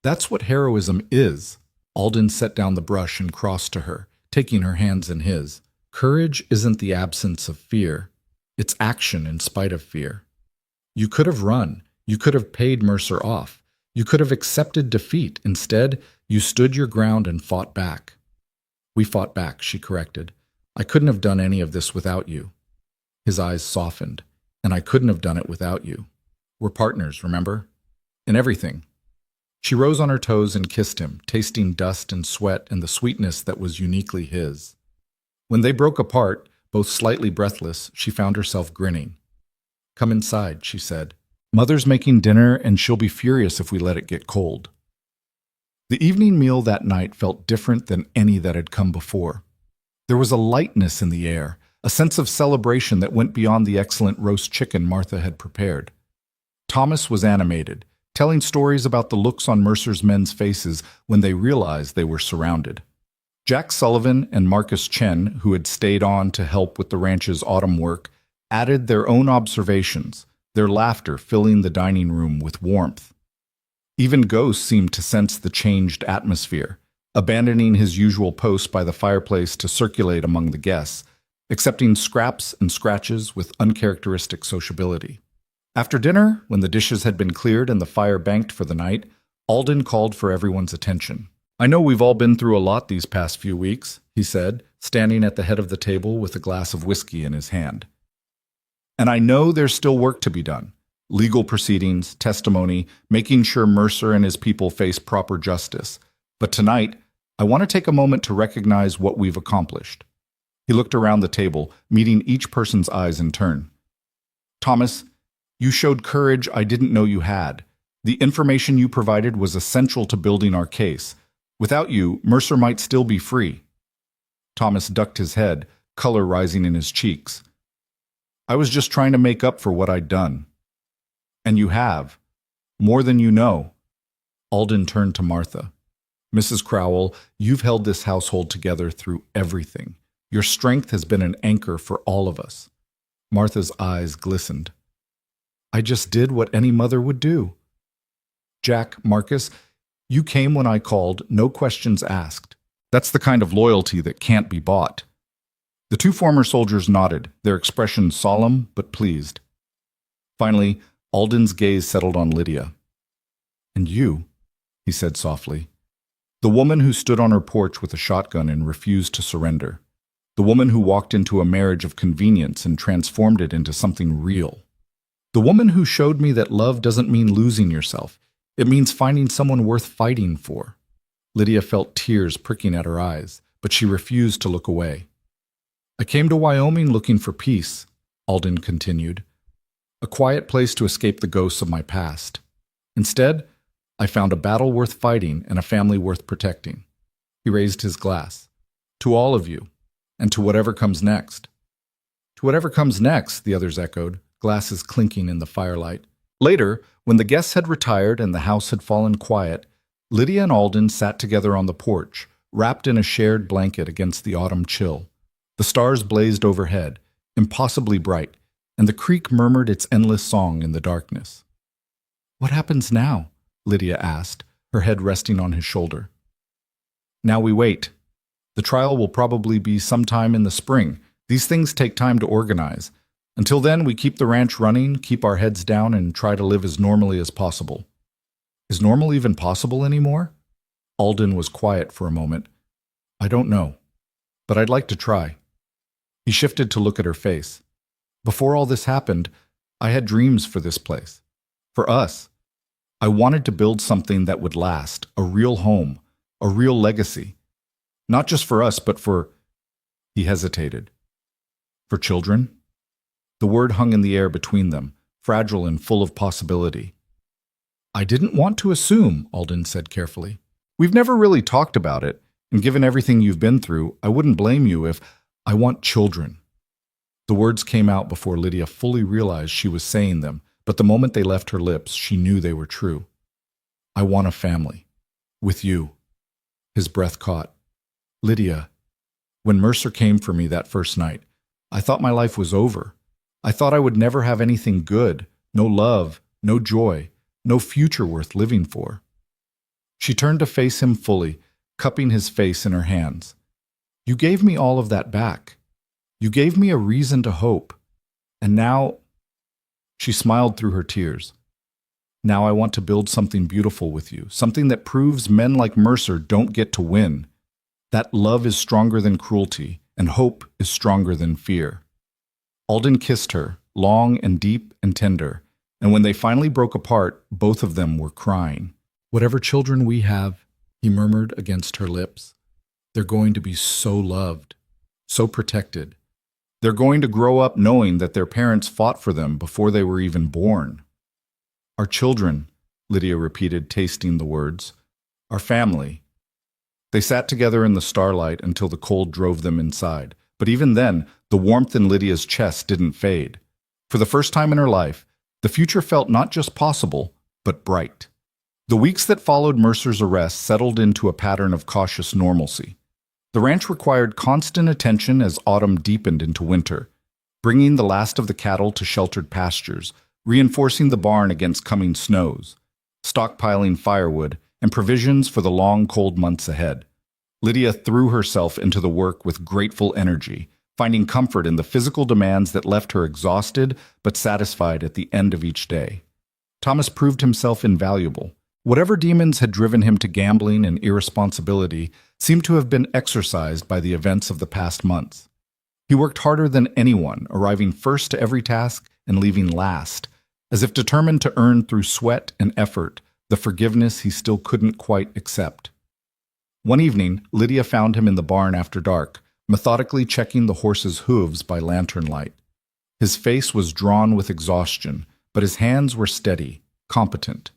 That's what heroism is. Alden set down the brush and crossed to her, taking her hands in his. Courage isn't the absence of fear. It's action in spite of fear. You could have run. You could have paid Mercer off. You could have accepted defeat. Instead, you stood your ground and fought back. We fought back, she corrected. I couldn't have done any of this without you. His eyes softened. And I couldn't have done it without you. We're partners, remember? In everything. She rose on her toes and kissed him, tasting dust and sweat and the sweetness that was uniquely his. When they broke apart, both slightly breathless, she found herself grinning. Come inside, she said. Mother's making dinner, and she'll be furious if we let it get cold. The evening meal that night felt different than any that had come before. There was a lightness in the air, a sense of celebration that went beyond the excellent roast chicken Martha had prepared. Thomas was animated, telling stories about the looks on Mercer's men's faces when they realized they were surrounded. Jack Sullivan and Marcus Chen, who had stayed on to help with the ranch's autumn work, added their own observations, their laughter filling the dining room with warmth. Even Ghost seemed to sense the changed atmosphere, abandoning his usual post by the fireplace to circulate among the guests, accepting scraps and scratches with uncharacteristic sociability. After dinner, when the dishes had been cleared and the fire banked for the night, Alden called for everyone's attention. I know we've all been through a lot these past few weeks, he said, standing at the head of the table with a glass of whiskey in his hand. And I know there's still work to be done. Legal proceedings, testimony, making sure Mercer and his people face proper justice. But tonight, I want to take a moment to recognize what we've accomplished. He looked around the table, meeting each person's eyes in turn. Thomas, you showed courage I didn't know you had. The information you provided was essential to building our case. Without you, Mercer might still be free. Thomas ducked his head, color rising in his cheeks. I was just trying to make up for what I'd done. And you have. More than you know. Alden turned to Martha. Mrs. Crowell, you've held this household together through everything. Your strength has been an anchor for all of us. Martha's eyes glistened. I just did what any mother would do. Jack, Marcus, you came when I called, no questions asked. That's the kind of loyalty that can't be bought. The two former soldiers nodded, their expressions solemn but pleased. Finally, Alden's gaze settled on Lydia. And you, he said softly. The woman who stood on her porch with a shotgun and refused to surrender. The woman who walked into a marriage of convenience and transformed it into something real. The woman who showed me that love doesn't mean losing yourself. It means finding someone worth fighting for. Lydia felt tears pricking at her eyes, but she refused to look away. I came to Wyoming looking for peace, Alden continued. A quiet place to escape the ghosts of my past. Instead, I found a battle worth fighting and a family worth protecting. He raised his glass. To all of you, and to whatever comes next. To whatever comes next, the others echoed, glasses clinking in the firelight. Later, when the guests had retired and the house had fallen quiet, Lydia and Alden sat together on the porch, wrapped in a shared blanket against the autumn chill. The stars blazed overhead, impossibly bright, and the creek murmured its endless song in the darkness. "What happens now?" Lydia asked, her head resting on his shoulder. "Now we wait. The trial will probably be sometime in the spring. These things take time to organize. Until then, we keep the ranch running, keep our heads down, and try to live as normally as possible." "Is normal even possible anymore?" Alden was quiet for a moment. "I don't know, but I'd like to try." He shifted to look at her face. "Before all this happened, I had dreams for this place. For us. I wanted to build something that would last, a real home, a real legacy. Not just for us, but for—" He hesitated. "For children?" The word hung in the air between them, fragile and full of possibility. "I didn't want to assume," Alden said carefully. "We've never really talked about it, and given everything you've been through, I wouldn't blame you if I want children." The words came out before Lydia fully realized she was saying them, but the moment they left her lips, she knew they were true. "I want a family. With you." His breath caught. "Lydia, when Mercer came for me that first night, I thought my life was over. I thought I would never have anything good, no love, no joy, no future worth living for." She turned to face him fully, cupping his face in her hands. "You gave me all of that back. You gave me a reason to hope. And now—" She smiled through her tears. "Now I want to build something beautiful with you, something that proves men like Mercer don't get to win. That love is stronger than cruelty, and hope is stronger than fear." Alden kissed her, long and deep and tender, and when they finally broke apart, both of them were crying. "Whatever children we have," he murmured against her lips, "they're going to be so loved, so protected. They're going to grow up knowing that their parents fought for them before they were even born." "Our children," Lydia repeated, tasting the words. "Our family." They sat together in the starlight until the cold drove them inside. But even then, the warmth in Lydia's chest didn't fade. For the first time in her life, the future felt not just possible, but bright. The weeks that followed Mercer's arrest settled into a pattern of cautious normalcy. The ranch required constant attention as autumn deepened into winter, bringing the last of the cattle to sheltered pastures, reinforcing the barn against coming snows, stockpiling firewood and provisions for the long, cold months ahead. Lydia threw herself into the work with grateful energy, finding comfort in the physical demands that left her exhausted but satisfied at the end of each day. Thomas proved himself invaluable. Whatever demons had driven him to gambling and irresponsibility seemed to have been exorcised by the events of the past months. He worked harder than anyone, arriving first to every task and leaving last, as if determined to earn through sweat and effort the forgiveness he still couldn't quite accept. One evening, Lydia found him in the barn after dark, methodically checking the horse's hooves by lantern light. His face was drawn with exhaustion, but his hands were steady, competent.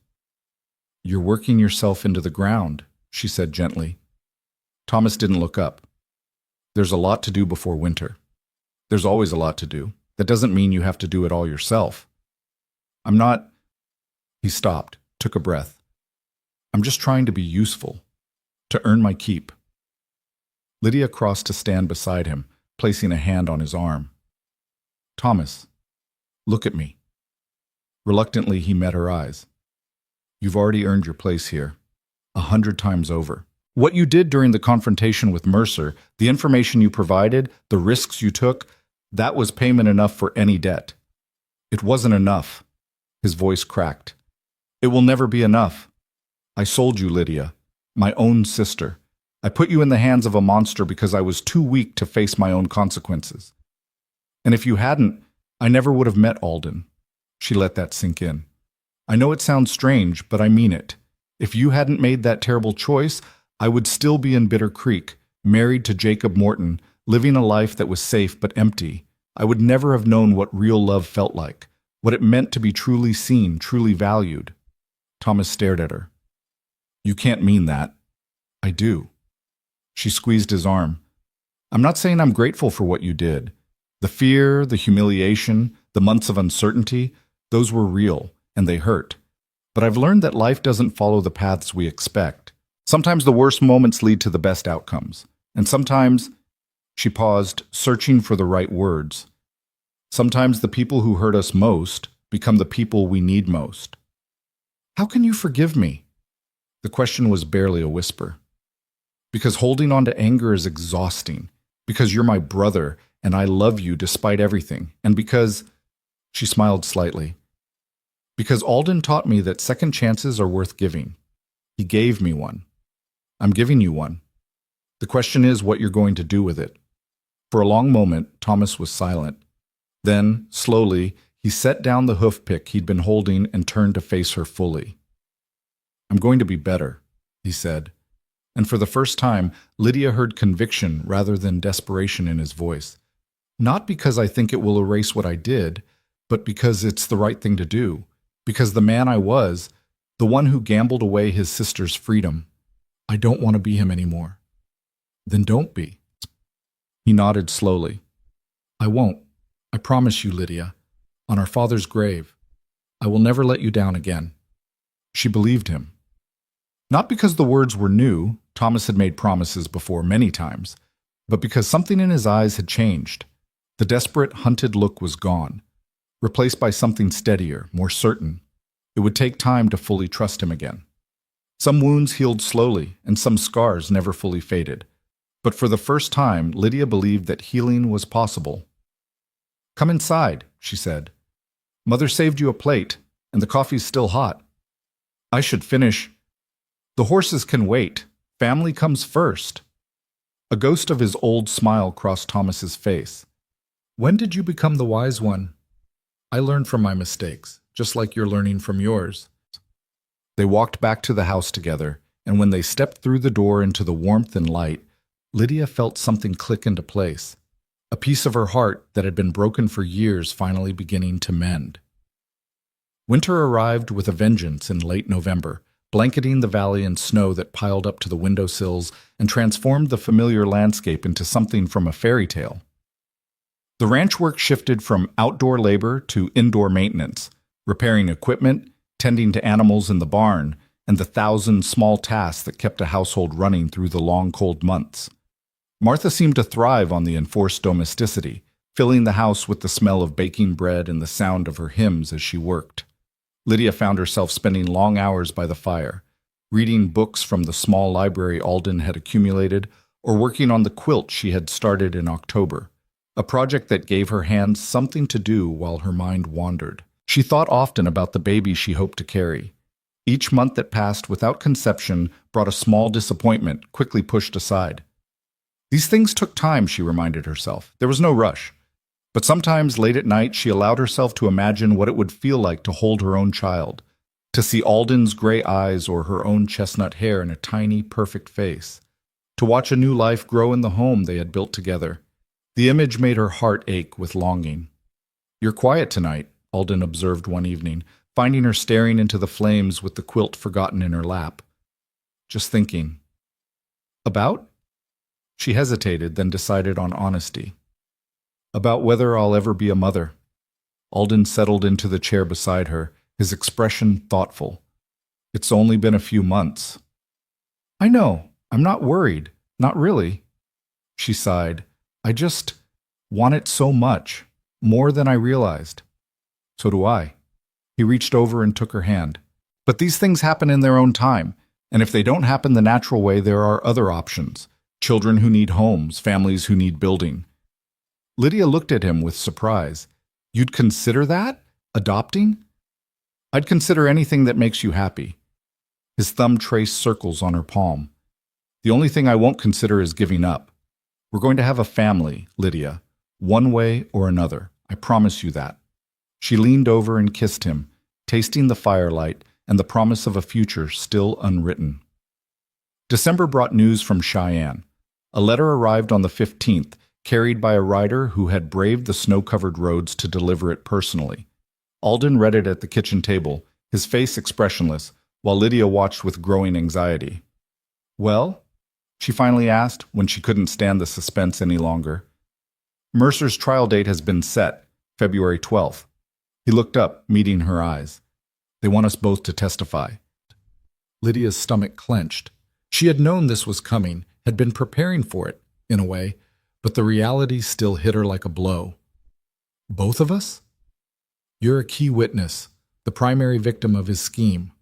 "You're working yourself into the ground," she said gently. Thomas didn't look up. "There's a lot to do before winter. There's always a lot to do. That doesn't mean you have to do it all yourself." "I'm not—" He stopped, took a breath. "I'm just trying to be useful. To earn my keep." Lydia crossed to stand beside him, placing a hand on his arm. "Thomas, look at me." Reluctantly, he met her eyes. "You've already earned your place here, 100 times over. What you did during the confrontation with Mercer, the information you provided, the risks you took, that was payment enough for any debt." "It wasn't enough." His voice cracked. "It will never be enough. I sold you, Lydia. My own sister. I put you in the hands of a monster because I was too weak to face my own consequences. And if you hadn't, I never would have met Alden." She let that sink in. "I know it sounds strange, but I mean it. If you hadn't made that terrible choice, I would still be in Bitter Creek, married to Jacob Morton, living a life that was safe but empty. I would never have known what real love felt like, what it meant to be truly seen, truly valued." Thomas stared at her. You can't mean that. I do. She squeezed his arm. I'm not saying I'm grateful for what you did. The fear, the humiliation, the months of uncertainty, those were real, and they hurt. But I've learned that life doesn't follow the paths we expect. Sometimes the worst moments lead to the best outcomes. And sometimes, she paused, searching for the right words. Sometimes the people who hurt us most become the people we need most. How can you forgive me? The question was barely a whisper. Because holding on to anger is exhausting. Because you're my brother, and I love you despite everything. And because, she smiled slightly, because Alden taught me that second chances are worth giving. He gave me one. I'm giving you one. The question is what you're going to do with it. For a long moment, Thomas was silent. Then, slowly, he set down the hoof pick he'd been holding and turned to face her fully. I'm going to be better, he said. And for the first time, Lydia heard conviction rather than desperation in his voice. Not because I think it will erase what I did, but because it's the right thing to do. Because the man I was, the one who gambled away his sister's freedom, I don't want to be him anymore. Then don't be. He nodded slowly. I won't. I promise you, Lydia. On our father's grave. I will never let you down again. She believed him. Not because the words were new, Thomas had made promises before many times, but because something in his eyes had changed. The desperate, hunted look was gone, replaced by something steadier, more certain. It would take time to fully trust him again. Some wounds healed slowly, and some scars never fully faded. But for the first time, Lydia believed that healing was possible. Come inside, she said. Mother saved you a plate, and the coffee's still hot. I should finish. The horses can wait. Family comes first. A ghost of his old smile crossed Thomas's face. When did you become the wise one? I learned from my mistakes, just like you're learning from yours. They walked back to the house together, and when they stepped through the door into the warmth and light, Lydia felt something click into place. A piece of her heart that had been broken for years finally beginning to mend. Winter arrived with a vengeance in late November, blanketing the valley in snow that piled up to the windowsills and transformed the familiar landscape into something from a fairy tale. The ranch work shifted from outdoor labor to indoor maintenance, repairing equipment, tending to animals in the barn, and the 1,000 small tasks that kept a household running through the long, cold months. Martha seemed to thrive on the enforced domesticity, filling the house with the smell of baking bread and the sound of her hymns as she worked. Lydia found herself spending long hours by the fire, reading books from the small library Alden had accumulated, or working on the quilt she had started in October, a project that gave her hands something to do while her mind wandered. She thought often about the baby she hoped to carry. Each month that passed without conception brought a small disappointment, quickly pushed aside. These things took time, she reminded herself. There was no rush. But sometimes, late at night, she allowed herself to imagine what it would feel like to hold her own child, to see Alden's gray eyes or her own chestnut hair in a tiny, perfect face, to watch a new life grow in the home they had built together. The image made her heart ache with longing. You're quiet tonight, Alden observed one evening, finding her staring into the flames with the quilt forgotten in her lap. Just thinking. About? She hesitated, then decided on honesty. About whether I'll ever be a mother. Alden settled into the chair beside her, his expression thoughtful. It's only been a few months. I know. I'm not worried. Not really. She sighed. I just want it so much. More than I realized. So do I. He reached over and took her hand. But these things happen in their own time, and if they don't happen the natural way, there are other options. Children who need homes, families who need building. Lydia looked at him with surprise. You'd consider that? Adopting? I'd consider anything that makes you happy. His thumb traced circles on her palm. The only thing I won't consider is giving up. We're going to have a family, Lydia, one way or another. I promise you that. She leaned over and kissed him, tasting the firelight and the promise of a future still unwritten. December brought news from Cheyenne. A letter arrived on the 15th, carried by a rider who had braved the snow-covered roads to deliver it personally. Alden read it at the kitchen table, his face expressionless, while Lydia watched with growing anxiety. "Well?" she finally asked when she couldn't stand the suspense any longer. "Mercer's trial date has been set, February 12th. He looked up, meeting her eyes. "They want us both to testify." Lydia's stomach clenched. She had known this was coming, had been preparing for it, in a way, but the reality still hit her like a blow. "Both of us?" "You're a key witness, the primary victim of his scheme.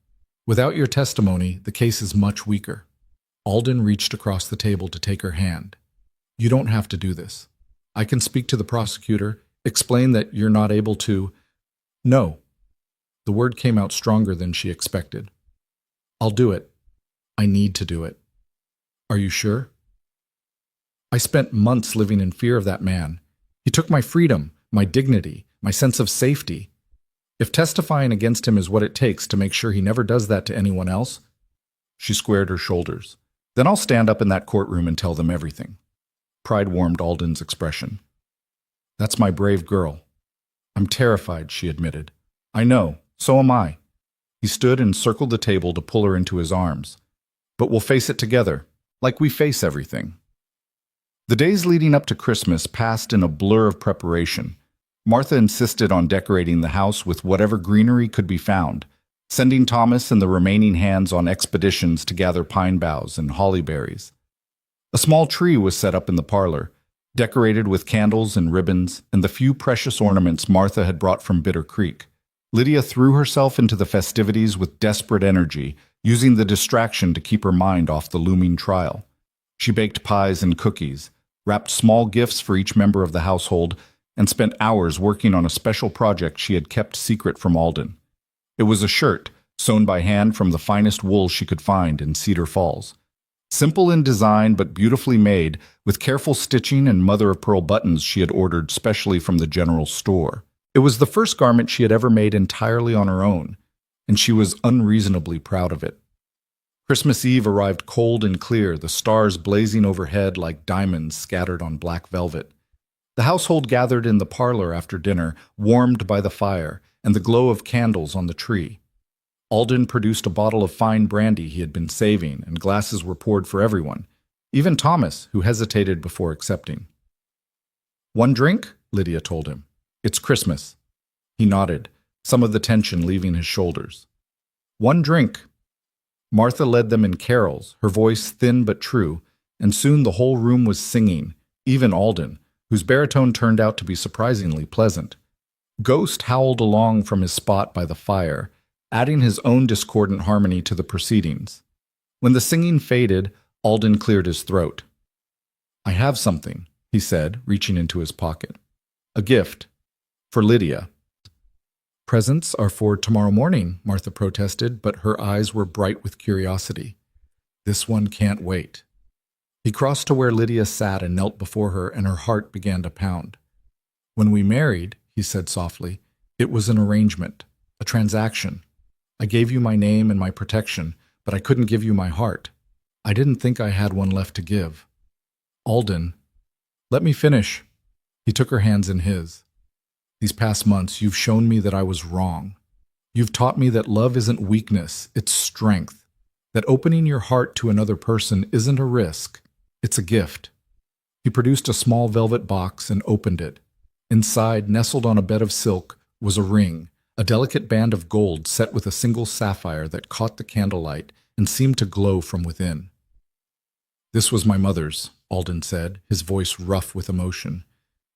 Without your testimony, the case is much weaker." Alden reached across the table to take her hand. "You don't have to do this. I can speak to the prosecutor, explain that you're not able to—" "No." The word came out stronger than she expected. "I'll do it. I need to do it." "Are you sure?" "I spent months living in fear of that man. He took my freedom, my dignity, my sense of safety. If testifying against him is what it takes to make sure he never does that to anyone else—" She squared her shoulders. "Then I'll stand up in that courtroom and tell them everything." Pride warmed Alden's expression. "That's my brave girl." "I'm terrified," she admitted. "I know. So am I." He stood and circled the table to pull her into his arms. "But we'll face it together, like we face everything." The days leading up to Christmas passed in a blur of preparation. Martha insisted on decorating the house with whatever greenery could be found, sending Thomas and the remaining hands on expeditions to gather pine boughs and holly berries. A small tree was set up in the parlor, decorated with candles and ribbons and the few precious ornaments Martha had brought from Bitter Creek. Lydia threw herself into the festivities with desperate energy, using the distraction to keep her mind off the looming trial. She baked pies and cookies, wrapped small gifts for each member of the household, and spent hours working on a special project she had kept secret from Alden. It was a shirt, sewn by hand from the finest wool she could find in Cedar Falls. Simple in design but beautifully made, with careful stitching and mother-of-pearl buttons she had ordered specially from the general store. It was the first garment she had ever made entirely on her own, and she was unreasonably proud of it. Christmas Eve arrived cold and clear, the stars blazing overhead like diamonds scattered on black velvet. The household gathered in the parlor after dinner, warmed by the fire and the glow of candles on the tree. Alden produced a bottle of fine brandy he had been saving, and glasses were poured for everyone, even Thomas, who hesitated before accepting. "One drink?" Lydia told him. "It's Christmas." He nodded, some of the tension leaving his shoulders. "One drink." Martha led them in carols, her voice thin but true, and soon the whole room was singing, even Alden, whose baritone turned out to be surprisingly pleasant. Ghost howled along from his spot by the fire, adding his own discordant harmony to the proceedings. When the singing faded, Alden cleared his throat. "I have something," he said, reaching into his pocket. "A gift. For Lydia." "Presents are for tomorrow morning," Martha protested, but her eyes were bright with curiosity. "This one can't wait." He crossed to where Lydia sat and knelt before her, and her heart began to pound. "When we married," he said softly, "it was an arrangement, a transaction. I gave you my name and my protection, but I couldn't give you my heart. I didn't think I had one left to give." "Alden, let me finish." He took her hands in his. "These past months, you've shown me that I was wrong. You've taught me that love isn't weakness, it's strength. That opening your heart to another person isn't a risk, it's a gift." He produced a small velvet box and opened it. Inside, nestled on a bed of silk, was a ring, a delicate band of gold set with a single sapphire that caught the candlelight and seemed to glow from within. "This was my mother's," Alden said, his voice rough with emotion.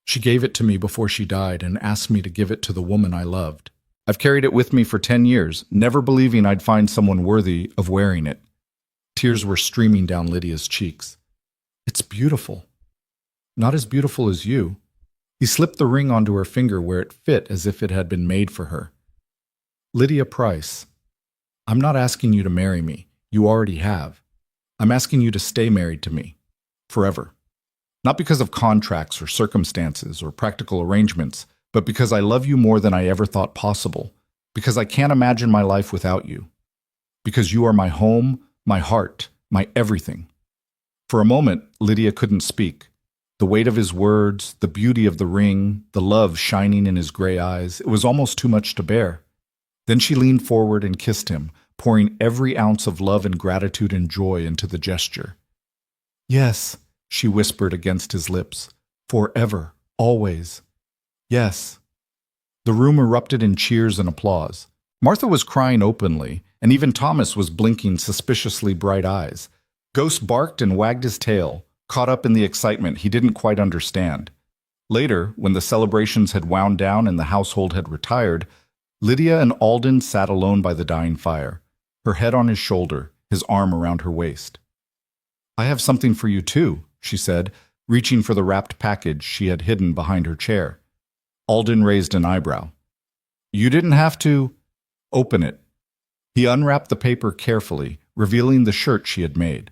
"She gave it to me before she died and asked me to give it to the woman I loved. I've carried it with me for 10 years, never believing I'd find someone worthy of wearing it." Tears were streaming down Lydia's cheeks. "It's beautiful." "Not as beautiful as you." He slipped the ring onto her finger where it fit as if it had been made for her. "Lydia Price, I'm not asking you to marry me. You already have. I'm asking you to stay married to me. Forever. Not because of contracts or circumstances or practical arrangements, but because I love you more than I ever thought possible. Because I can't imagine my life without you. Because you are my home, my heart, my everything." For a moment, Lydia couldn't speak. The weight of his words, the beauty of the ring, the love shining in his gray eyes, it was almost too much to bear. Then she leaned forward and kissed him, pouring every ounce of love and gratitude and joy into the gesture. "Yes," she whispered against his lips. "Forever, always. Yes." The room erupted in cheers and applause. Martha was crying openly, and even Thomas was blinking suspiciously bright eyes. Ghost barked and wagged his tail, caught up in the excitement he didn't quite understand. Later, when the celebrations had wound down and the household had retired, Lydia and Alden sat alone by the dying fire, her head on his shoulder, his arm around her waist. "I have something for you too," she said, reaching for the wrapped package she had hidden behind her chair. Alden raised an eyebrow. "You didn't have to open it." He unwrapped the paper carefully, revealing the shirt she had made.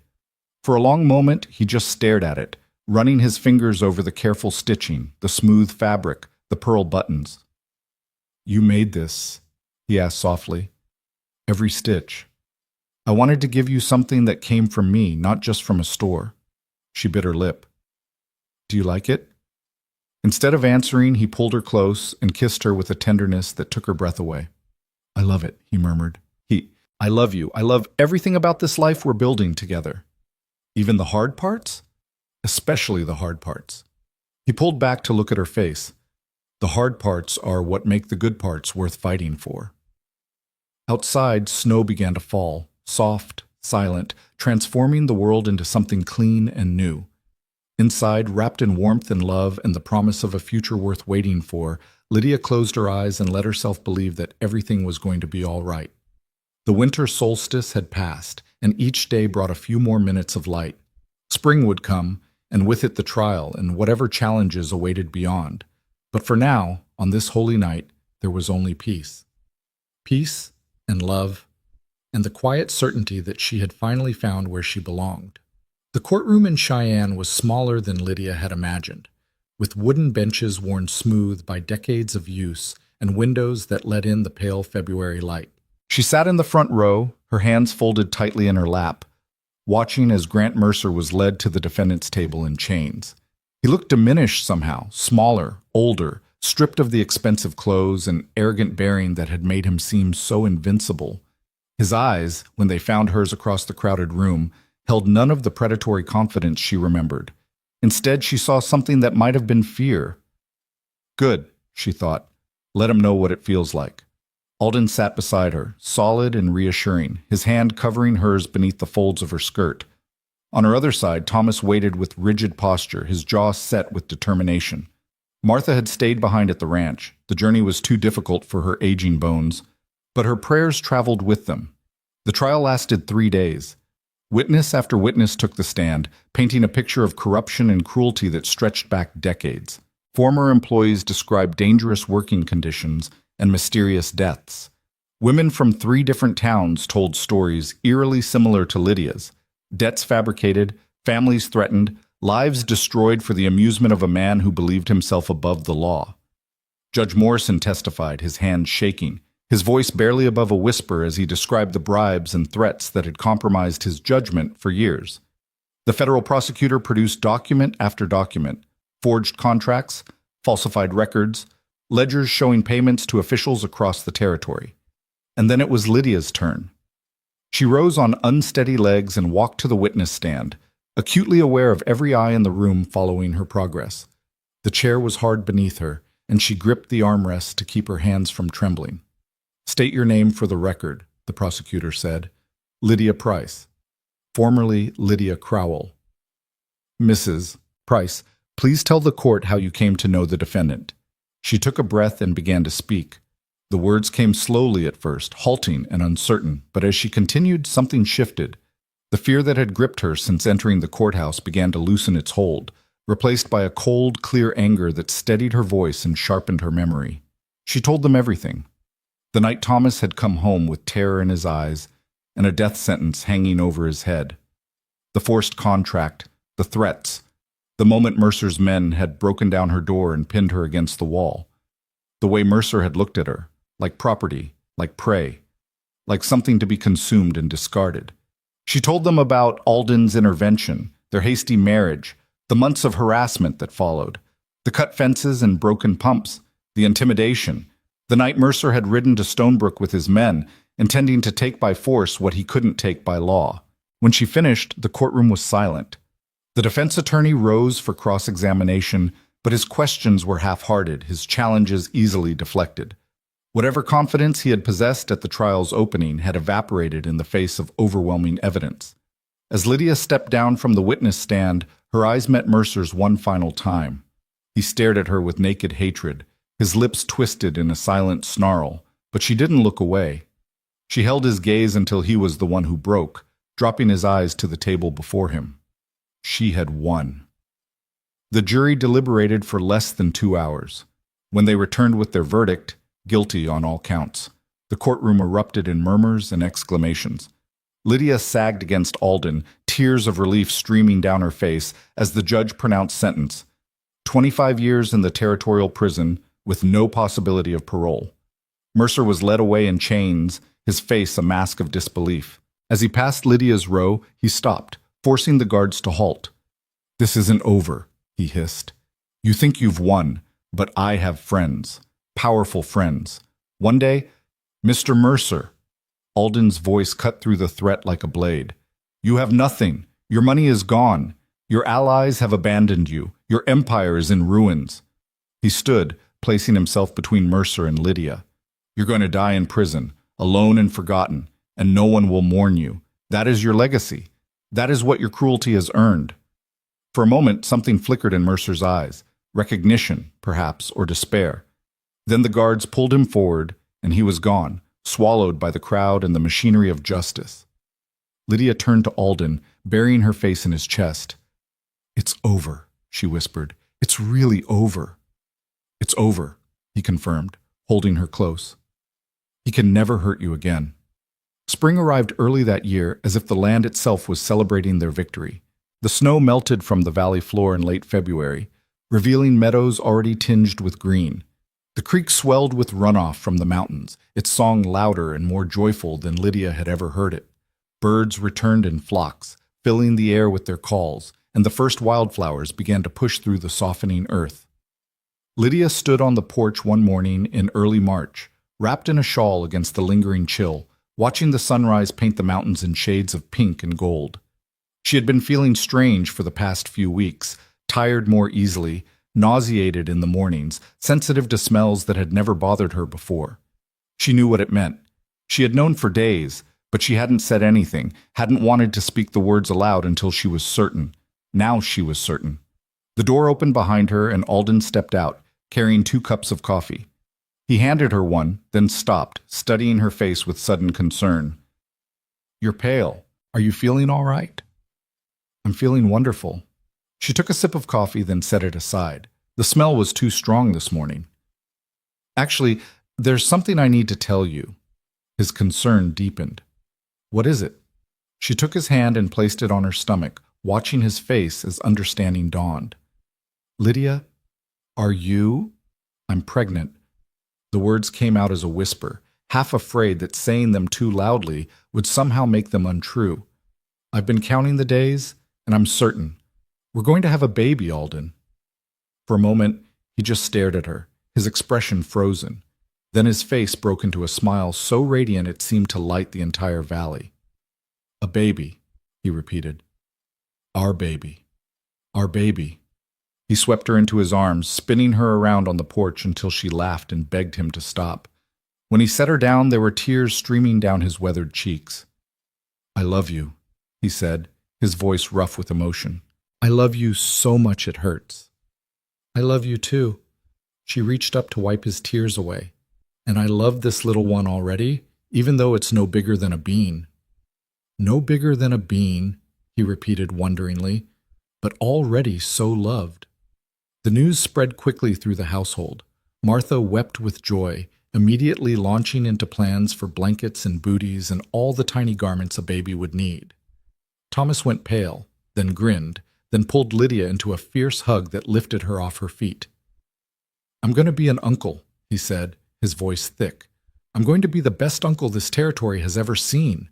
For a long moment, he just stared at it, running his fingers over the careful stitching, the smooth fabric, the pearl buttons. "You made this?" he asked softly. "Every stitch. I wanted to give you something that came from me, not just from a store." She bit her lip. "Do you like it?" Instead of answering, he pulled her close and kissed her with a tenderness that took her breath away. "I love it," he murmured. "I love you. I love everything about this life we're building together." "Even the hard parts?" "Especially the hard parts." He pulled back to look at her face. "The hard parts are what make the good parts worth fighting for." Outside, snow began to fall, soft, silent, transforming the world into something clean and new. Inside, wrapped in warmth and love and the promise of a future worth waiting for, Lydia closed her eyes and let herself believe that everything was going to be all right. The winter solstice had passed, and each day brought a few more minutes of light. Spring would come, and with it the trial and whatever challenges awaited beyond. But for now, on this holy night, there was only peace. Peace and love, and the quiet certainty that she had finally found where she belonged. The courtroom in Cheyenne was smaller than Lydia had imagined, with wooden benches worn smooth by decades of use and windows that let in the pale February light. She sat in the front row, her hands folded tightly in her lap, watching as Grant Mercer was led to the defendant's table in chains. He looked diminished somehow, smaller, older, stripped of the expensive clothes and arrogant bearing that had made him seem so invincible. His eyes, when they found hers across the crowded room, held none of the predatory confidence she remembered. Instead, she saw something that might have been fear. Good, she thought. Let him know what it feels like. Alden sat beside her, solid and reassuring, his hand covering hers beneath the folds of her skirt. On her other side, Thomas waited with rigid posture, his jaw set with determination. Martha had stayed behind at the ranch. The journey was too difficult for her aging bones, but her prayers traveled with them. The trial lasted 3 days. Witness after witness took the stand, painting a picture of corruption and cruelty that stretched back decades. Former employees described dangerous working conditions and mysterious deaths. Women from 3 different towns told stories eerily similar to Lydia's. Debts fabricated, families threatened, lives destroyed for the amusement of a man who believed himself above the law. Judge Morrison testified, his hands shaking, his voice barely above a whisper as he described the bribes and threats that had compromised his judgment for years. The federal prosecutor produced document after document, forged contracts, falsified records, ledgers showing payments to officials across the territory. And then it was Lydia's turn. She rose on unsteady legs and walked to the witness stand, acutely aware of every eye in the room following her progress. The chair was hard beneath her, and she gripped the armrest to keep her hands from trembling. "State your name for the record," the prosecutor said. "Lydia Price." Formerly Lydia Crowell. "Mrs. Price, please tell the court how you came to know the defendant." She took a breath and began to speak. The words came slowly at first, halting and uncertain, but as she continued, something shifted. The fear that had gripped her since entering the courthouse began to loosen its hold, replaced by a cold, clear anger that steadied her voice and sharpened her memory. She told them everything. The night Thomas had come home with terror in his eyes and a death sentence hanging over his head. The forced contract, the threats, the moment Mercer's men had broken down her door and pinned her against the wall. The way Mercer had looked at her, like property, like prey, like something to be consumed and discarded. She told them about Alden's intervention, their hasty marriage, the months of harassment that followed, the cut fences and broken pumps, the intimidation, the night Mercer had ridden to Stonebrook with his men, intending to take by force what he couldn't take by law. When she finished, the courtroom was silent. The defense attorney rose for cross-examination, but his questions were half-hearted, his challenges easily deflected. Whatever confidence he had possessed at the trial's opening had evaporated in the face of overwhelming evidence. As Lydia stepped down from the witness stand, her eyes met Mercer's one final time. He stared at her with naked hatred, his lips twisted in a silent snarl, but she didn't look away. She held his gaze until he was the one who broke, dropping his eyes to the table before him. She had won. The jury deliberated for less than 2 hours. When they returned with their verdict, guilty on all counts, the courtroom erupted in murmurs and exclamations. Lydia sagged against Alden, tears of relief streaming down her face as the judge pronounced sentence: 25 years in the territorial prison with no possibility of parole. Mercer was led away in chains, his face a mask of disbelief. As he passed Lydia's row, he stopped, forcing the guards to halt. "This isn't over," he hissed. "You think you've won, but I have friends, powerful friends. One day, Mr. Mercer," Alden's voice cut through the threat like a blade. "You have nothing. Your money is gone. Your allies have abandoned you. Your empire is in ruins." He stood, placing himself between Mercer and Lydia. "You're going to die in prison, alone and forgotten, and no one will mourn you. That is your legacy. That is what your cruelty has earned." For a moment, something flickered in Mercer's eyes, recognition, perhaps, or despair. Then the guards pulled him forward, and he was gone, swallowed by the crowd and the machinery of justice. Lydia turned to Alden, burying her face in his chest. "It's over," she whispered. "It's really over." "It's over," he confirmed, holding her close. "He can never hurt you again." Spring arrived early that year, as if the land itself was celebrating their victory. The snow melted from the valley floor in late February, revealing meadows already tinged with green. The creek swelled with runoff from the mountains, its song louder and more joyful than Lydia had ever heard it. Birds returned in flocks, filling the air with their calls, and the first wildflowers began to push through the softening earth. Lydia stood on the porch one morning in early March, wrapped in a shawl against the lingering chill, watching the sunrise paint the mountains in shades of pink and gold. She had been feeling strange for the past few weeks, tired more easily, nauseated in the mornings, sensitive to smells that had never bothered her before. She knew what it meant. She had known for days, but she hadn't said anything, hadn't wanted to speak the words aloud until she was certain. Now she was certain. The door opened behind her and Alden stepped out, carrying 2 cups of coffee. He handed her one, then stopped, studying her face with sudden concern. "You're pale. Are you feeling all right?" "I'm feeling wonderful." She took a sip of coffee, then set it aside. The smell was too strong this morning. "Actually, there's something I need to tell you." His concern deepened. "What is it?" She took his hand and placed it on her stomach, watching his face as understanding dawned. "Lydia, are you—" "I'm pregnant." The words came out as a whisper, half afraid that saying them too loudly would somehow make them untrue. "I've been counting the days, and I'm certain. We're going to have a baby, Alden." For a moment, he just stared at her, his expression frozen. Then his face broke into a smile so radiant it seemed to light the entire valley. "A baby," he repeated. "Our baby. Our baby." He swept her into his arms, spinning her around on the porch until she laughed and begged him to stop. When he set her down, there were tears streaming down his weathered cheeks. "I love you," he said, his voice rough with emotion. "I love you so much it hurts." "I love you too." She reached up to wipe his tears away. "And I love this little one already, even though it's no bigger than a bean." "No bigger than a bean," he repeated wonderingly, "but already so loved." The news spread quickly through the household. Martha wept with joy, immediately launching into plans for blankets and booties and all the tiny garments a baby would need. Thomas went pale, then grinned, then pulled Lydia into a fierce hug that lifted her off her feet. "I'm going to be an uncle," he said, his voice thick. "I'm going to be the best uncle this territory has ever seen."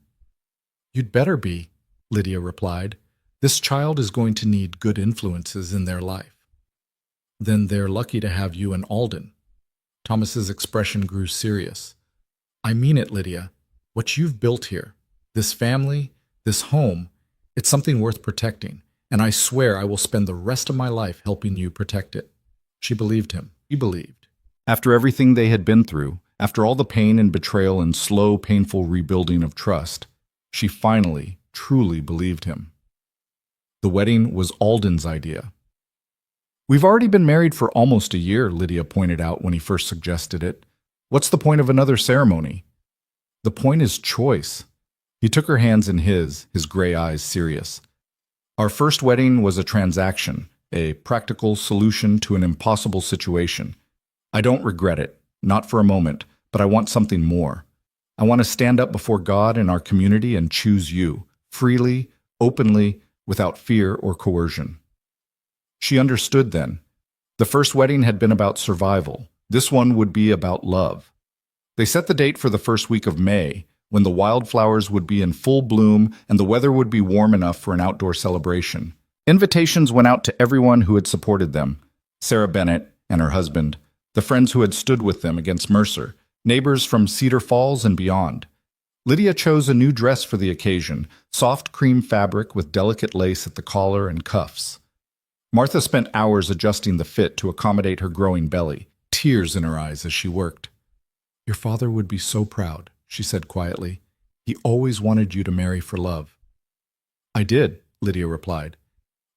"You'd better be," Lydia replied. "This child is going to need good influences in their life." "Then they're lucky to have you and Alden." Thomas's expression grew serious. "I mean it, Lydia. What you've built here, this family, this home, it's something worth protecting, and I swear I will spend the rest of my life helping you protect it." She believed him. He believed. After everything they had been through, after all the pain and betrayal and slow, painful rebuilding of trust, she finally, truly believed him. The wedding was Alden's idea. "We've already been married for almost a year," Lydia pointed out when he first suggested it. "What's the point of another ceremony?" "The point is choice." He took her hands in his gray eyes serious. "Our first wedding was a transaction, a practical solution to an impossible situation. I don't regret it, not for a moment, but I want something more. I want to stand up before God and our community and choose you, freely, openly, without fear or coercion." She understood then. The first wedding had been about survival. This one would be about love. They set the date for the first week of May, when the wildflowers would be in full bloom and the weather would be warm enough for an outdoor celebration. Invitations went out to everyone who had supported them: Sarah Bennett and her husband, the friends who had stood with them against Mercer, neighbors from Cedar Falls and beyond. Lydia chose a new dress for the occasion, soft cream fabric with delicate lace at the collar and cuffs. Martha spent hours adjusting the fit to accommodate her growing belly, tears in her eyes as she worked. "Your father would be so proud," she said quietly. "He always wanted you to marry for love." "I did," Lydia replied.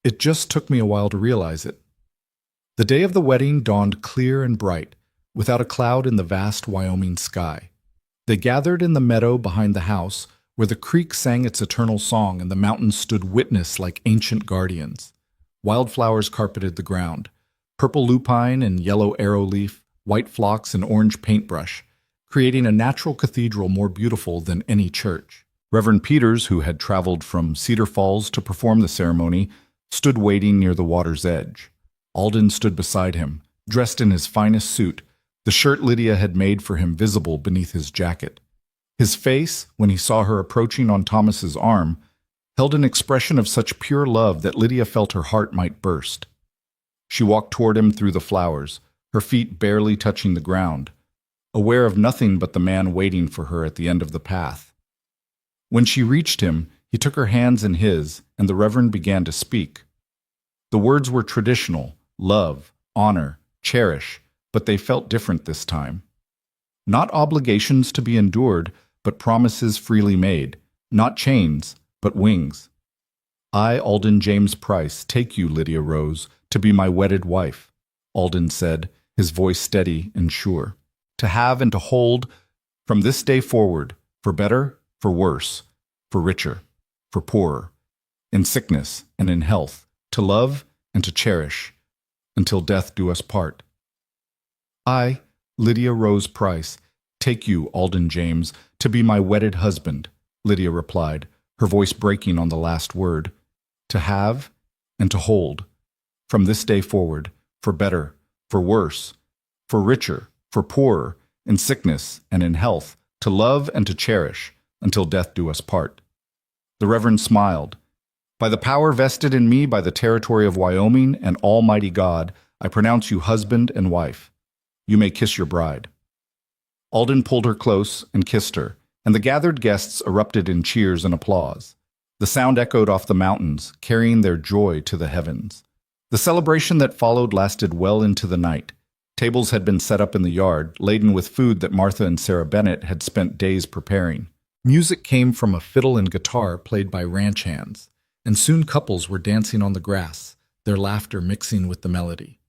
"It just took me a while to realize it." The day of the wedding dawned clear and bright, without a cloud in the vast Wyoming sky. They gathered in the meadow behind the house, where the creek sang its eternal song and the mountains stood witness like ancient guardians. Wildflowers carpeted the ground, purple lupine and yellow arrowleaf, white phlox and orange paintbrush, creating a natural cathedral more beautiful than any church. Reverend Peters, who had traveled from Cedar Falls to perform the ceremony, stood waiting near the water's edge. Alden stood beside him, dressed in his finest suit, the shirt Lydia had made for him visible beneath his jacket. His face, when he saw her approaching on Thomas's arm, held an expression of such pure love that Lydia felt her heart might burst. She walked toward him through the flowers, her feet barely touching the ground, aware of nothing but the man waiting for her at the end of the path. When she reached him, he took her hands in his, and the Reverend began to speak. The words were traditional: love, honor, cherish, but they felt different this time. Not obligations to be endured, but promises freely made, not chains, but wings. "I, Alden James Price, take you, Lydia Rose, to be my wedded wife," Alden said, his voice steady and sure. "To have and to hold from this day forward, for better, for worse, for richer, for poorer, in sickness and in health, to love and to cherish, until death do us part. I, Lydia Rose Price, take you, Alden James, to be my wedded husband," Lydia replied, her voice breaking on the last word. "To have and to hold, from this day forward, for better, for worse, for richer, for poorer, in sickness and in health, to love and to cherish, until death do us part." The Reverend smiled. "By the power vested in me by the territory of Wyoming and Almighty God, I pronounce you husband and wife. You may kiss your bride." Alden pulled her close and kissed her, and the gathered guests erupted in cheers and applause. The sound echoed off the mountains, carrying their joy to the heavens. The celebration that followed lasted well into the night. Tables had been set up in the yard, laden with food that Martha and Sarah Bennett had spent days preparing. Music came from a fiddle and guitar played by ranch hands, and soon couples were dancing on the grass, their laughter mixing with the melody.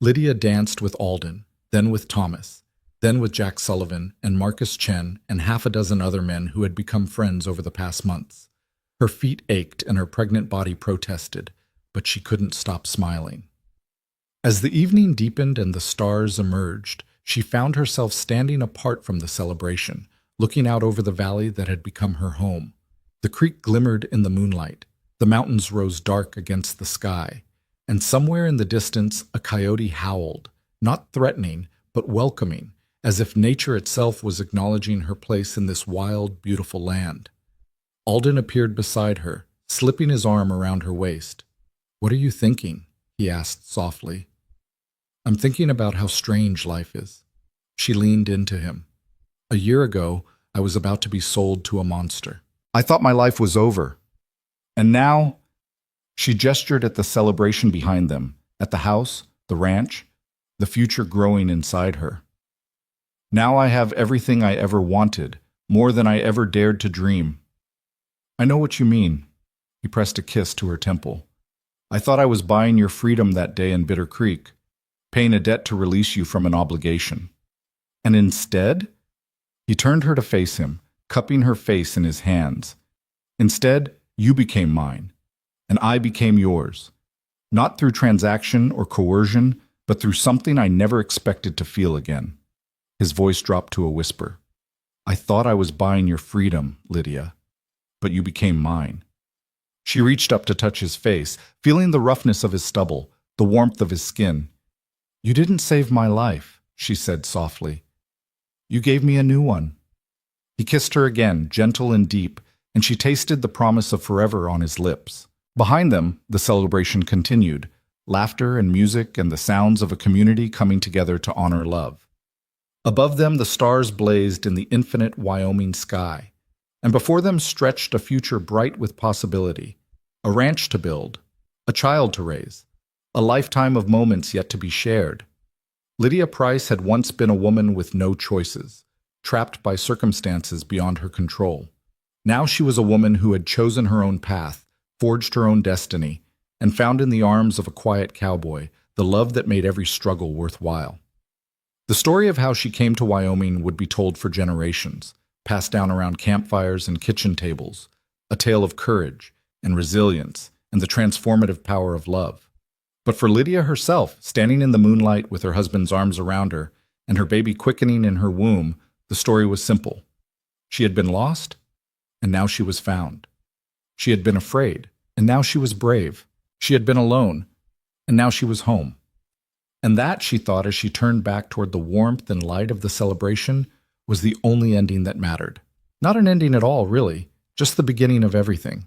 Lydia danced with Alden, then with Thomas, then with Jack Sullivan and Marcus Chen and half a dozen other men who had become friends over the past months. Her feet ached and her pregnant body protested, but she couldn't stop smiling. As the evening deepened and the stars emerged, she found herself standing apart from the celebration, looking out over the valley that had become her home. The creek glimmered in the moonlight, the mountains rose dark against the sky, and somewhere in the distance a coyote howled, not threatening, but welcoming, as if nature itself was acknowledging her place in this wild, beautiful land. Alden appeared beside her, slipping his arm around her waist. "What are you thinking?" he asked softly. "I'm thinking about how strange life is." She leaned into him. "A year ago, I was about to be sold to a monster. I thought my life was over. And now, she gestured at the celebration behind them, at the house, the ranch, the future growing inside her. Now I have everything I ever wanted, more than I ever dared to dream. I know what you mean. He pressed a kiss to her temple. I thought I was buying your freedom that day in Bitter Creek, paying a debt to release you from an obligation. And instead, he turned her to face him, cupping her face in his hands. Instead, you became mine, and I became yours. Not through transaction or coercion, but through something I never expected to feel again. His voice dropped to a whisper. I thought I was buying your freedom, Lydia, but you became mine. She reached up to touch his face, feeling the roughness of his stubble, the warmth of his skin. You didn't save my life, she said softly. You gave me a new one. He kissed her again, gentle and deep, and she tasted the promise of forever on his lips. Behind them, the celebration continued, laughter and music and the sounds of a community coming together to honor love. Above them, the stars blazed in the infinite Wyoming sky, and before them stretched a future bright with possibility, a ranch to build, a child to raise, a lifetime of moments yet to be shared. Lydia Price had once been a woman with no choices, trapped by circumstances beyond her control. Now she was a woman who had chosen her own path, forged her own destiny, and found in the arms of a quiet cowboy the love that made every struggle worthwhile. The story of how she came to Wyoming would be told for generations, passed down around campfires and kitchen tables, a tale of courage and resilience and the transformative power of love. But for Lydia herself, standing in the moonlight with her husband's arms around her and her baby quickening in her womb, the story was simple. She had been lost, and now she was found. She had been afraid, and now she was brave. She had been alone, and now she was home. And that, she thought as she turned back toward the warmth and light of the celebration, was the only ending that mattered. Not an ending at all, really, just the beginning of everything.